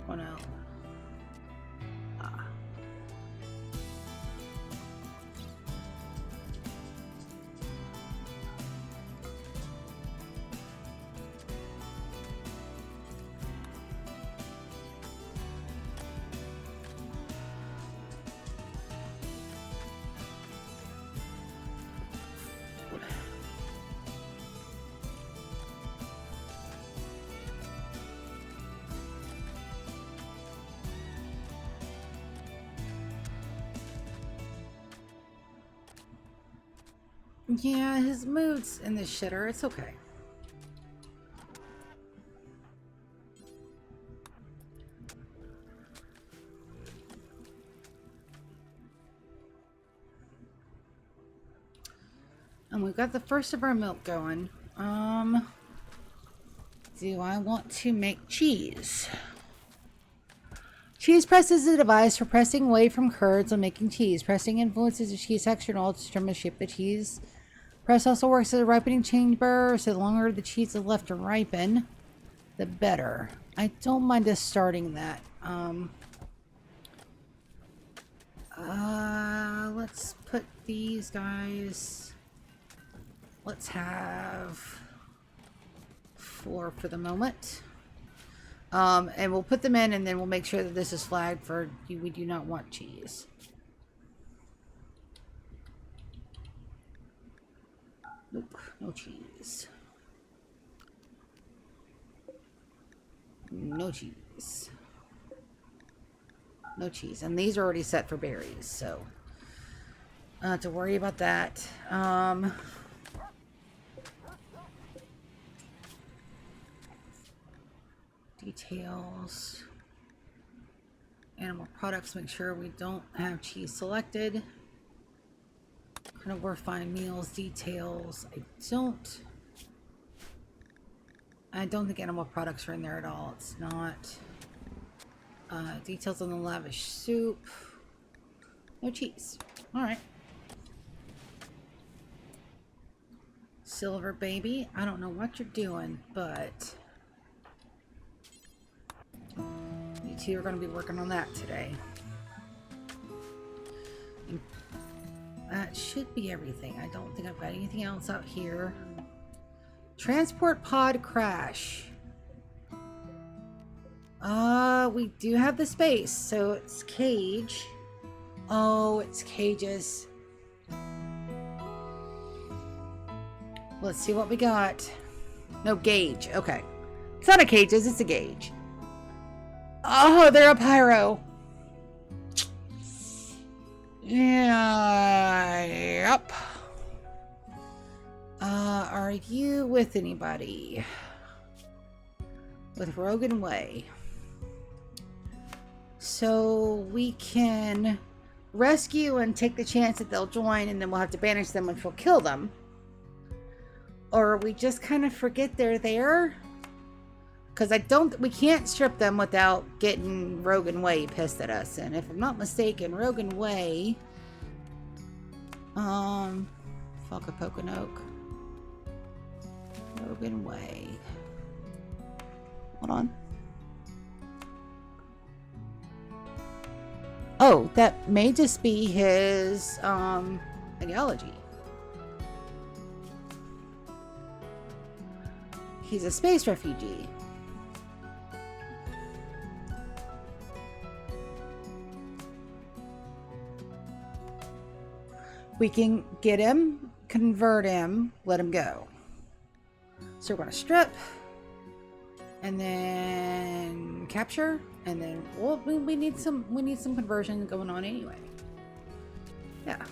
One out. Yeah, his mood's in the shitter. It's okay. And we've got the first of our milk going. Do I want to make cheese? Cheese press is a device for pressing away from curds when making cheese. Pressing influences the cheese texture and all to determine the shape of the cheese. Press also works as a ripening chamber, so the longer the cheese is left to ripen, the better. I don't mind us starting that. Let's put these guys... Let's have 4 for the moment. And we'll put them in, and then we'll make sure that this is flagged for we do not want cheese. Nope, no cheese. No cheese. No cheese. And these are already set for berries, so not to worry about that. Details. Animal products, make sure we don't have cheese selected. Kind of worth finding meals, details. I don't think animal products are in there at all. It's not. Details on the lavish soup. No cheese. Alright. Silver baby. I don't know what you're doing, but you two are going to be working on that today. And that should be everything. I don't think I've got anything else out here. Transport pod crash. We do have the space, so it's cage. Oh, it's cages. Let's see what we got. No, gauge. Okay. It's not a cages, it's a gauge. Oh, they're a pyro. Yeah. Yep. Are you with anybody? With Rogan Way. So we can rescue and take the chance that they'll join, and then we'll have to banish them and we'll kill them. Or we just kind of forget they're there. Because we can't strip them without getting Rogan Way pissed at us. And if I'm not mistaken, Rogan Way, fuck a Pokinoke. Rogan Way. Hold on. Oh, that may just be his, ideology. He's a space refugee. We can get him, convert him, let him go. So we're going to strip, and then capture, and then we need some conversion going on anyway. Yeah.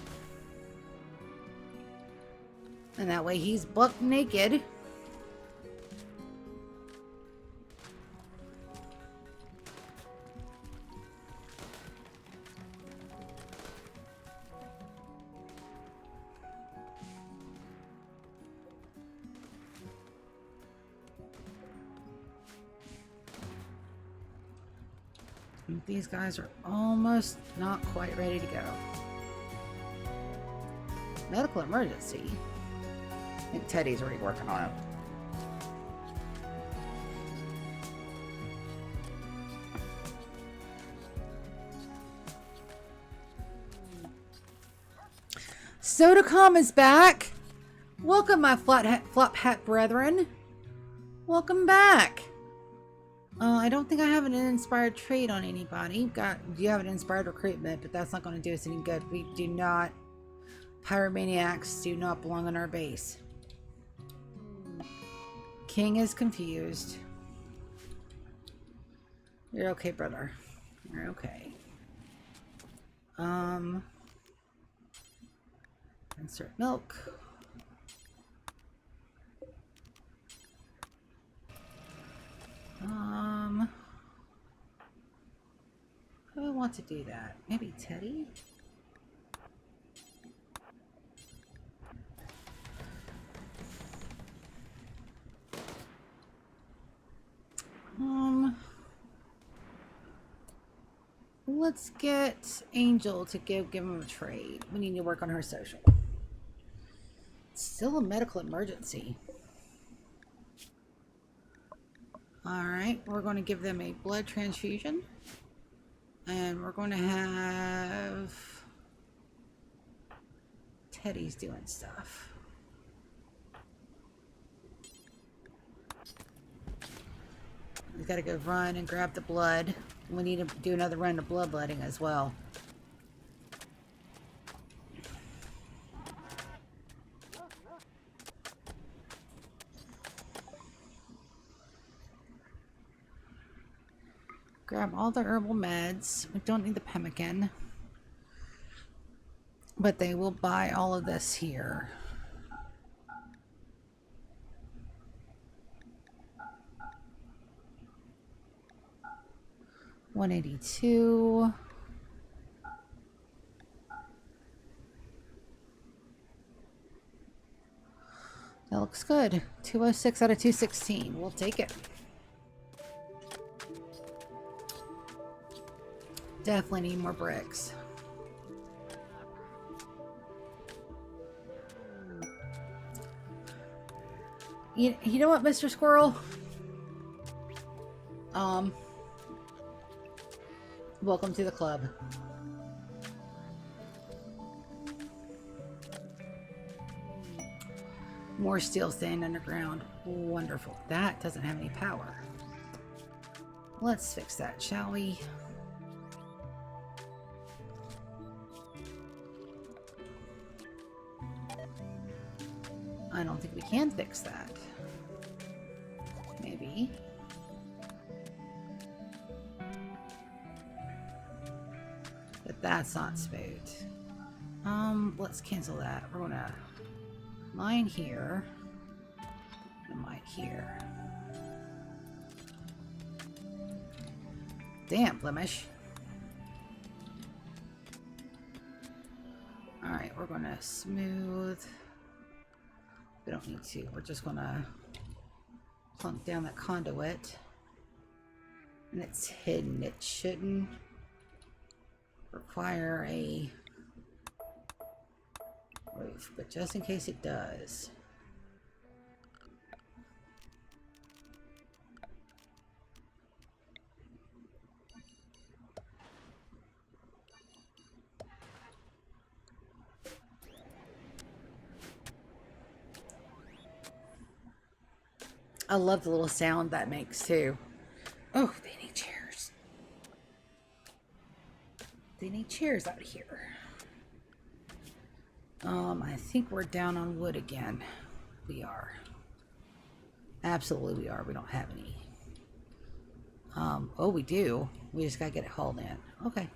And that way he's buck naked. These guys are almost not quite ready to go. Medical emergency. I think Teddy's already working on it. Sodacom is back. Welcome, my flop hat brethren. Welcome back. I don't think I have an inspired trade on anybody. You have an inspired recruitment, but that's not going to do us any good. We do not. Pyromaniacs do not belong on our base. King is confused. You're okay, brother. You're okay. Insert milk. Who do I want to do that? Maybe Teddy? Let's get Angel to give him a trade. We need to work on her social. It's still a medical emergency. Alright, we're going to give them a blood transfusion. And we're going to have Teddy's doing stuff. We've got to go run and grab the blood. We need to do another run of bloodletting as well. Grab all the herbal meds. We don't need the pemmican. But they will buy all of this here. $182. That looks good. 206 out of 216. We'll take it. Definitely need more bricks. You know what, Mr. Squirrel? Welcome to the club. More steel sand underground. Wonderful. That doesn't have any power. Let's fix that, shall we? I don't think we can fix that. Maybe. But that's not smooth. Let's cancel that. We're gonna line here and line here. Damn, blemish. Alright, we're gonna smooth. We don't need to. We're just gonna plunk down that conduit. And it's hidden. It shouldn't require a roof, but just in case it does. I love the little sound that makes too. Oh, they need chairs. They need chairs out here. I think we're down on wood again. We are. Absolutely we are. We don't have any. Oh, we do. We just gotta get it hauled in. Okay.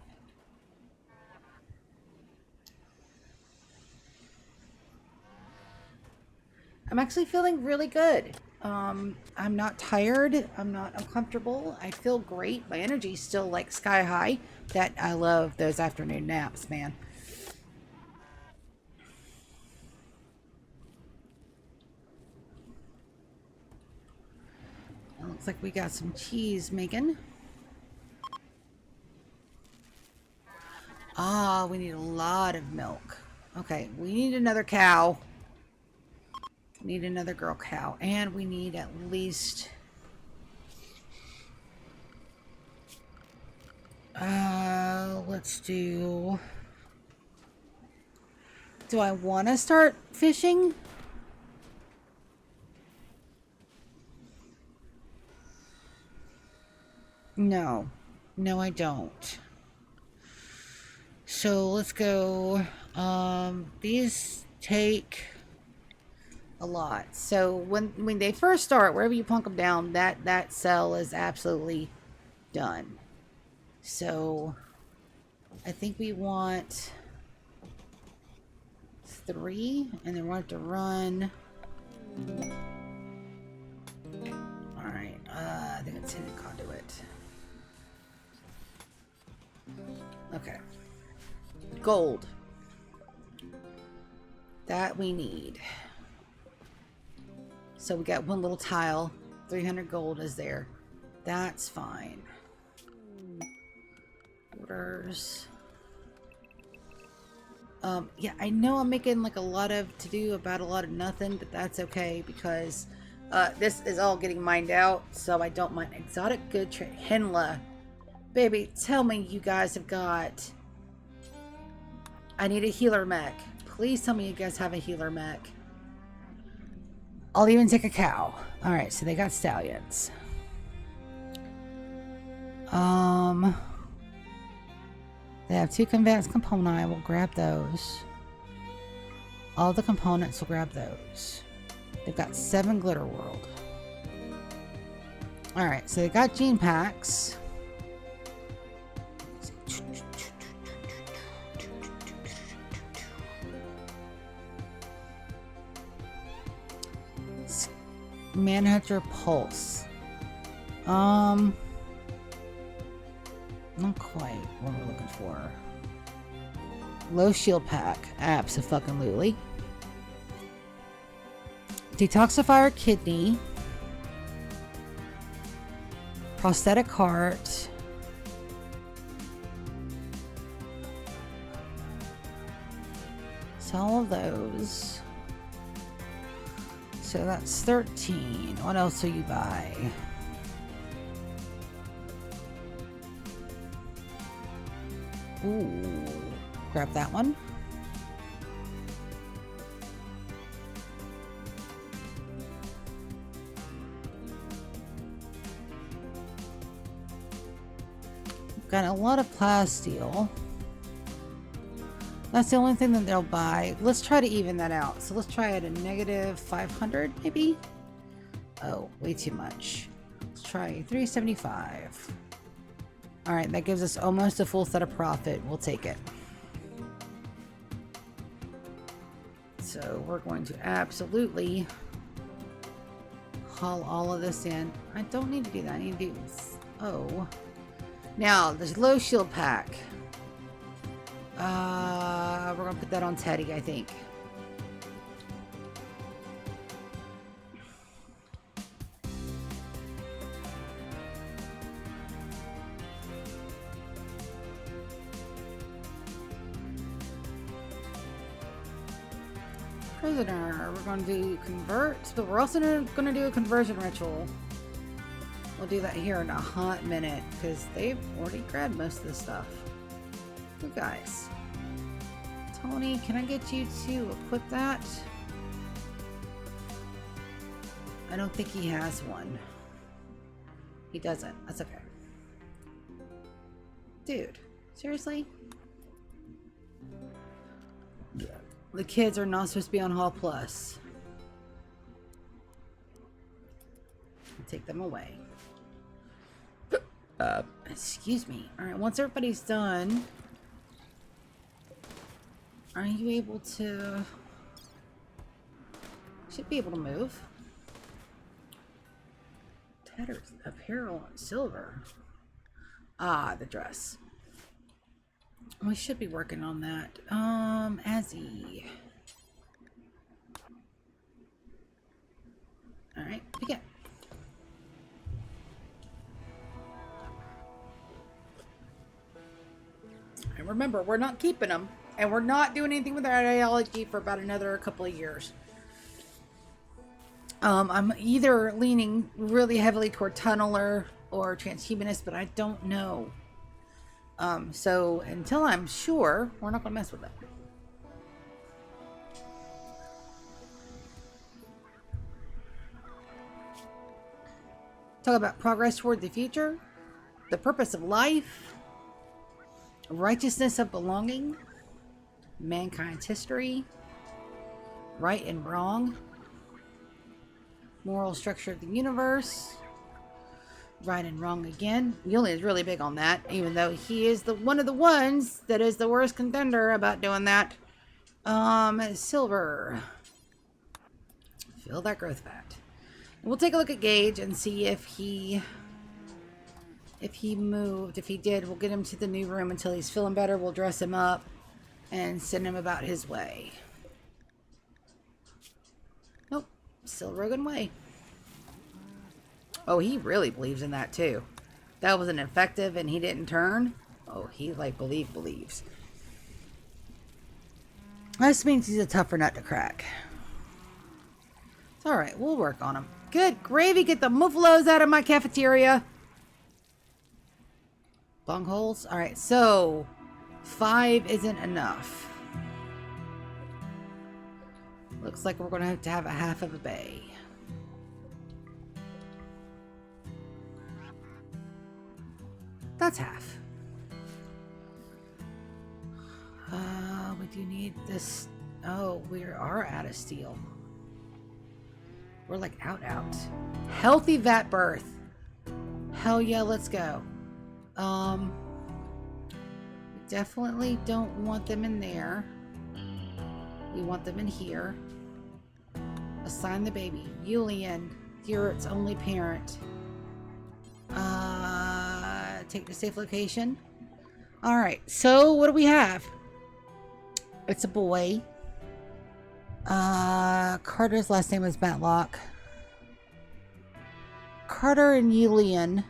I'm actually feeling really good. I'm not tired. I'm not uncomfortable. I feel great. My energy's still like sky high. That I love those afternoon naps, man. It looks like we got some cheese making. Ah, we need a lot of milk. Okay, we need another cow. We need another girl cow. And we need at least... let's do... Do I want to start fishing? No. No, I don't. So let's go. These take a lot. So when they first start, wherever you plunk them down, that cell is absolutely done. So I think we want 3, and then we want to run. All right. I think it's in the conduit. Okay. Gold. That we need. So we got one little tile. 300 gold is there. That's fine. Orders. Yeah, I know I'm making like a lot of to-do about a lot of nothing, but that's okay because this is all getting mined out, so I don't mind. Exotic good trade. Henla. Baby, tell me you guys have got... I need a healer mech. Please tell me you guys have a healer mech. I'll even take a cow. Alright, so they got stallions. They have 2 advanced components. We'll grab those. All the components, we'll grab those. They've got 7 glitter world. Alright, so they got gene packs. Manhunter Pulse. Not quite what we're looking for. Low shield pack. Abso-fucking-lutely. Detoxifier kidney. Prosthetic heart. So all of those. So that's 13. What else will you buy? Ooh, grab that one. Got a lot of plasteel. That's the only thing that they'll buy. Let's try to even that out. So let's try at a negative 500 maybe. Oh, way too much. Let's try 375. All right, that gives us almost a full set of profit. We'll take it. So we're going to absolutely haul all of this in. I don't need to do that. I need to do this. Oh. Now, this low shield pack. We're gonna put that on Teddy, I think. Prisoner. We're going to do convert, but we're also going to do a conversion ritual. We'll do that here in a hot minute because they've already grabbed most of this stuff. You guys. Tony, can I get you to equip that? I don't think he has one. He doesn't. That's okay. Dude, seriously? The kids are not supposed to be on Hall Plus. Take them away. Excuse me. Alright, once everybody's done, are you able to... Should be able to move. Tattered, apparel, and silver. Ah, the dress. We should be working on that. Azzy. Alright, begin. And remember, we're not keeping them. And we're not doing anything with our ideology for about another couple of years. I'm either leaning really heavily toward tunneler or transhumanist, but I don't know. So until I'm sure, we're not going to mess with it. Talk about progress toward the future, the purpose of life, righteousness of belonging, mankind's history, right and wrong, moral structure of the universe, right and wrong again. Yulia is really big on that, even though he is one of the ones that is the worst contender about doing that. Silver. Fill that growth vat. And we'll take a look at Gage and see if he moved. If he did, we'll get him to the new room until he's feeling better. We'll dress him up and send him about his way. Nope. Still Rogan way. Oh, he really believes in that too. That was an effective and he didn't turn. Oh, he like believes. This means he's a tougher nut to crack. It's alright, we'll work on him. Good gravy, get the muffalos out of my cafeteria. Bung holes? Alright, so 5 isn't enough. Looks like we're going to have a half of a bay. That's half. We do need this. Oh, we are out of steel. We're like out. Healthy vat birth. Hell yeah, let's go. We definitely don't want them in there. We want them in here. Assign the baby. Yulian, you're its only parent. Take the safe location. Alright, so what do we have? It's a boy. Carter's last name was Matlock. Carter and Yulian.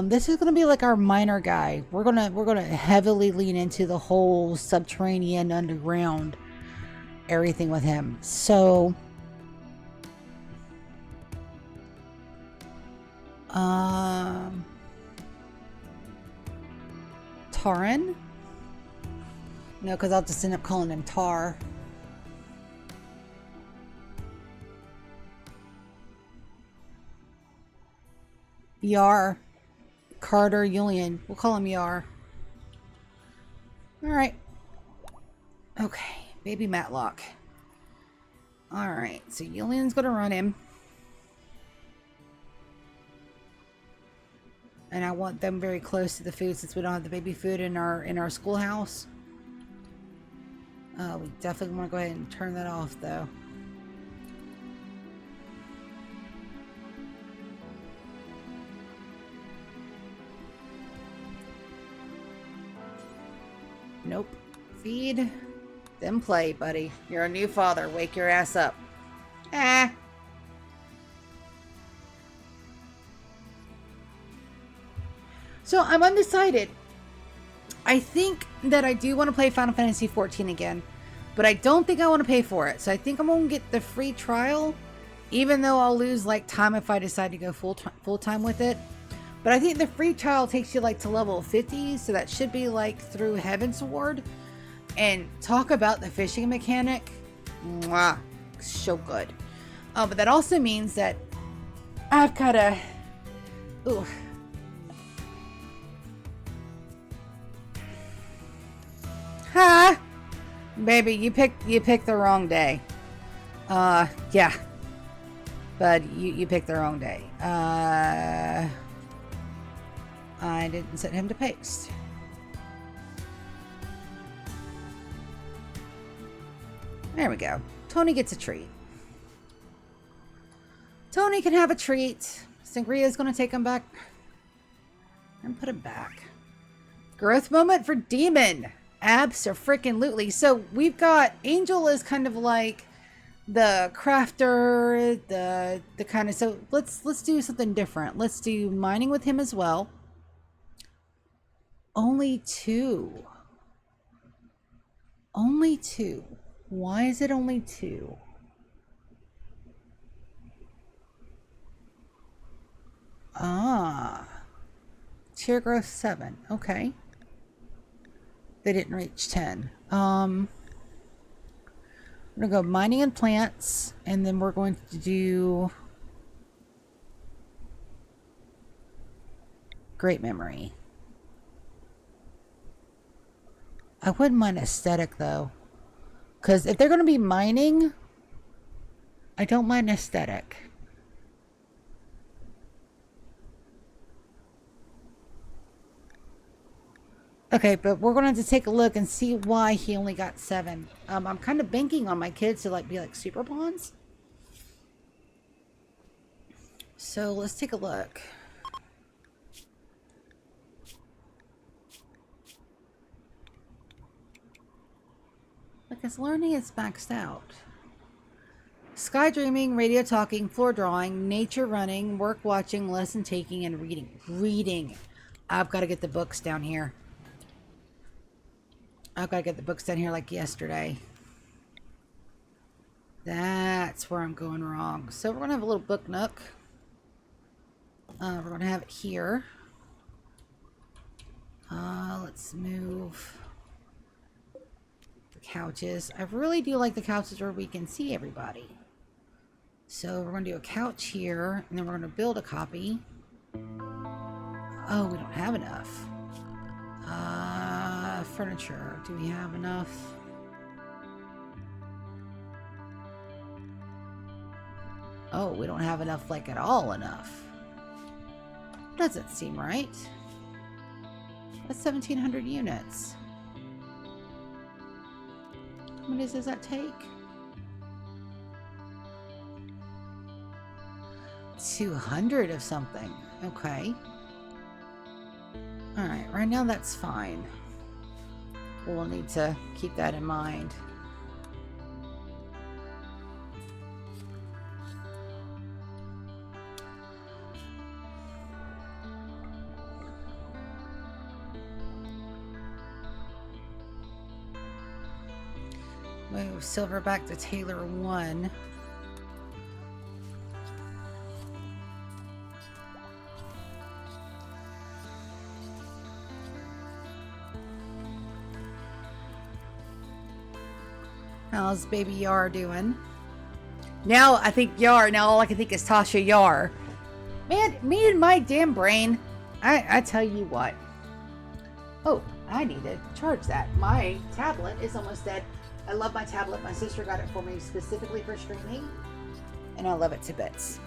This is gonna be like our minor guy. We're gonna heavily lean into the whole subterranean underground everything with him. So Taran? No, because I'll just end up calling him Tar. Yar. Carter, Julian. We'll call him Yar. Alright. Okay. Baby Matlock. Alright. So Julian's going to run him. And I want them very close to the food since we don't have the baby food in our schoolhouse. We definitely want to go ahead and turn that off though. Nope. Feed. Then play, buddy. You're a new father. Wake your ass up. Ah. So I'm undecided. I think that I do want to play Final Fantasy XIV again, but I don't think I want to pay for it. So I think I'm going to get the free trial, even though I'll lose like time if I decide to go full time with it. But I think the free trial takes you like to level 50, so that should be like through Heaven's Ward. And talk about the fishing mechanic. Mwah. So good. But that also means that I've got to... Ooh. Ha! Baby, you picked the wrong day. Yeah. But you picked the wrong day. I didn't set him to paste. There we go. Tony gets a treat. Tony can have a treat. Sangria's gonna take him back and put him back. Growth moment for Demon. Abso-freaking-lutely. So we've got Angel is kind of like the crafter, the kind of, so let's do something different. Let's do mining with him as well. Only 2. Only 2. Why is it only 2? Ah. Tier growth 7. Okay. They didn't reach 10. We're going to go mining and plants, and then we're going to do great memory. I wouldn't mind aesthetic though, because if they're going to be mining, I don't mind aesthetic. Okay, but we're going to have to take a look and see why he only got 7. I'm kind of banking on my kids to like be like super pawns. So let's take a look. Look, his learning is maxed out. Sky dreaming, radio talking, floor drawing, nature running, work watching, lesson taking, and reading. Reading. I've got to get the books down here. I've got to get the books down here like yesterday. That's where I'm going wrong. So we're going to have a little book nook. We're going to have it here. Let's move the couches. I really do like the couches where we can see everybody. So we're going to do a couch here, and then we're going to build a copy. Oh, we don't have enough. Furniture. Do we have enough? Oh, we don't have enough, like at all enough. Doesn't seem right. That's 1,700 units. How many does that take? 200 of something. Okay. Alright, right now that's fine. We'll need to keep that in mind. Move silver back to Taylor 1. How's baby Yar doing? Now I think Yar, now all I can think is Tasha Yar. Man, me and my damn brain, I tell you what. Oh, I need to charge that. My tablet is almost dead. I love my tablet. My sister got it for me specifically for streaming, and I love it to bits.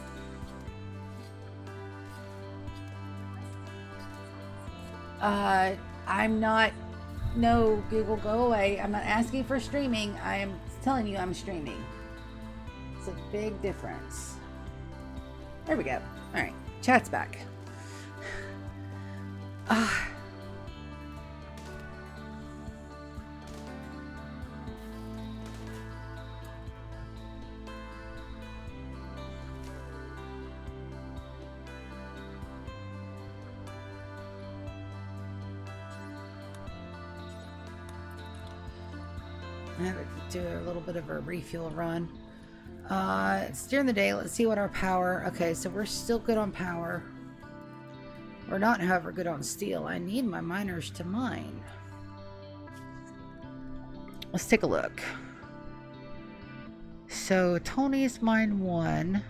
I'm not... No, Google, go away. I'm not asking for streaming. I am telling you I'm streaming. It's a big difference. There we go. All right, chat's back. I have to do a little bit of a refuel run. It's during the day. Let's see what our power... Okay, so we're still good on power. We're not, however, good on steel. I need my miners to mine. Let's take a look. So, Tony's mine 1.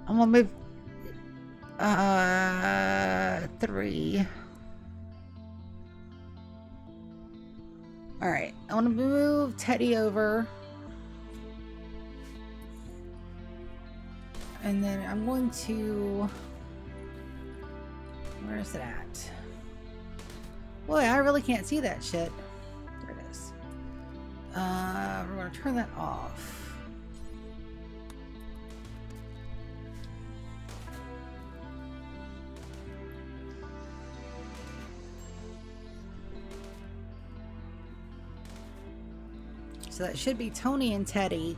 I'm gonna move... 3. Alright, I want to move Teddy over. And then I'm going to... Where is it at? Boy, I really can't see that shit. There it is. We're going to turn that off. So that should be Tony and Teddy.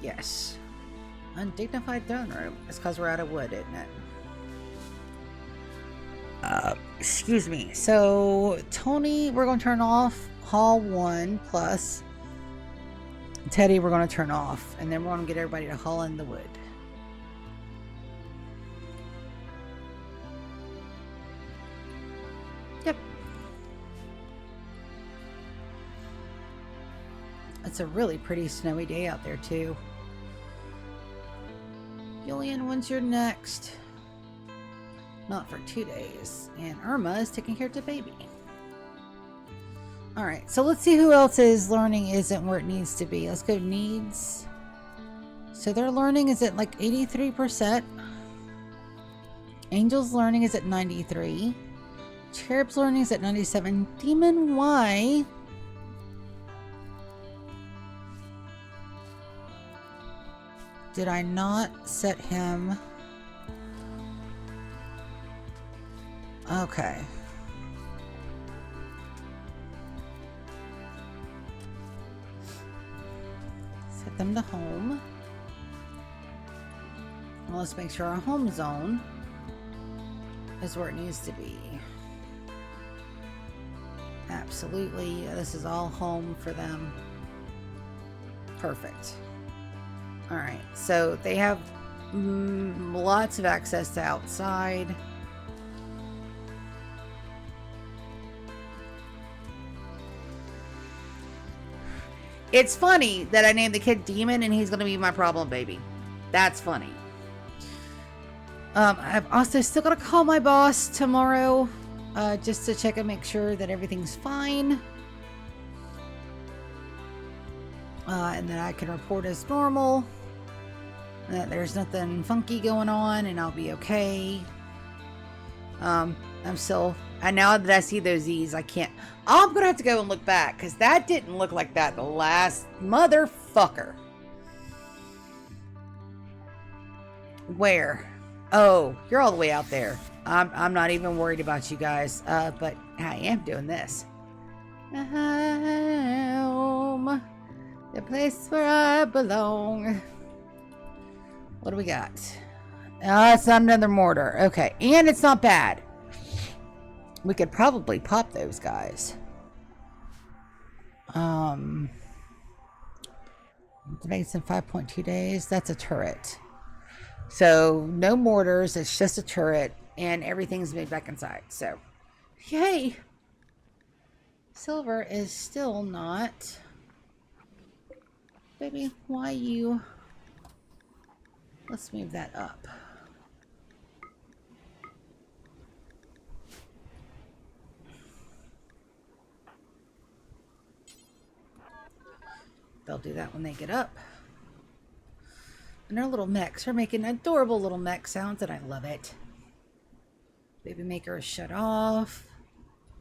Yes. Undignified throne room. It's because we're out of wood, isn't it? Excuse me. So, Tony, we're going to turn off Hall 1 plus. Teddy, we're going to turn off. And then we're going to get everybody to haul in the wood. Yep. It's a really pretty snowy day out there, too. Gillian, when's your next? Not for 2 days. And Irma is taking care of the baby. Alright, so let's see who else's learning isn't where it needs to be. Let's go needs. So their learning is at like 83%. Angel's learning is at 93. Cherub's learning is at 97. Demon, why? Did I not set him? Okay. Set them to home. Well, let's make sure our home zone is where it needs to be. Absolutely. This is all home for them. Perfect. Alright, so they have lots of access to outside. It's funny that I named the kid Demon and he's going to be my problem baby. That's funny. I've also still got to call my boss tomorrow just to check and make sure that everything's fine. And that I can report as normal. That there's nothing funky going on and I'll be okay. I'm still... And now that I see those E's, I can't... I'm going to have to go and look back because that didn't look like that the last motherfucker. Where? Oh, you're all the way out there. I'm not even worried about you guys. But I am doing this. Home. The place where I belong. What do we got? It's not another mortar. Okay. And it's not bad. We could probably pop those guys. Makes in 5.2 days. That's a turret. So no mortars. It's just a turret. And everything's made back inside. So, yay. Silver is still not... Baby, why you... Let's move that up. they'll do that when they get up. And our little mechs are making adorable little mech sounds, and I love it. Baby maker is shut off.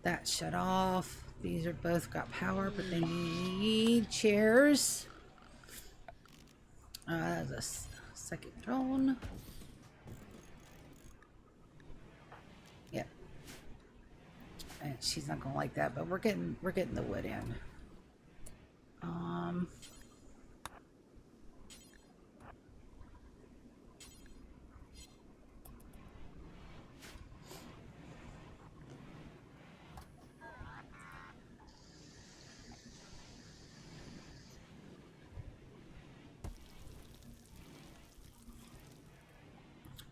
That's shut off. These are both got power, but they need chairs. There's a second drone. Yep. And she's not gonna like that, but we're getting the wood in.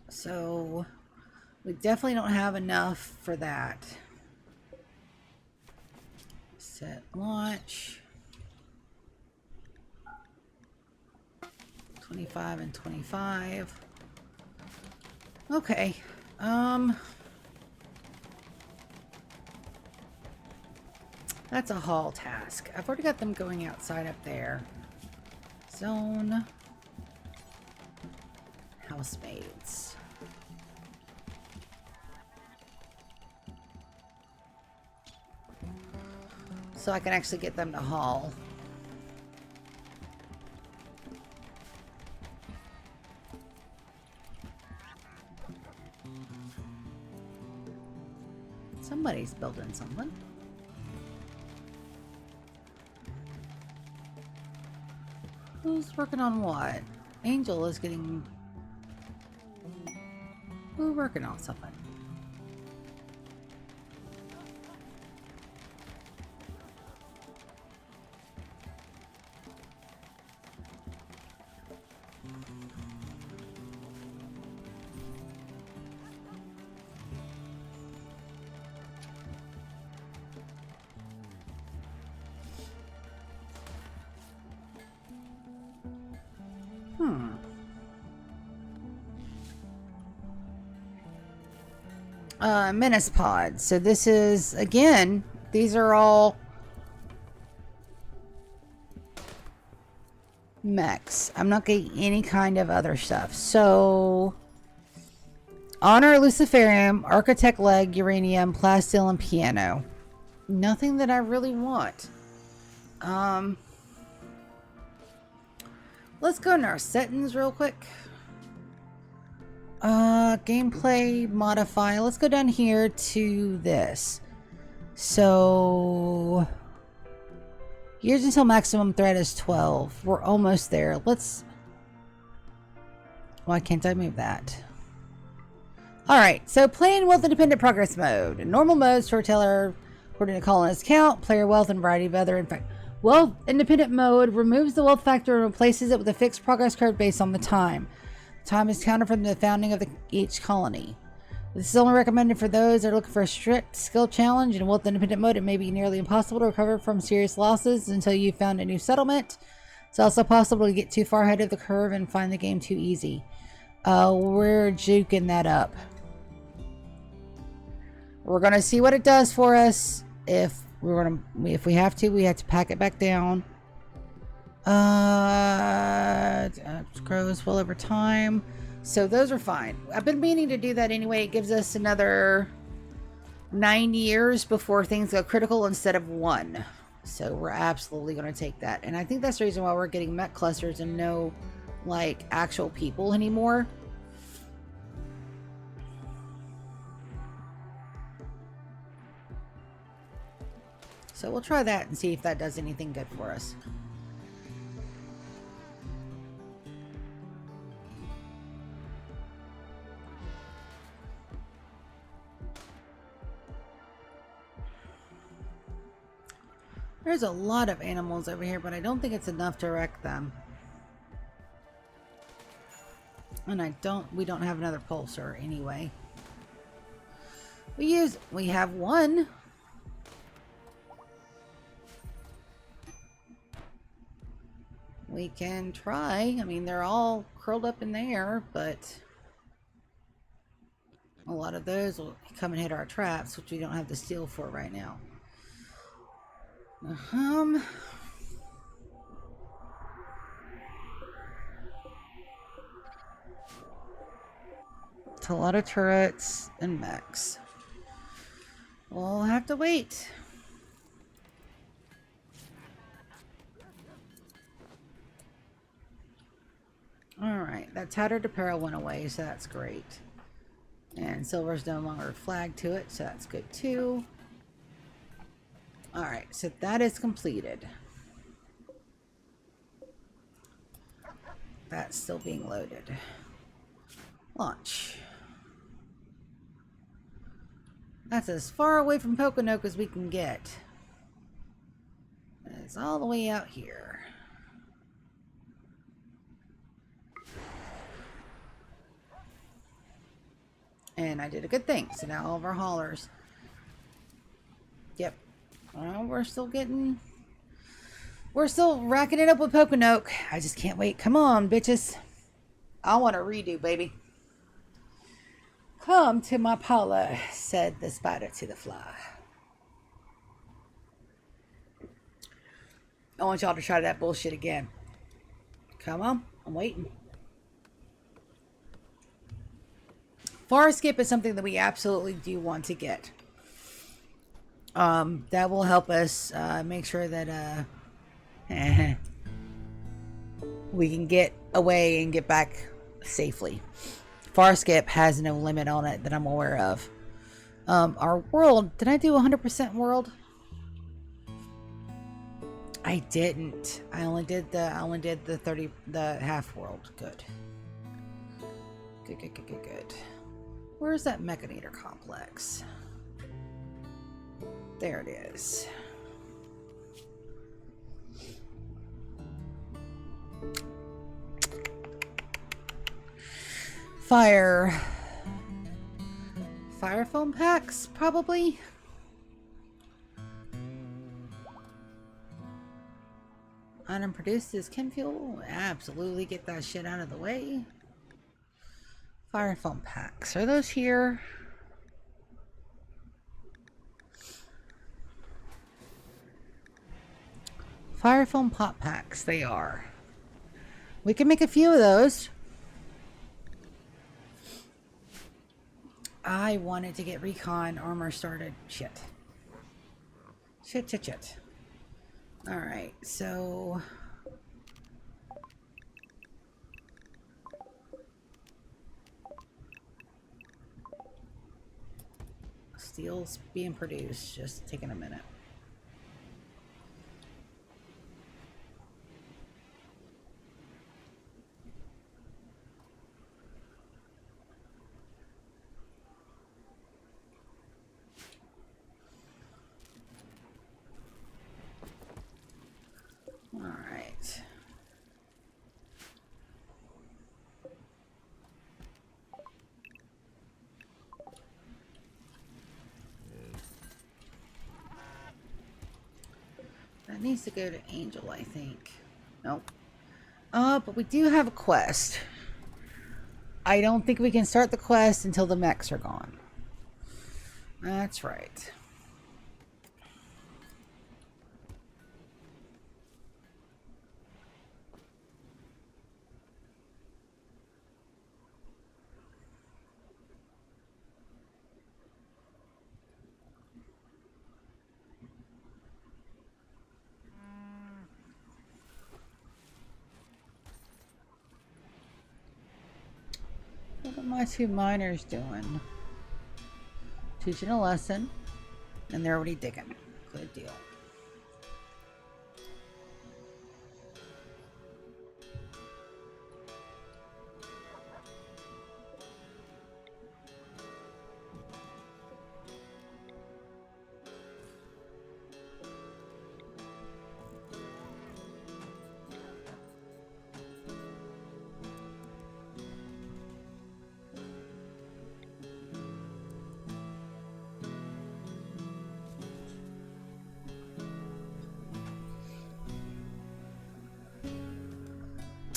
So we definitely don't have enough for that. Set launch. 25 and 25. Okay. That's a haul task. I've already got them going outside up there. Zone. HouseMaids. So I can actually get them to haul. Somebody's building something. Who's working on what? Angel is getting... Who's working on something? Menace pod. So this is, again, these are all mechs. I'm not getting any kind of other stuff. So Honor, Luciferium, Architect Leg, Uranium, Plasteel, and Piano. Nothing that I really want. Let's go into our settings real quick. Gameplay modify. Let's go down here to this. So years until maximum threat is 12. We're almost there. Let's... Why can't I move that? Alright, so playing wealth independent progress mode. In normal mode, storyteller, according to Colonists count, player wealth, and variety of other... In fact, wealth independent mode removes the wealth factor and replaces it with a fixed progress curve based on the time. Time is counted from the founding of each colony. This is only recommended for those that are looking for a strict skill challenge. In wealth independent mode, it may be nearly impossible to recover from serious losses until you've found a new settlement. It's also possible to get too far ahead of the curve and find the game too easy. We're juking that up. We're gonna see what it does for us. If we have to pack it back down. It grows well over time. So those are fine. I've been meaning to do that anyway. It gives us another 9 years before things go critical instead of 1. So we're absolutely going to take that. And I think that's the reason why we're getting mech clusters and no, like, actual people anymore. So we'll try that and see if that does anything good for us. There's a lot of animals over here, but I don't think it's enough to wreck them. And we don't have another pulsar anyway. We have one. We can try. I mean, they're all curled up in there, but a lot of those will come and hit our traps, which we don't have the steel for right now. a lot of turrets and mechs. We'll have to wait. Alright, that Tattered Apparel went away, so that's great. And silver's no longer flagged to it, so that's good too. Alright, so that is completed. That's still being loaded. Launch. That's as far away from Pokinoke as we can get. It's all the way out here. And I did a good thing. So now all of our haulers. Yep. Well, we're still racking it up with Pokinoke. I just can't wait. Come on, bitches. I want a redo, baby. Come to my parlor, said the spider to the fly. I want y'all to try that bullshit again. Come on, I'm waiting. Forest skip is something that we absolutely do want to get. That will help us make sure that we can get away and get back safely. Forest skip has no limit on it that I'm aware of. Our world, did I do 100% world? I didn't. I only did the half world. Good. Good. Where's that Mechanitor complex? There it is. Fire foam packs, probably. Item produced is chem fuel. Absolutely get that shit out of the way. Fire foam packs. Are those here? Fire foam pop packs. They are. We can make a few of those. I wanted to get recon armor started. Shit. Alright, so... steel's being produced. Just taking a minute. Alright. That needs to go to Angel, I think. Nope. But we do have a quest. I don't think we can start the quest until the mechs are gone. That's right. What are my two miners doing? Teaching a lesson, and they're already digging. Good deal.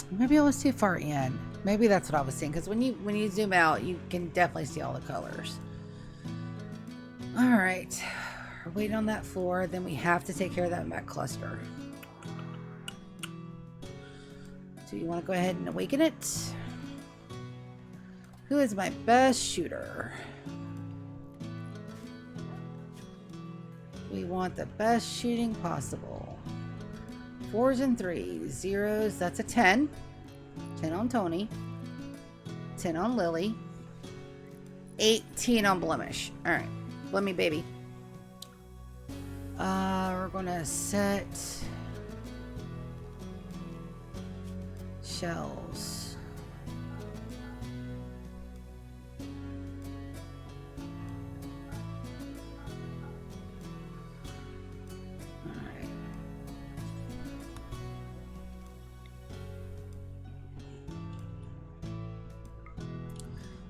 Maybe I was too far in. Maybe that's what I was seeing. Because when you zoom out, you can definitely see all the colors. All right, we're waiting on that floor. Then we have to take care of that mech cluster. So you want to go ahead and awaken it? Who is my best shooter? We want the best shooting possible. 4s and 3s. 0s, that's a 10. 10 on Tony. 10 on Lily. 18 on Blemish. Alright. Blemmy baby. We're gonna set shells. Alright.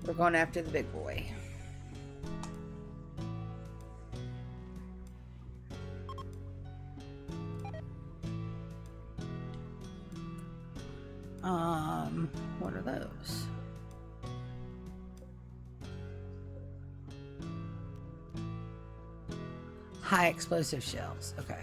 We're going after the big boy. What are those? High explosive shells. Okay.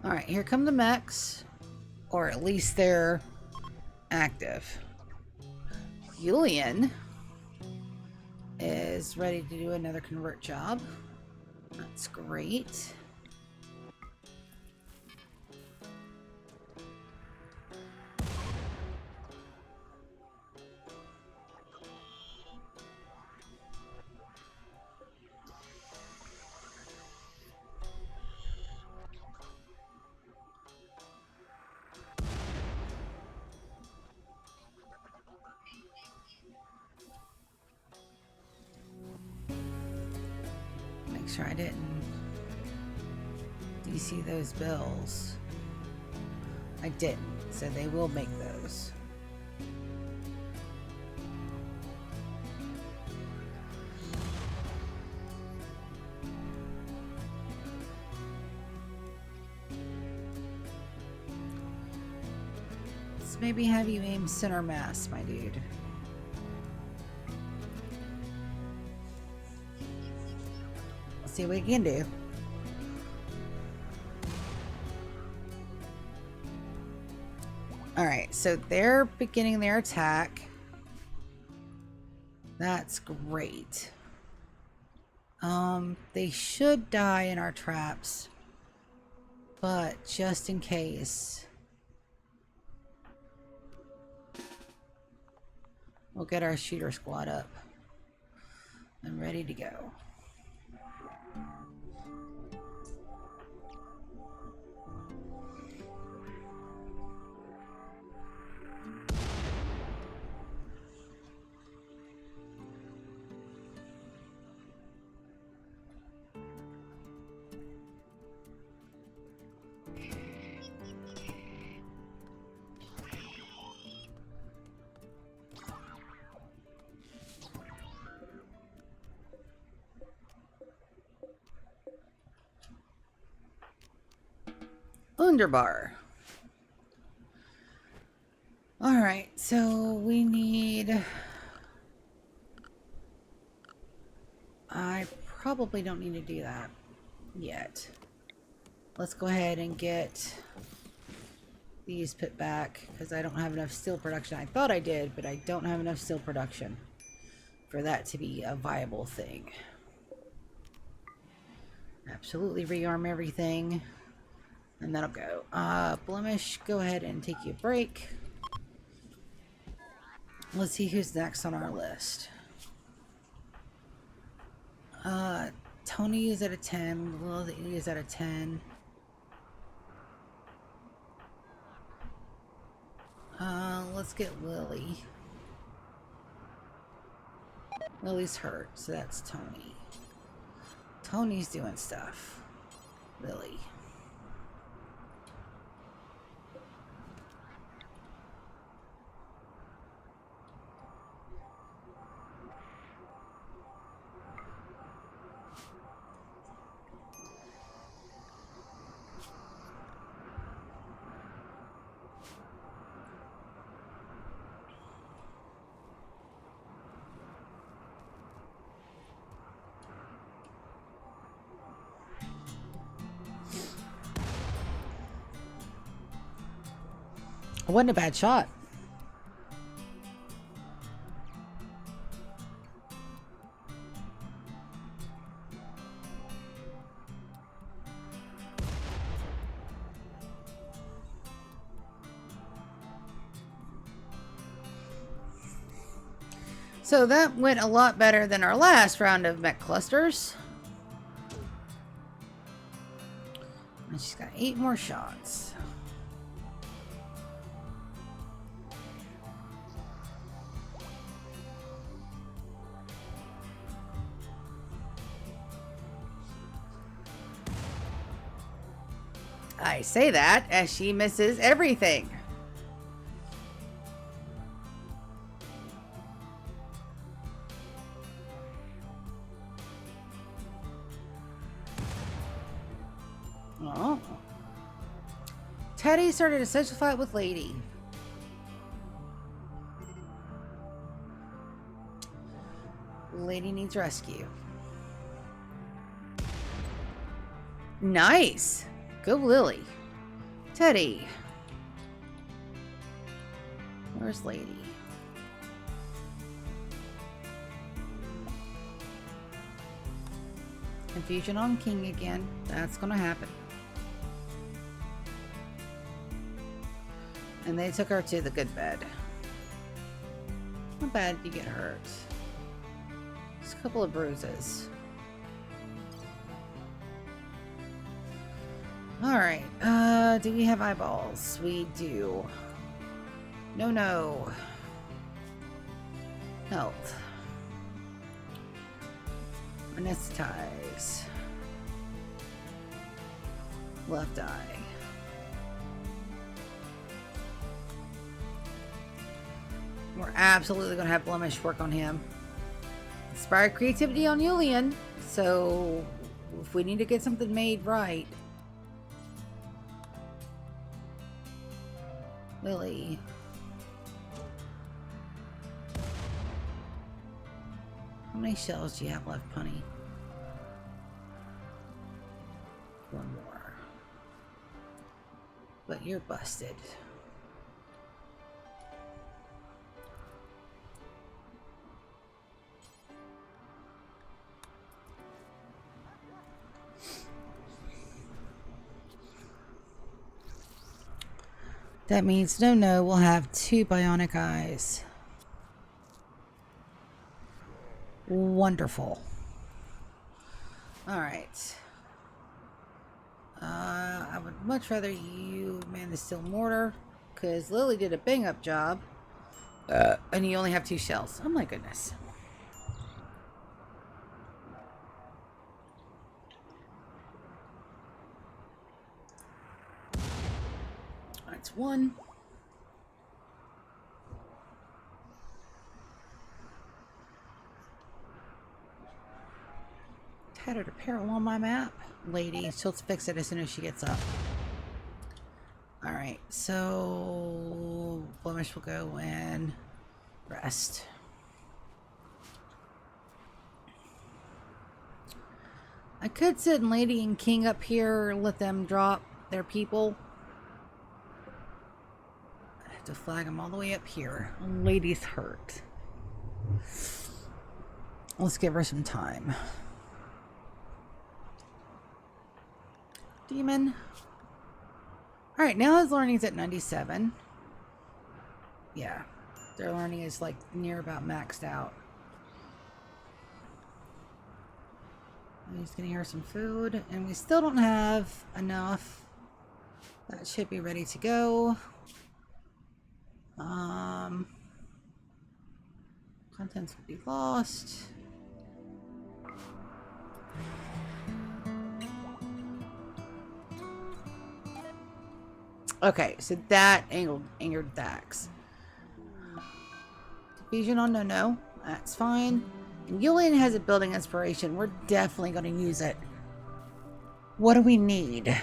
All right, here come the mechs, or at least they're active. Julian is ready to do another convert job. That's great. Make sure I didn't DC those bills. I didn't, so they will make those. Let's maybe have you aim center mass, my dude. See what we can do. Alright, so they're beginning their attack. That's great. They should die in our traps, but just in case, we'll get our shooter squad up and ready to go. Wunderbar. Alright, so we need... I probably don't need to do that yet. Let's go ahead and get these put back, because I don't have enough steel production. I thought I did, but I don't have enough steel production for that to be a viable thing. Absolutely rearm everything. And that'll go. Blemish, go ahead and take you a break. Let's see who's next on our list. Tony is at a 10. Lily is at a 10. Let's get Lily. Lily's hurt, so that's Tony. Tony's doing stuff. Lily. wasn't a bad shot. So that went a lot better than our last round of mech clusters. And she's got 8 more shots. I say that as she misses everything. Oh. Teddy started a social fight with Lady. Lady needs rescue. Nice. Go Lily. Teddy. Where's Lady? Confusion on King again. That's gonna happen. And they took her to the good bed. Not bad if you get hurt. Just a couple of bruises. Alright, do we have eyeballs? We do. No. Health. Anesthetize. Left eye. We're absolutely going to have Blemish work on him. Inspired creativity on Yulian. So, if we need to get something made right. Lily. How many shells do you have left, Punny? 1 more. But you're busted. That means No will have 2 bionic eyes. Wonderful. Alright. I would much rather you man the steel mortar, because Lily did a bang-up job. And you only have 2 shells. Oh my goodness. That's 1. Tattered Apparel on my map. Lady, she'll fix it as soon as she gets up. Alright, so Blemish will go and rest. I could send Lady and King up here, let them drop their people. I have to flag them all the way up here. Lady's hurt. Let's give her some time. Demon. Alright, now his learning's at 97. Yeah, their learning is like near about maxed out. He's gonna hear some food, and we still don't have enough. That should be ready to go. Contents will be lost. Okay, so that angered Dax. Diffusion on No. That's fine. And Yulian has a building inspiration. We're definitely going to use it. What do we need?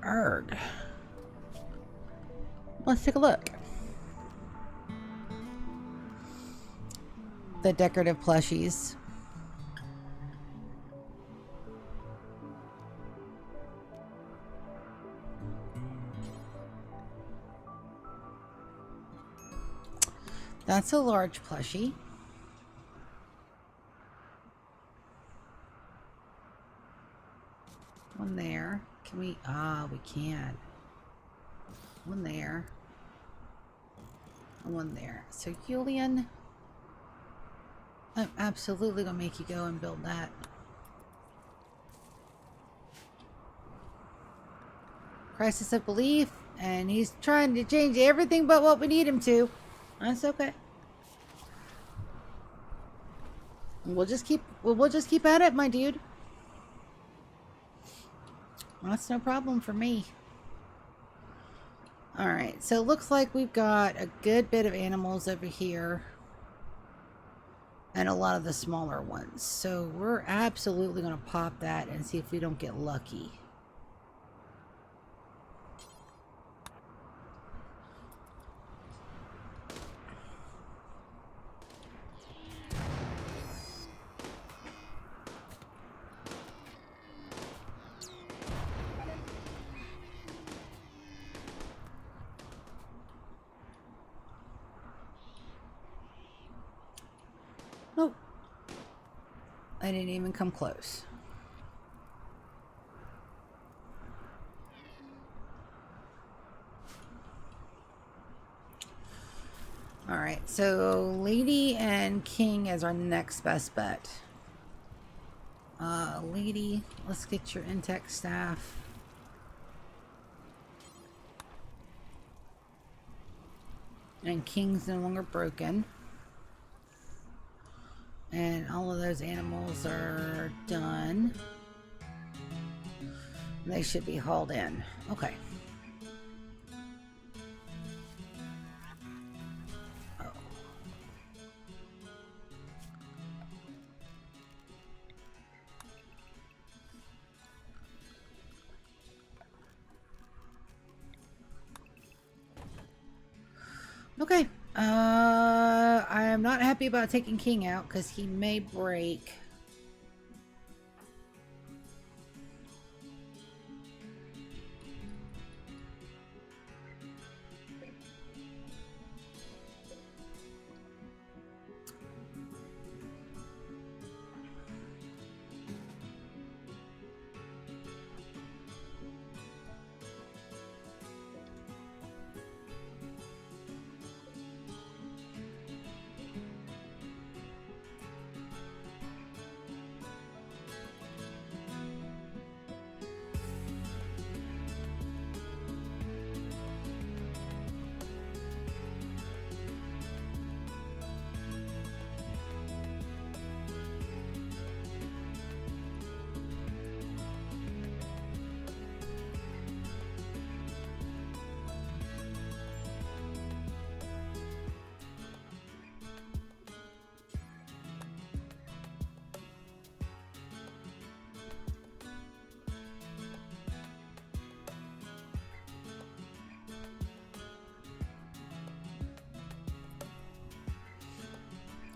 Erg. Let's take a look. The decorative plushies. That's a large plushie. One there. Can we? Ah, we can. One there. And one there. So, Julian, I'm absolutely going to make you go and build that. Crisis of belief. And he's trying to change everything but what we need him to. That's okay. We'll just keep at it, my dude. That's no problem for me. Alright, so it looks like we've got a good bit of animals over here. And a lot of the smaller ones. So we're absolutely going to pop that and see if we don't get lucky. Nope. I didn't even come close. Alright, so Lady and King is our next best bet. Lady, let's get your Intech staff. And King's no longer broken. And all of those animals are done. They should be hauled in. Okay. Oh. Okay. I am not happy about taking King out because he may break.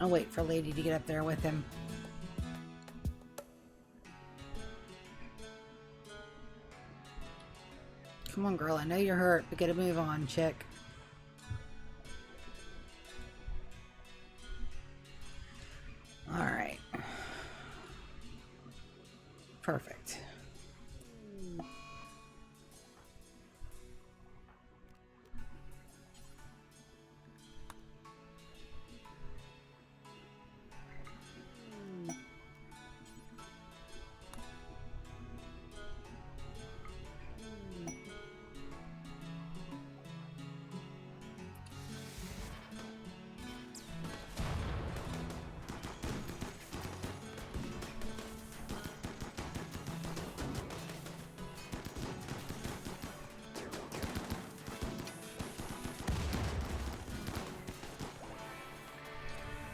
I'll wait for Lady to get up there with him. Come on, girl. I know you're hurt, but get a move on, chick. All right. Perfect.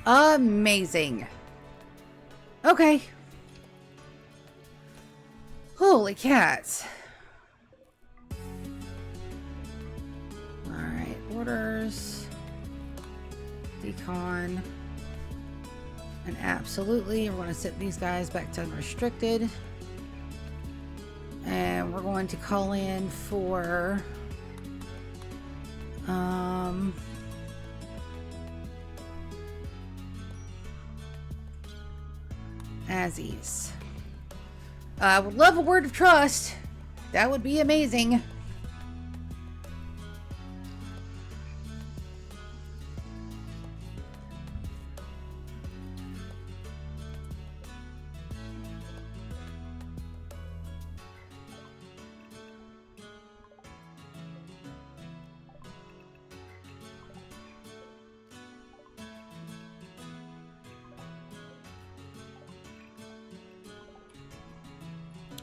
Amazing. Okay. Holy cats. Alright, Transporters. Decon. And absolutely, we're going to set these guys back to unrestricted. And we're going to call in for Azzies. I would love a word of trust. That would be amazing.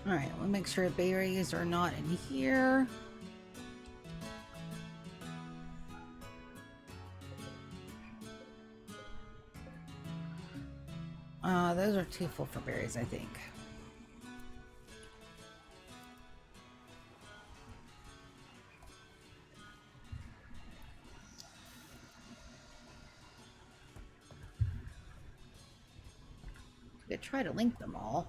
Alright, we'll make sure berries are not in here. Those are too full for berries, I think. We could try to link them all.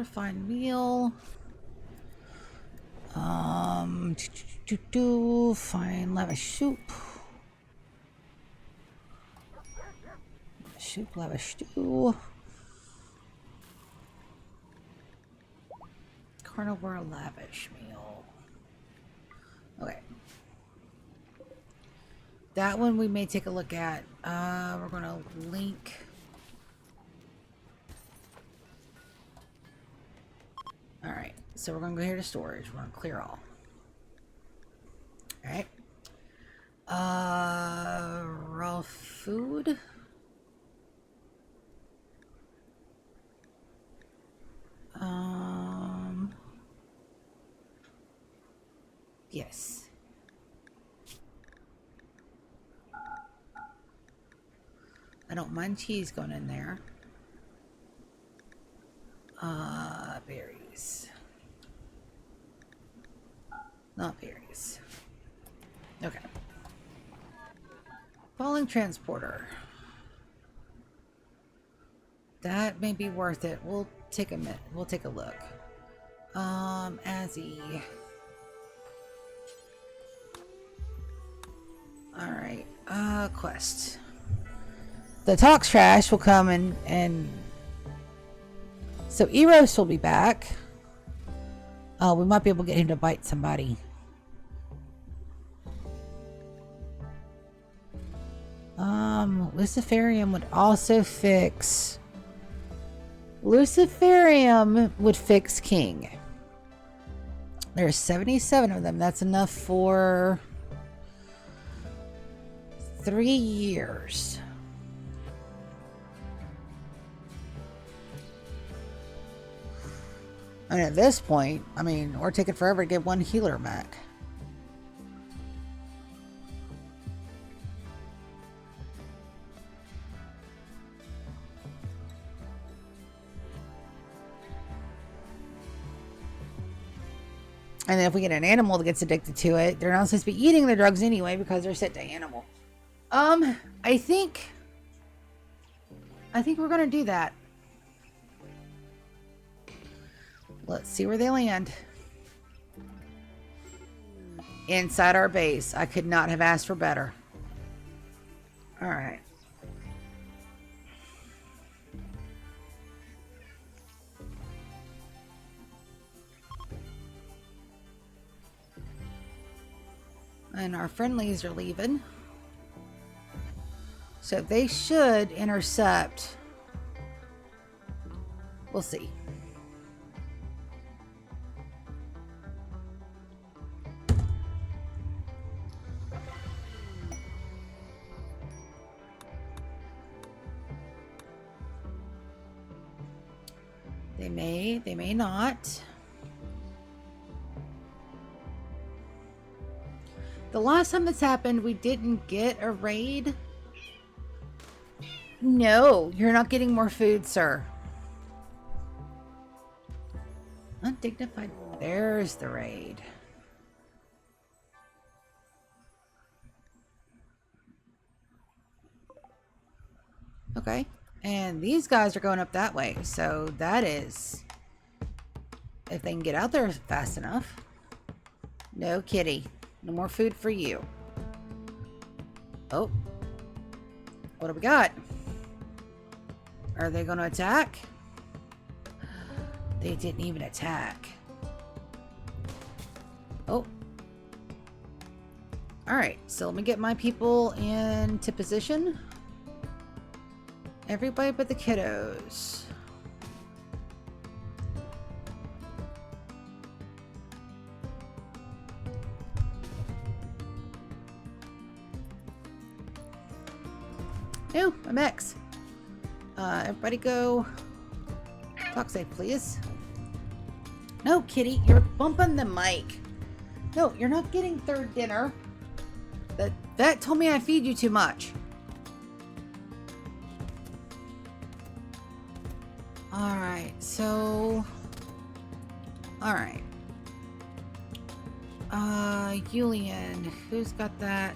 Fine meal. Fine lavish soup. Soup, lavish stew. Carnivore lavish meal. Okay. That one we may take a look at. We're gonna link. Alright, so we're gonna go here to storage. We're gonna clear all. Alright. Raw food. Yes. I don't mind cheese going in there. Berries. Not berries. Okay. Falling transporter. That may be worth it. We'll take a minute. We'll take a look. Azzy. Alright. Quest. The Talks Trash will come and so Eros will be back. We might be able to get him to bite somebody. Luciferium would also fix. Luciferium would fix King. There's 77 of them. That's enough for 3 years. And at this point, I mean, we're taking forever to get one healer back. And then if we get an animal that gets addicted to it, they're not supposed to be eating the drugs anyway because they're set to animal. I think we're gonna do that. Let's see where they land. Inside our base. I could not have asked for better. Alright. And our friendlies are leaving. So they should intercept. We'll see. They may not. The last time this happened, we didn't get a raid. No, you're not getting more food, sir. Undignified. There's the raid. Okay. And these guys are going up that way. So that is... if they can get out there fast enough. No, kitty. No more food for you. Oh. What do we got? Are they going to attack? They didn't even attack. Oh. Alright, so let me get my people into position. Everybody but the kiddos. No, I'm X. Everybody go. Talk safe, please. No, kitty, you're bumping the mic. No, you're not getting third dinner. That told me I feed you too much. Alright, so... Alright. Julian, who's got that?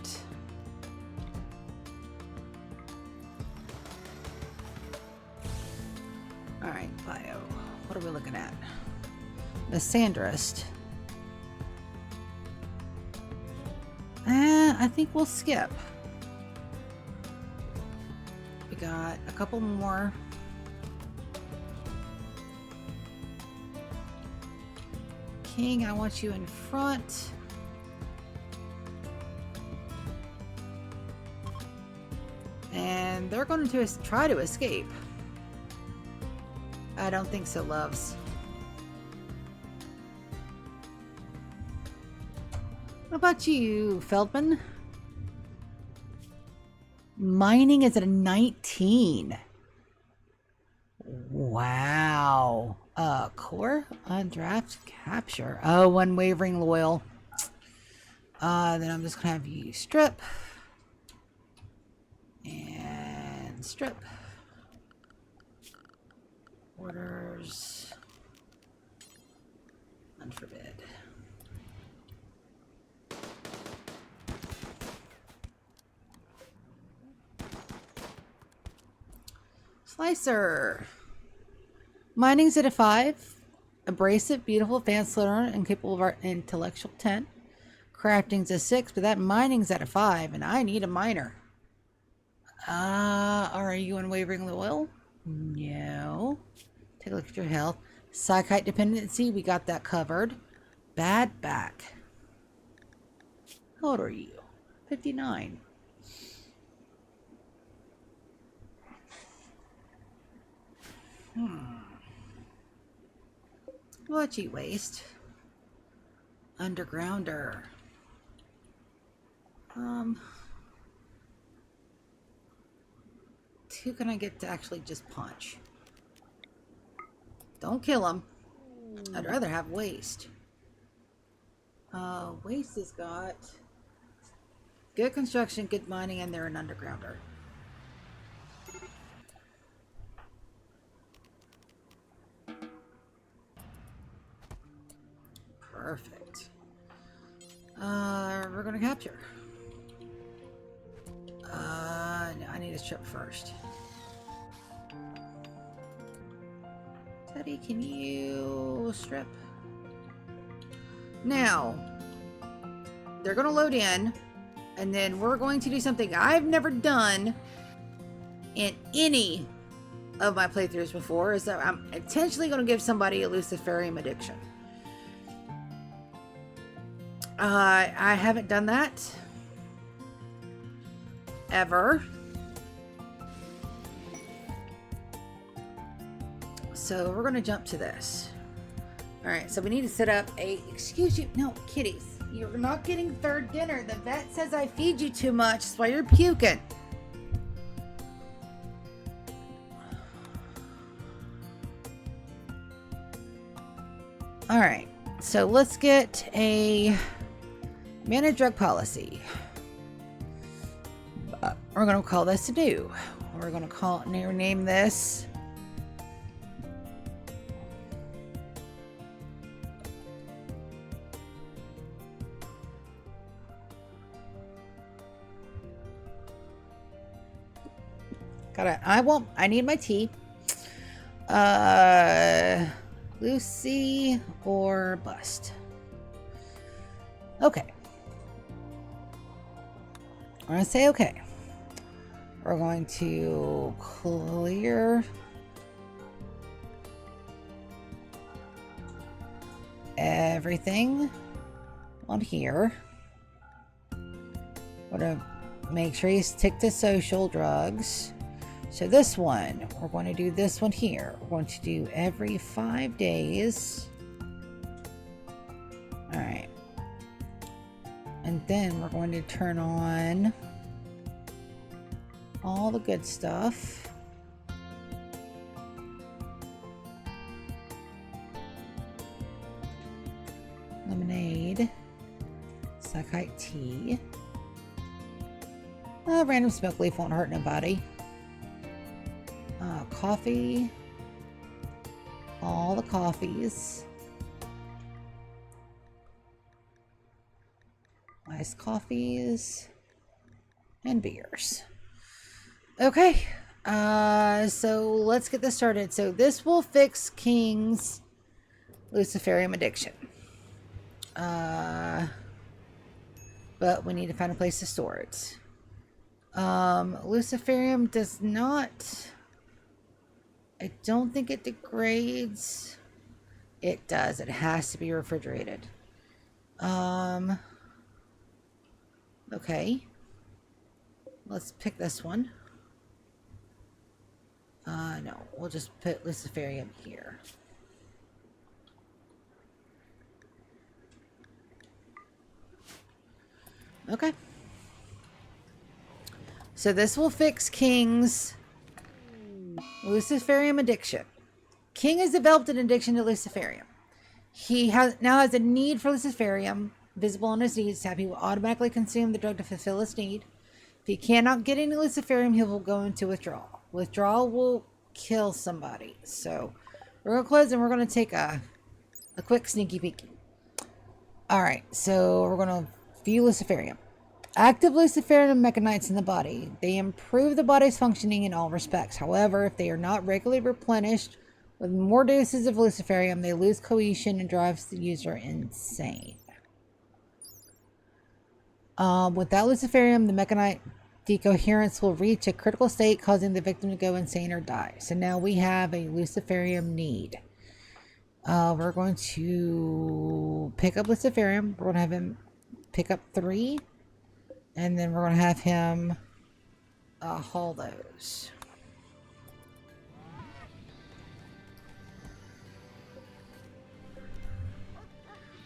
Alright, bio. What are we looking at? The Sandrist. I think we'll skip. We got a couple more. King, I want you in front. And they're going to try to escape. I don't think so, loves. What about you, Feldman? Mining is at a 19. Wow. Core? Draft capture. Oh, unwavering loyal. Then I'm just gonna have you strip. And strip. Orders. Unforbid. Slicer. Mining's at a 5. Abrasive, beautiful, advanced learner, and capable of our intellectual 10. Crafting's a 6, but that mining's at a 5, and I need a miner. Are you unwavering loyal? No. Take a look at your health. Psychite dependency, we got that covered. Bad back. How old are you? 59. What you waste? Undergrounder. Who can I get to actually just punch? Don't kill him. I'd rather have waste. Waste has got good construction, good mining, and they're an undergrounder. Perfect. We're gonna capture. No, I need a strip first. Teddy, can you strip? Now, they're gonna load in, and then we're going to do something I've never done in any of my playthroughs before, is that I'm intentionally gonna give somebody a Luciferium addiction. I haven't done that ever. So we're going to jump to this. Alright, so we need to set up a... Excuse you. No, kitties. You're not getting third dinner. The vet says I feed you too much. That's why you're puking. Alright, so let's get a managed drug policy. We're going to call this new. We're going to name this I need my tea. Lucy or bust. Okay. I'm going to say okay. We're going to clear everything on here. We're going to make sure you stick to social drugs. So this one, we're going to do this one here. We're going to do every 5 days. All right. And then we're going to turn on all the good stuff. Lemonade. Sakite tea. Random smoke leaf won't hurt nobody. Coffee. All the coffees. Iced coffees. And beers. Okay. So let's get this started. So this will fix King's Luciferium addiction. But we need to find a place to store it. Luciferium does not... I don't think it degrades. It does. It has to be refrigerated. Okay. Let's pick this one. No. We'll just put Luciferium here. Okay. So this will fix King's Luciferium addiction. King has developed an addiction to Luciferium. He now has a need for Luciferium visible on his needs tab. He will automatically consume the drug to fulfill his need. If he cannot get any Luciferium, he will go into withdrawal. Withdrawal will kill somebody. So we're going to close and we're going to take a quick sneaky peeky. Alright, so we're going to view Luciferium. Active Luciferium mechanites in the body. They improve the body's functioning in all respects. However, if they are not regularly replenished with more doses of Luciferium, they lose cohesion and drives the user insane. Without Luciferium, the mechanite decoherence will reach a critical state, causing the victim to go insane or die. So now we have a Luciferium need. We're going to pick up Luciferium. We're going to have him pick up 3. And then we're going to have him haul those.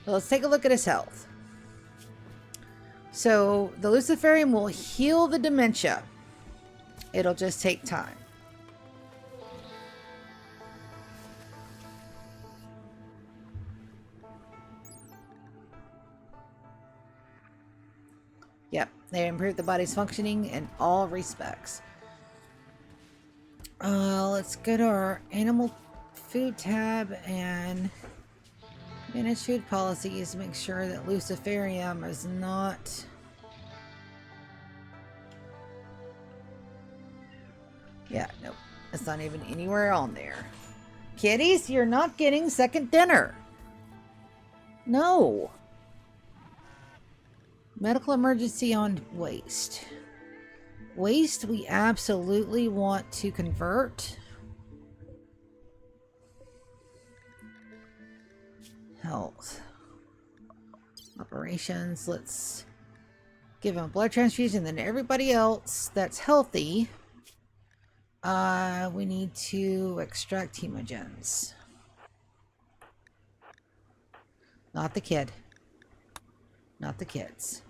So let's take a look at his health. So the Luciferium will heal the dementia. It'll just take time. Yep, they improve the body's functioning in all respects. Let's go to our animal food tab and manage food policies. Make sure that Luciferium is not... Yeah, nope. It's not even anywhere on there. Kitties, you're not getting second dinner. No. Medical emergency on waste. Waste we absolutely want to convert. Health. Operations. Let's give him a blood transfusion. Then everybody else that's healthy, we need to extract hemogens. Not the kid. Not the kids.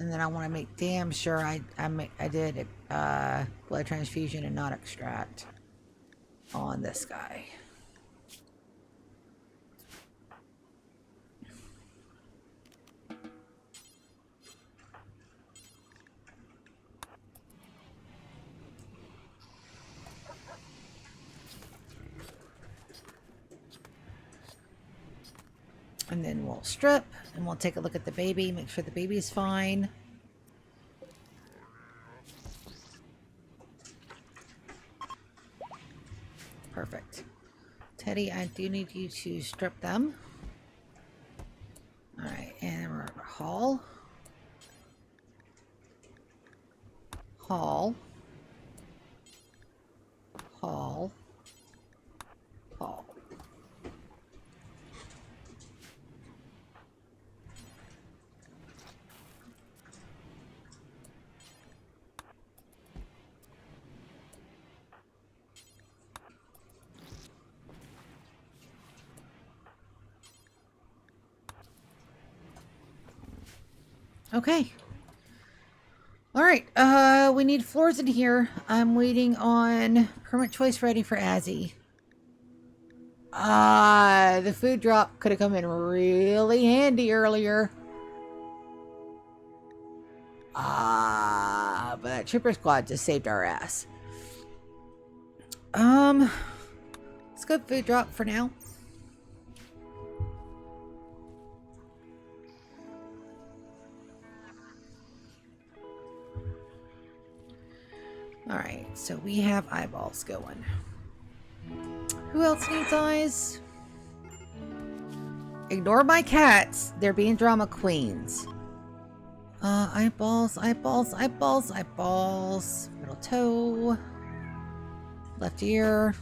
And then I want to make damn sure I did blood transfusion and not extract on this guy. And then we'll strip and we'll take a look at the baby, make sure the baby's fine. Perfect. Teddy, I do need you to strip them. Alright, and we're gonna haul. Haul. Haul. Haul. Okay. Alright, we need floors in here. I'm waiting on permit choice ready for Azzy. The food drop could have come in really handy earlier. But that trooper squad just saved our ass. Let's go food drop for now. Alright, so we have eyeballs going. Who else needs eyes? Ignore my cats. They're being drama queens. Eyeballs, eyeballs, eyeballs, eyeballs. Middle toe. Left ear.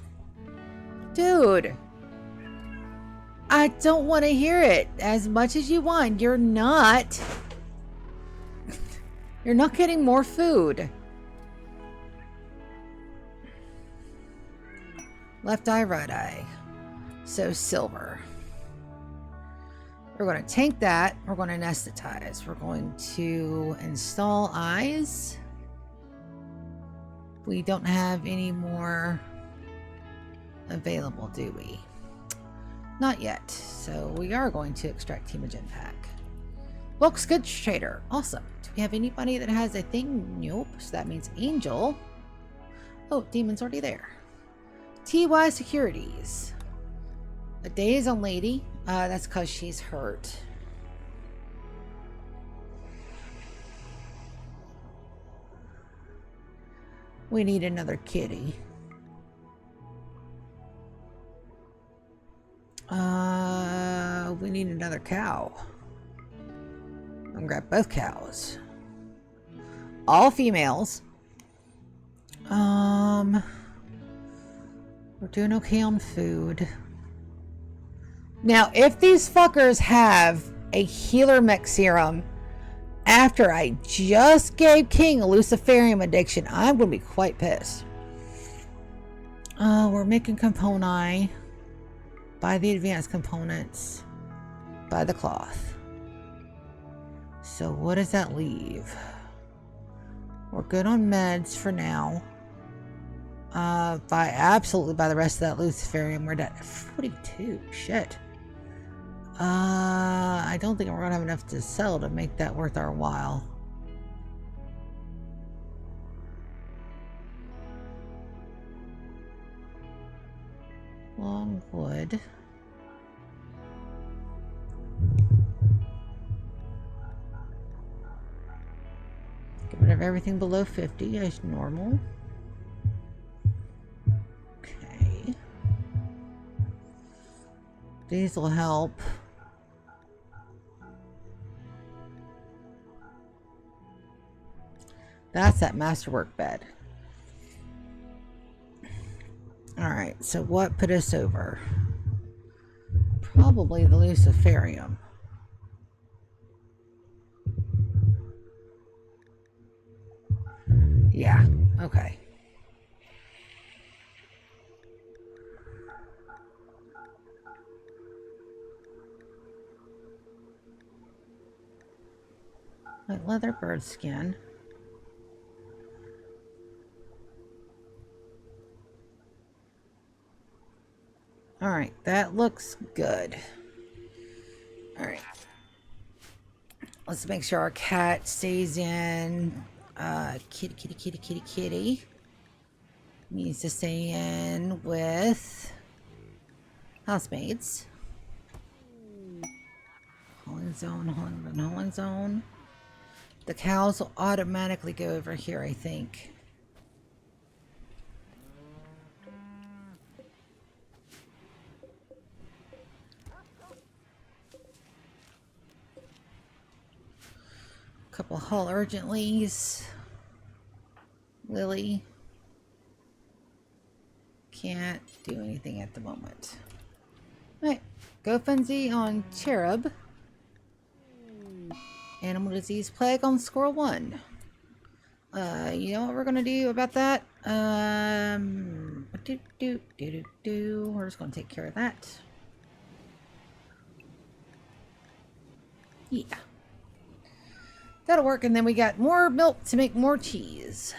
Dude. I don't want to hear it as much as you want. You're not. You're not getting more food. Left eye, right eye. So silver. We're going to take that. We're going to anesthetize. We're going to install eyes. We don't have any more available, do we? Not yet. So we are going to extract Hemogen Pack. Bulk's Goods Trader. Awesome. Do we have anybody that has a thing? Nope. So that means Angel. Oh, Demon's already there. TY Securities. A Days on Lady. That's because she's hurt. We need another kitty. We need another cow. I'm gonna grab both cows. All females. We're doing okay on food. Now, if these fuckers have a healer mech serum after I just gave King a Luciferium addiction, I'm going to be quite pissed. We're making component. Buy the advanced components. Buy the cloth. So what does that leave? We're good on meds for now. Absolutely buy the rest of that Luciferium. We're at 42. Shit. I don't think we're gonna have enough to sell to make that worth our while. Longwood. Get rid of everything below 50 as normal. Okay. These will help. That's that masterwork bed. Alright, so what put us over? Probably the Luciferium. Yeah, okay. Like leather bird skin. Alright, that looks good. Alright. Let's make sure our cat stays in. Kitty. Needs to stay in with HouseMaids. Hauling zone. The cows will automatically go over here, I think. Couple haul urgentlies. Lily. Can't do anything at the moment. Alright, go Funzy on Cherub. Animal disease plague on Squirrel 1. You know what we're gonna do about that? We're just gonna take care of that. Yeah. That'll work, and then we got more milk to make more cheese.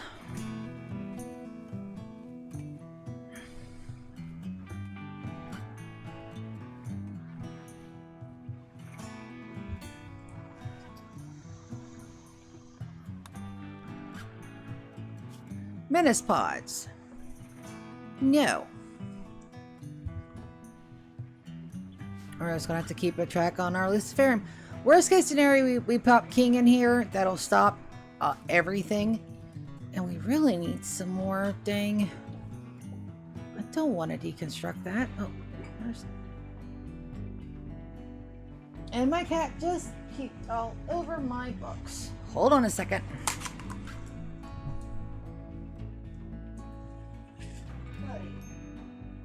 Menace pods. No. We're just gonna have to keep a track on our Luciferum. Worst case scenario, we pop King in here. That'll stop everything. And we really need some more, dang. I don't want to deconstruct that. Oh, there's... And my cat just peeked all over my books. Hold on a second. Buddy,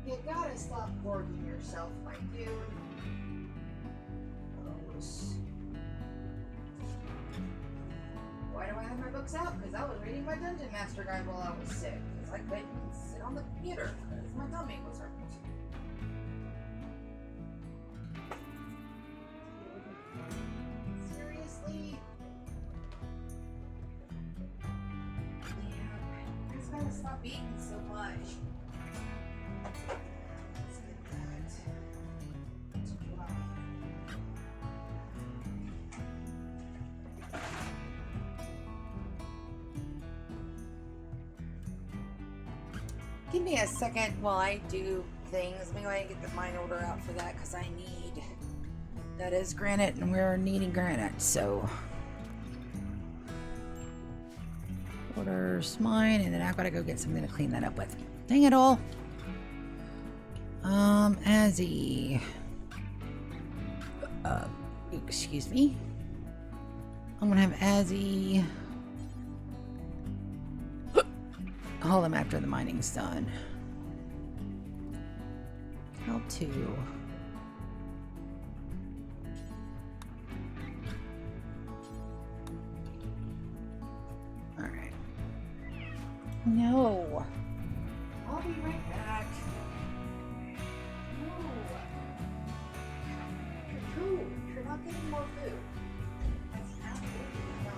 you gotta stop gorging yourself, my dude. Why do I have my books out? Because I was reading my Dungeon Master Guide while I was sick. Because I couldn't sit on the computer because my tummy was hurting. Seriously? Yeah, I just gotta stop eating so much. Let's get that. Wow. Give me a second while I do things. Maybe I get the mine order out for that because I need. That is granite, and we're needing granite, so. Orders mine, and then I've got to go get something to clean that up with. Dang it all. Azzy. Excuse me. I'm gonna have Azzy. Haul them after the mining's done. How to? All right. No. I'll be right back. No. You're food. You're not getting more food. That's absolutely not.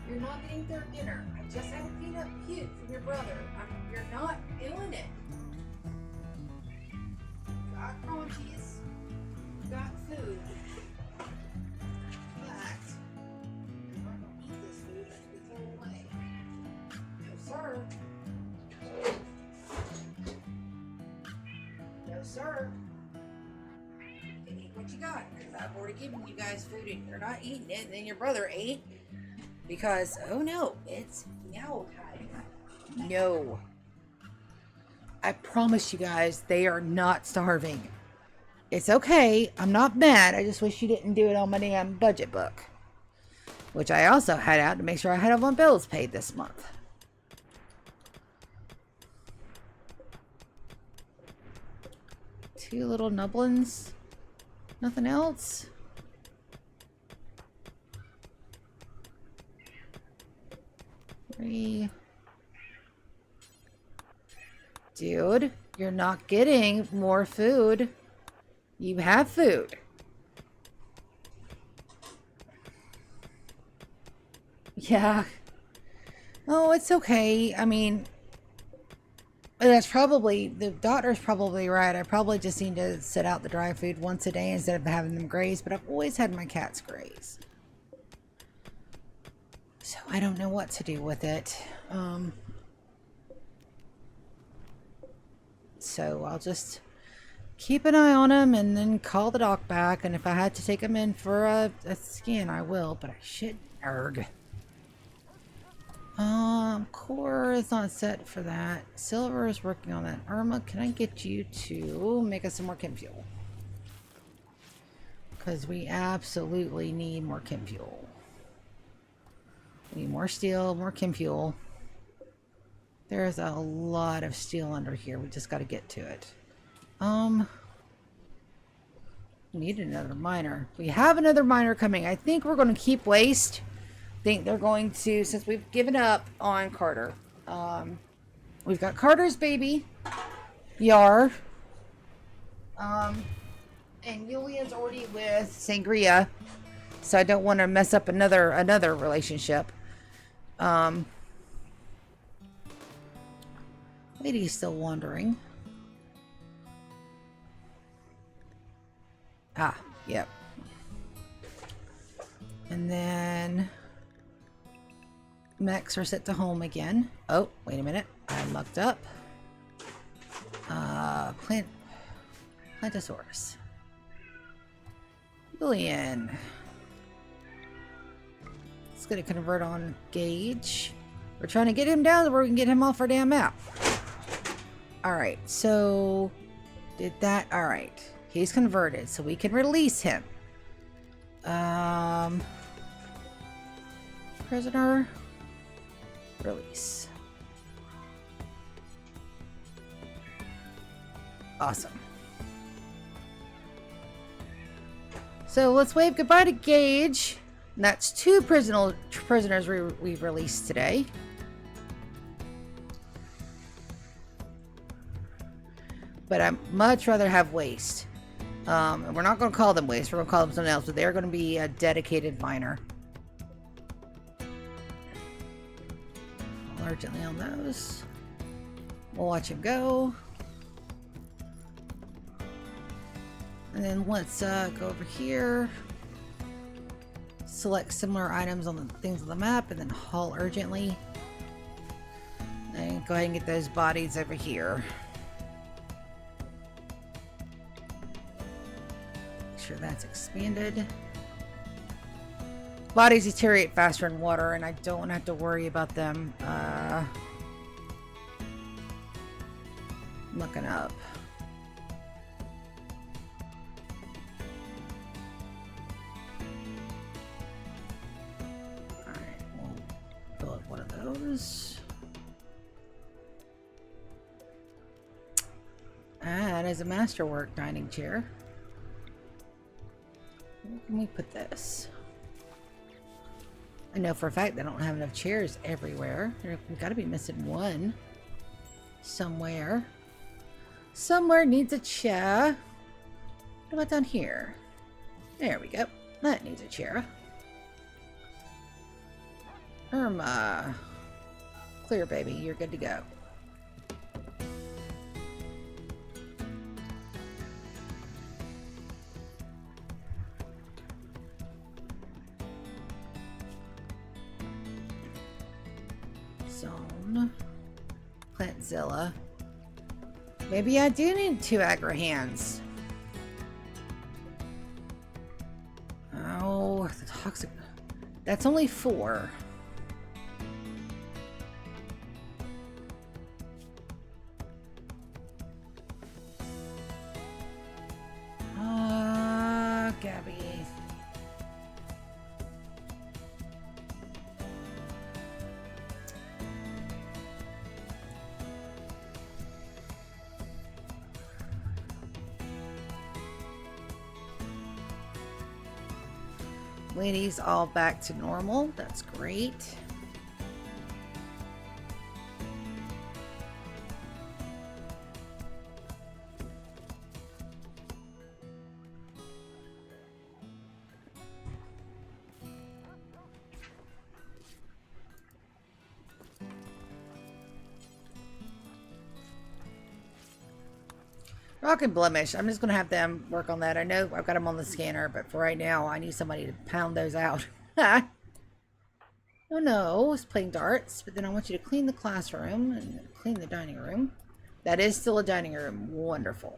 You're not getting third dinner. I just had a peanut puke from your brother. You're not doing it. Got crunchies. Got food. But you're not going to eat this food. That should be thrown away. No, sir. sir. You can eat what you got, because I've already given you guys food and you're not eating it, and then your brother ate. Because, oh no, it's meow time. No. I promise you guys, they are not starving. It's okay. I'm not mad. I just wish you didn't do it on my damn budget book. Which I also had out to make sure I had all my bills paid this month. Two little nublins. Nothing else? Three. Dude, you're not getting more food. You have food. Yeah. Oh, it's okay. I mean, that's probably, the doctor's probably right. I probably just need to set out the dry food once a day instead of having them graze, but I've always had my cats graze. So I don't know what to do with it. So I'll just keep an eye on them and then call the doc back. And if I had to take them in for a scan, I will, but I should. Erg. Core is not set for that. Silver is working on that. Irma, can I get you to make us some more chem fuel? Because we absolutely need more chem fuel. We need more steel, more chem fuel. There's a lot of steel under here. We just got to get to it. We need another miner. We have another miner coming. I think we're going to keep waste. I think they're going to, since we've given up on Carter. We've got Carter's baby, Yar. And Yulia's already with Sangria. So I don't want to mess up another relationship. Lady's still wandering. Ah, yep. And then mechs are set to home again. Oh, wait a minute. I mucked up. Plantosaurus. Julian. It's gonna convert on Gauge. We're trying to get him down so we can get him off our damn map. Alright, so did that. Alright. He's converted, so we can release him. Prisoner. Release. Awesome. So let's wave goodbye to Gauge. And that's 2 prisoners we've released today. But I'd much rather have waste. And we're not going to call them waste. We're going to call them something else. But they're going to be a dedicated miner. Urgently on those. We'll watch him go. And then let's go over here. Select similar items on the things on the map. And then haul urgently. And go ahead and get those bodies over here. Sure that's expanded. Bodies deteriorate faster in water, and I don't have to worry about them looking up. Alright, we'll fill up one of those. That is a masterwork dining chair. Where can we put this? I know for a fact they don't have enough chairs everywhere. We've got to be missing one. Somewhere. Somewhere needs a chair. What about down here? There we go. That needs a chair. Irma. Clear, baby. You're good to go. Zone. Plantzilla. Maybe I do need 2 aggro hands. Oh, the toxic. That's only 4. Gabby. Ladies all back to normal. That's great. Rock and Blemish. I'm just going to have them work on that. I know I've got them on the scanner, but for right now, I need somebody to pound those out. Oh no, it's playing darts, but then I want you to clean the classroom and clean the dining room. That is still a dining room. Wonderful.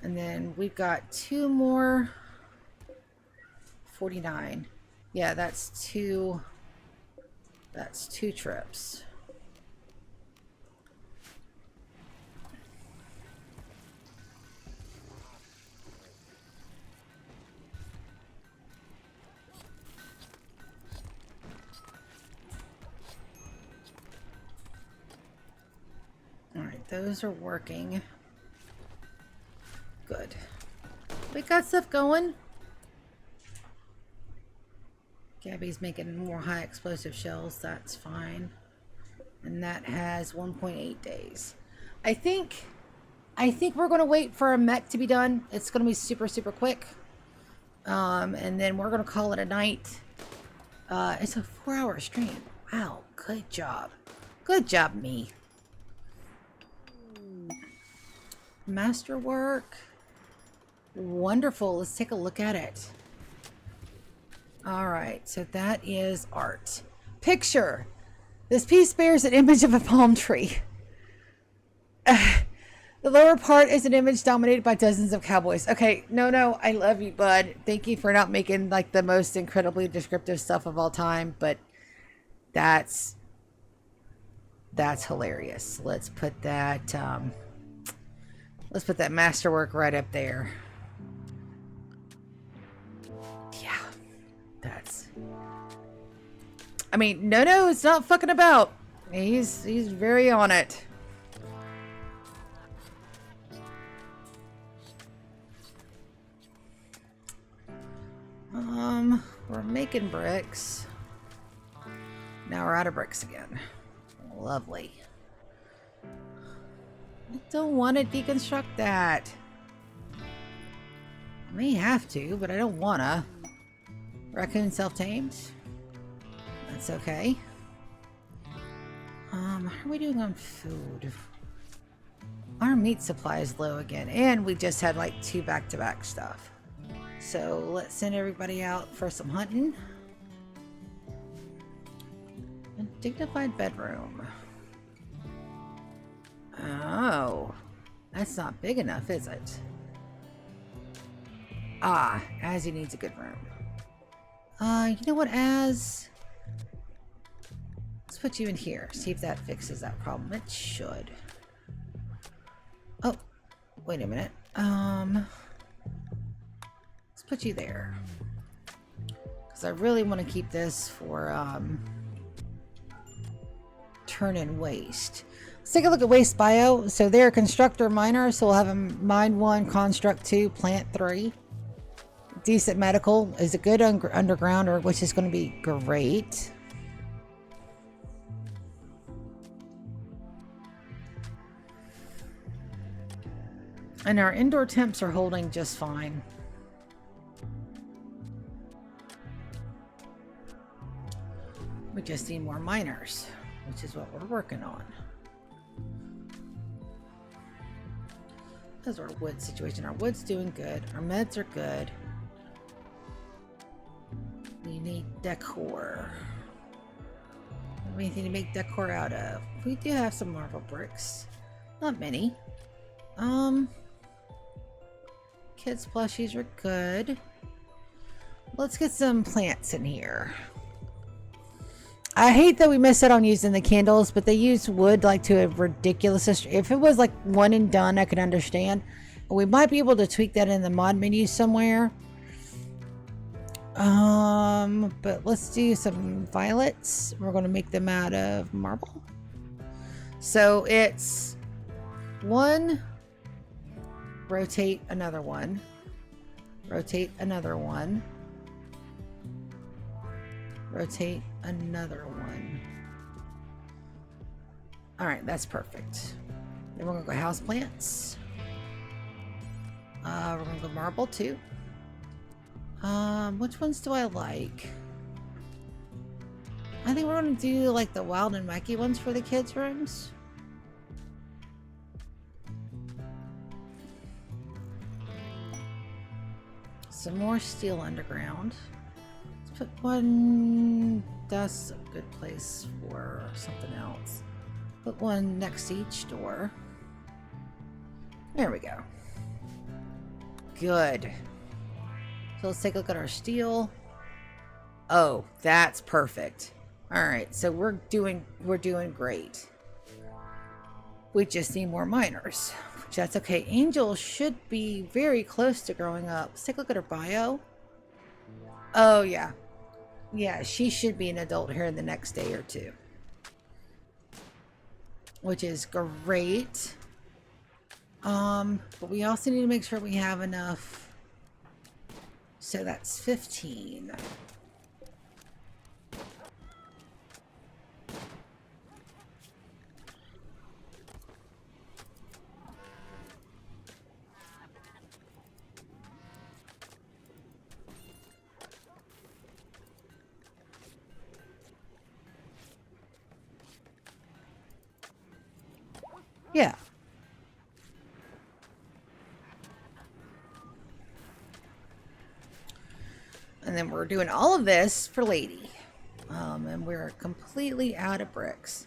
And then we've got 2 more. 49. Yeah, that's 2. That's 2 trips. Alright, those are working. Good. We got stuff going. Gabby's making more high explosive shells. That's fine. And that has 1.8 days. I think we're going to wait for a mech to be done. It's going to be super, super quick. And then we're going to call it a night. It's a 4-hour stream. Wow, good job. Good job, me. Masterwork. Wonderful. Let's take a look at it. All right, so that is art. Picture. This piece bears an image of a palm tree. The lower part is an image dominated by dozens of cowboys. Okay, no, I love you, bud. Thank you for not making like the most incredibly descriptive stuff of all time, but that's hilarious. Let's put that masterwork right up there. Yeah, that's. I mean, no, it's not fucking about. He's very on it. We're making bricks. Now we're out of bricks again. Lovely. I don't want to deconstruct that. I may have to, but I don't wanna. Raccoon self-tamed. That's okay. How are we doing on food? Our meat supply is low again, and we just had like 2 back-to-back stuff. So let's send everybody out for some hunting. A dignified bedroom. Oh, that's not big enough, is it? Ah, Azzy needs a good room. You know what, Az? Let's put you in here. See if that fixes that problem. It should. Oh, wait a minute. Let's put you there. Because I really want to keep this for, turn in waste. Let's take a look at waste bio. So they're constructor miner, so we'll have a mine 1, construct 2, plant 3. Decent medical is a good undergrounder, which is going to be great. And our indoor temps are holding just fine. We just need more miners, which is what we're working on. How's our wood situation? Our wood's doing good. Our meds are good. We need decor. anything to make decor out of. We do have some marble bricks. Not many. Kids plushies are good. Let's get some plants in here. I hate that we missed out on using the candles, but they use wood like to a ridiculous... If it was like one and done, I could understand. We might be able to tweak that in the mod menu somewhere. But let's do some violets. We're going to make them out of marble. So it's one, rotate another one, rotate another one, rotate another one. All right, that's perfect. Then we're going to go house plants. We're going to go marble too. Which ones do I like? I think we're going to do like the wild and wacky ones for the kids' rooms. Some more steel underground. Let's put one. That's a good place for something else. Put one next to each door. There we go. Good. So let's take a look at our steel. Oh, that's perfect. All right, so we're doing great. We just need more miners, which that's okay. Angel should be very close to growing up. Let's take a look at her bio. Oh yeah, yeah, she should be an adult here in the next day or two, which is great. But we also need to make sure we have enough. So that's 15. Yeah. And then we're doing all of this for Lady. And we're completely out of bricks.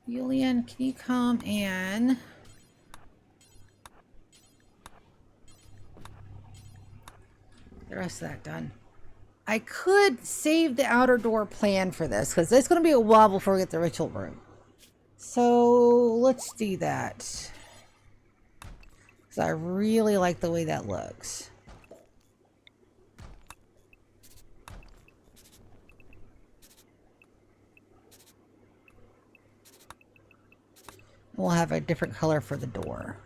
Julian, can you come and... the rest of that done. I could save the outer door plan for this, because it's going to be a while before we get the ritual room. So let's do that. Because I really like the way that looks. We'll have a different color for the door.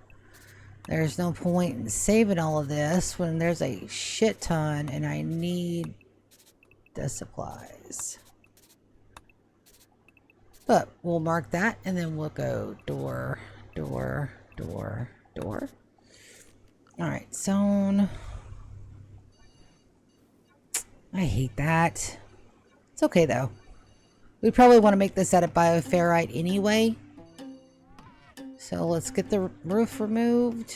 There's no point in saving all of this when there's a shit ton and I need the supplies. But we'll mark that and then we'll go door, door, door, door. Alright, zone. I hate that. It's okay though. We probably want to make this out of bioferrite anyway. So let's get the roof removed.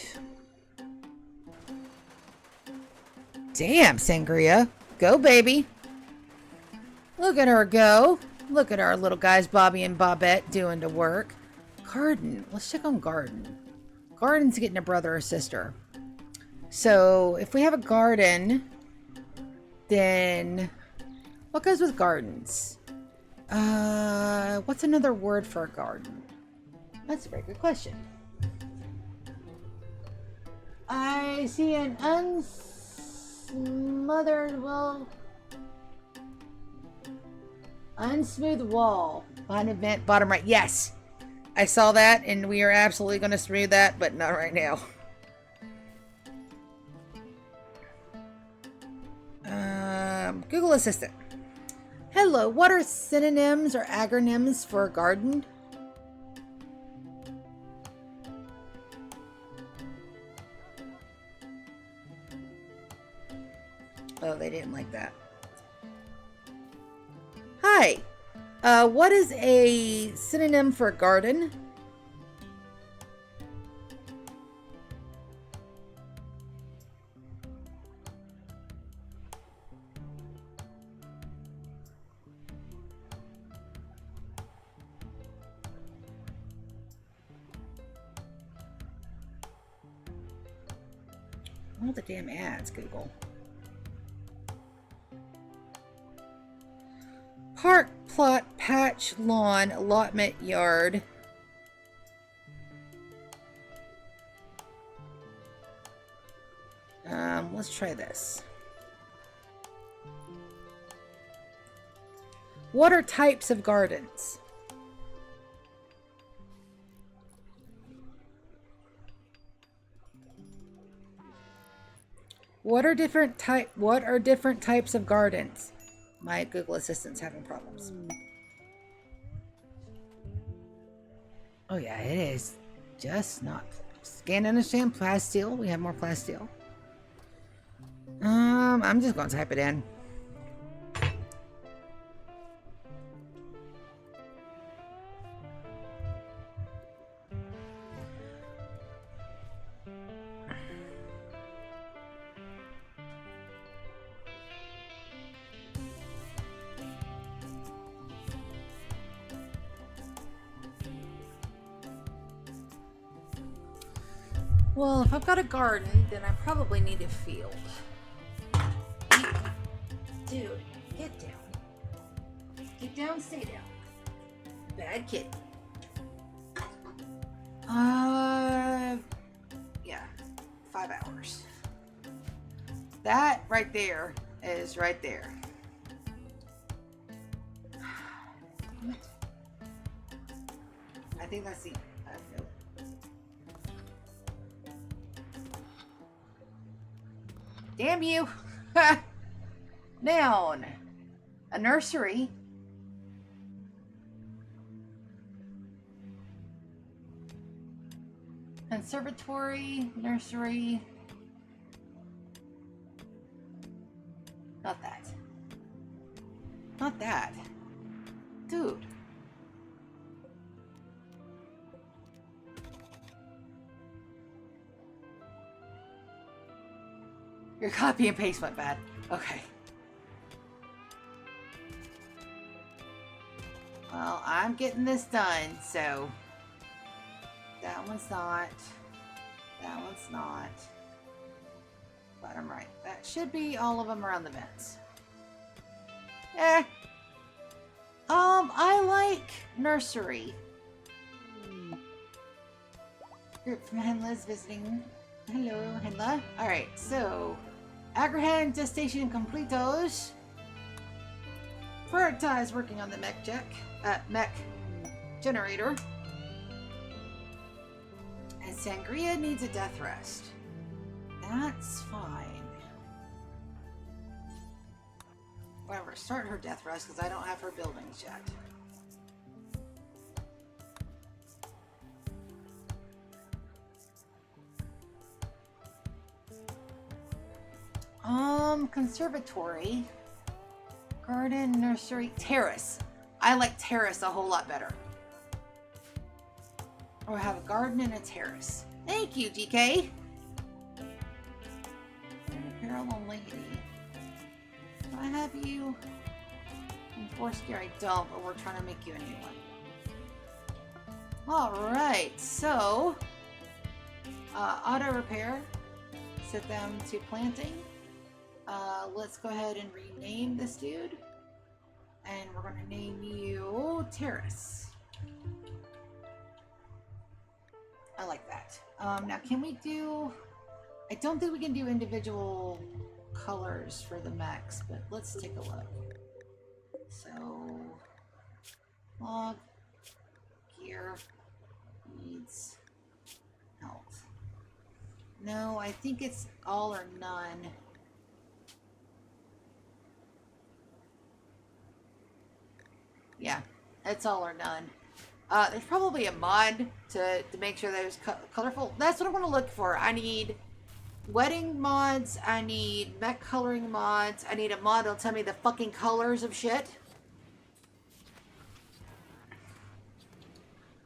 Damn, Sangria. Go, baby. Look at her go. Look at our little guys, Bobby and Bobette, doing the work. Garden. Let's check on garden. Garden's getting a brother or sister. So if we have a garden, then what goes with gardens? What's another word for a garden? That's a very good question. I see an unsmooth wall behind the vent, bottom right. Yes, I saw that, and we are absolutely going to smooth that, but not right now. Google Assistant. Hello, what are synonyms or agronyms for a garden? Oh, they didn't like that. Hi. What is a synonym for a garden? All the damn ads, Google. Park, plot, patch, lawn, allotment, yard. Let's try this. What are types of gardens? What are different types of gardens? My Google Assistant's having problems. Oh yeah, it is. Just not. Scan, understand, plasteel. We have more plasteel. I'm just gonna type it in. Well, if I've got a garden, then I probably need a field. Dude, get down. Get down, stay down. Bad kid. Yeah. 5 hours. That right there is right there. I think that's the... nope. Damn you! Noun. A nursery. Conservatory, nursery. Not that. Not that. Dude. Your copy and paste went bad. Okay. Well, I'm getting this done, so... That one's not. That one's not. But I'm right. That should be all of them around the vents. Eh. I like nursery. Group from Henla's visiting. Hello, Henla. Alright, so... Agrahan gestation completos. Prioritize working on the mech generator. And Sangria needs a death rest. That's fine. Whatever, start her death rest because I don't have her buildings yet. Conservatory, garden, nursery, terrace. I like terrace a whole lot better. Or have a garden and a terrace. Thank you, GK. And Apparel lady. Do I have you? Enforce gear? I don't, but we're trying to make you a new one. Alright, so auto repair. Set them to planting. Let's go ahead and rename this dude. And we're going to name you Terrace. I like that. Now, can we do... I don't think we can do individual colors for the mechs, but let's take a look. So... Log. Gear. Needs... Health. No, I think it's all or none. Yeah, it's all or none. There's probably a mod to make sure that it's colorful. That's what I want to look for. I need wedding mods. I need mech coloring mods. I need a mod that'll tell me the fucking colors of shit.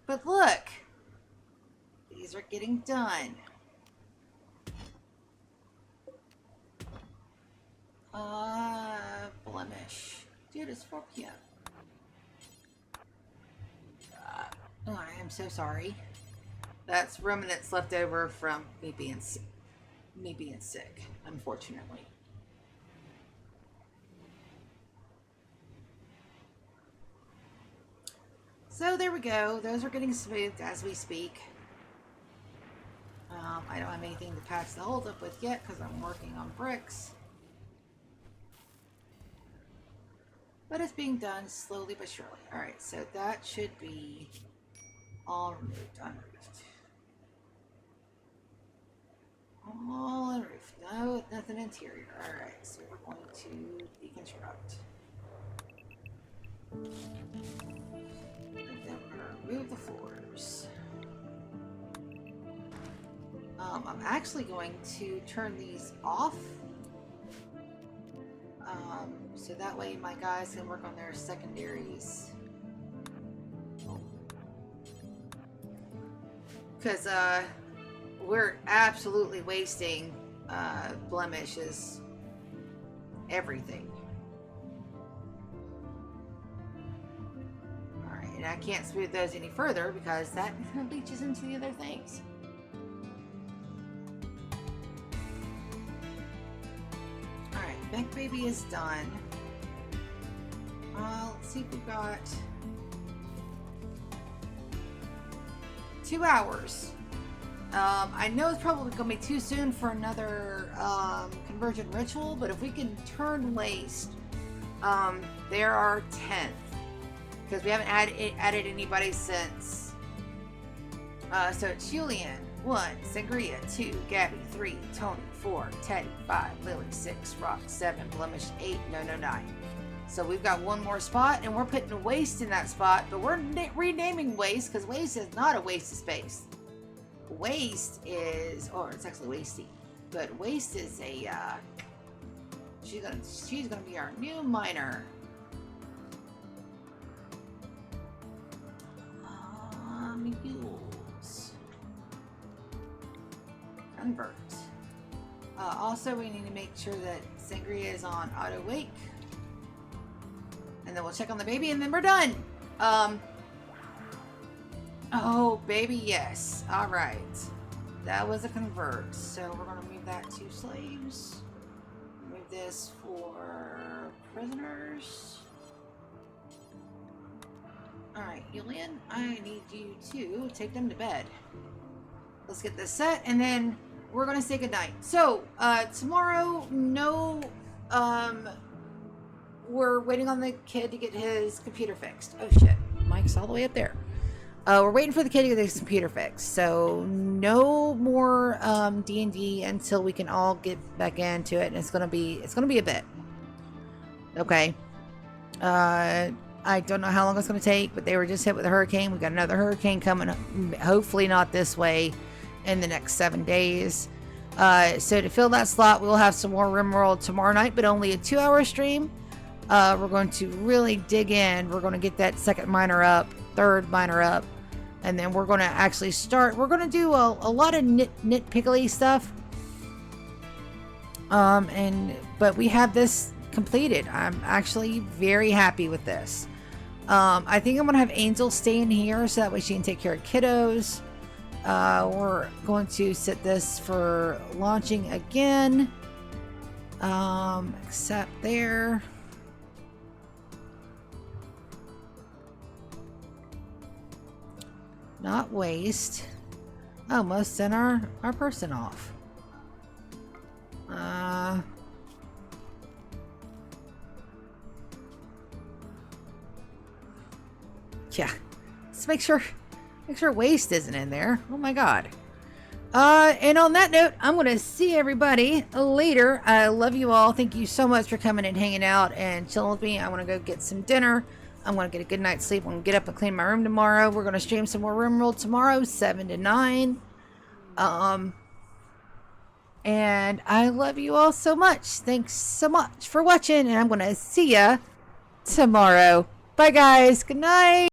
But look. These are getting done. Blemish. Dude, it's 4 p.m. Oh, I am so sorry. That's remnants left over from me being sick. me being sick, unfortunately. So there we go. Those are getting smoothed as we speak. I don't have anything to patch the hold up with yet because I'm working on bricks. But it's being done slowly but surely. Alright, so that should be all removed, unroofed. All unroofed. No, nothing interior. Alright, so we're going to deconstruct. And then we're going to remove the floors. I'm actually going to turn these off. So that way my guys can work on their secondaries. Because we're absolutely wasting blemishes, everything. Alright, and I can't smooth those any further because that leaches into the other things. Alright, Beck Baby is done. Let's see if we've got 2 hours. I know it's probably going to be too soon for another conversion ritual, but if we can turn waste, there are 10. Because we haven't added anybody since. So it's Julian, 1, Sangria, 2, Gabby, 3, Tony, 4, Teddy, 5, Lily, 6, Rock, 7, Blemish, 8, no, 9. So we've got one more spot, and we're putting waste in that spot, but we're renaming waste because waste is not a waste of space. Waste is, or it's actually wasty, but waste is a, she's gonna be our new miner. Mules. Convert. Also, we need to make sure that Sangria is on auto wake. And then we'll check on the baby and then we're done. Oh, baby, yes. All right. That was a convert. So we're going to move that to slaves. Move this for prisoners. All right, Julian, I need you to take them to bed. Let's get this set and then we're going to say goodnight. So, tomorrow, no, we're waiting on the kid to get his computer fixed. Oh shit, Mike's all the way up there. We're waiting for the kid to get his computer fixed. So no more D&D until we can all get back into it, and it's gonna be a bit. Okay. I don't know how long it's gonna take, but they were just hit with a hurricane. We got another hurricane coming up, hopefully not this way, in the next 7 days. So to fill that slot, we'll have some more Rimworld tomorrow night, but only a 2-hour stream. We're going to really dig in. We're going to get that second miner up, third miner up, and then we're going to actually start. We're going to do a lot of nitpickly stuff. But we have this completed. I'm actually very happy with this. I think I'm going to have Angel stay in here so that way she can take care of kiddos. We're going to set this for launching again. Except there. Not waste. Almost sent our person off. Yeah. Let's make sure waste isn't in there. Oh my god. And on that note, I'm going to see everybody later. I love you all. Thank you so much for coming and hanging out and chilling with me. I want to go get some dinner. I'm going to get a good night's sleep. I'm going to get up and clean my room tomorrow. We're going to stream some more Rimworld tomorrow, 7 to 9. And I love you all so much. Thanks so much for watching, and I'm going to see ya tomorrow. Bye, guys. Good night.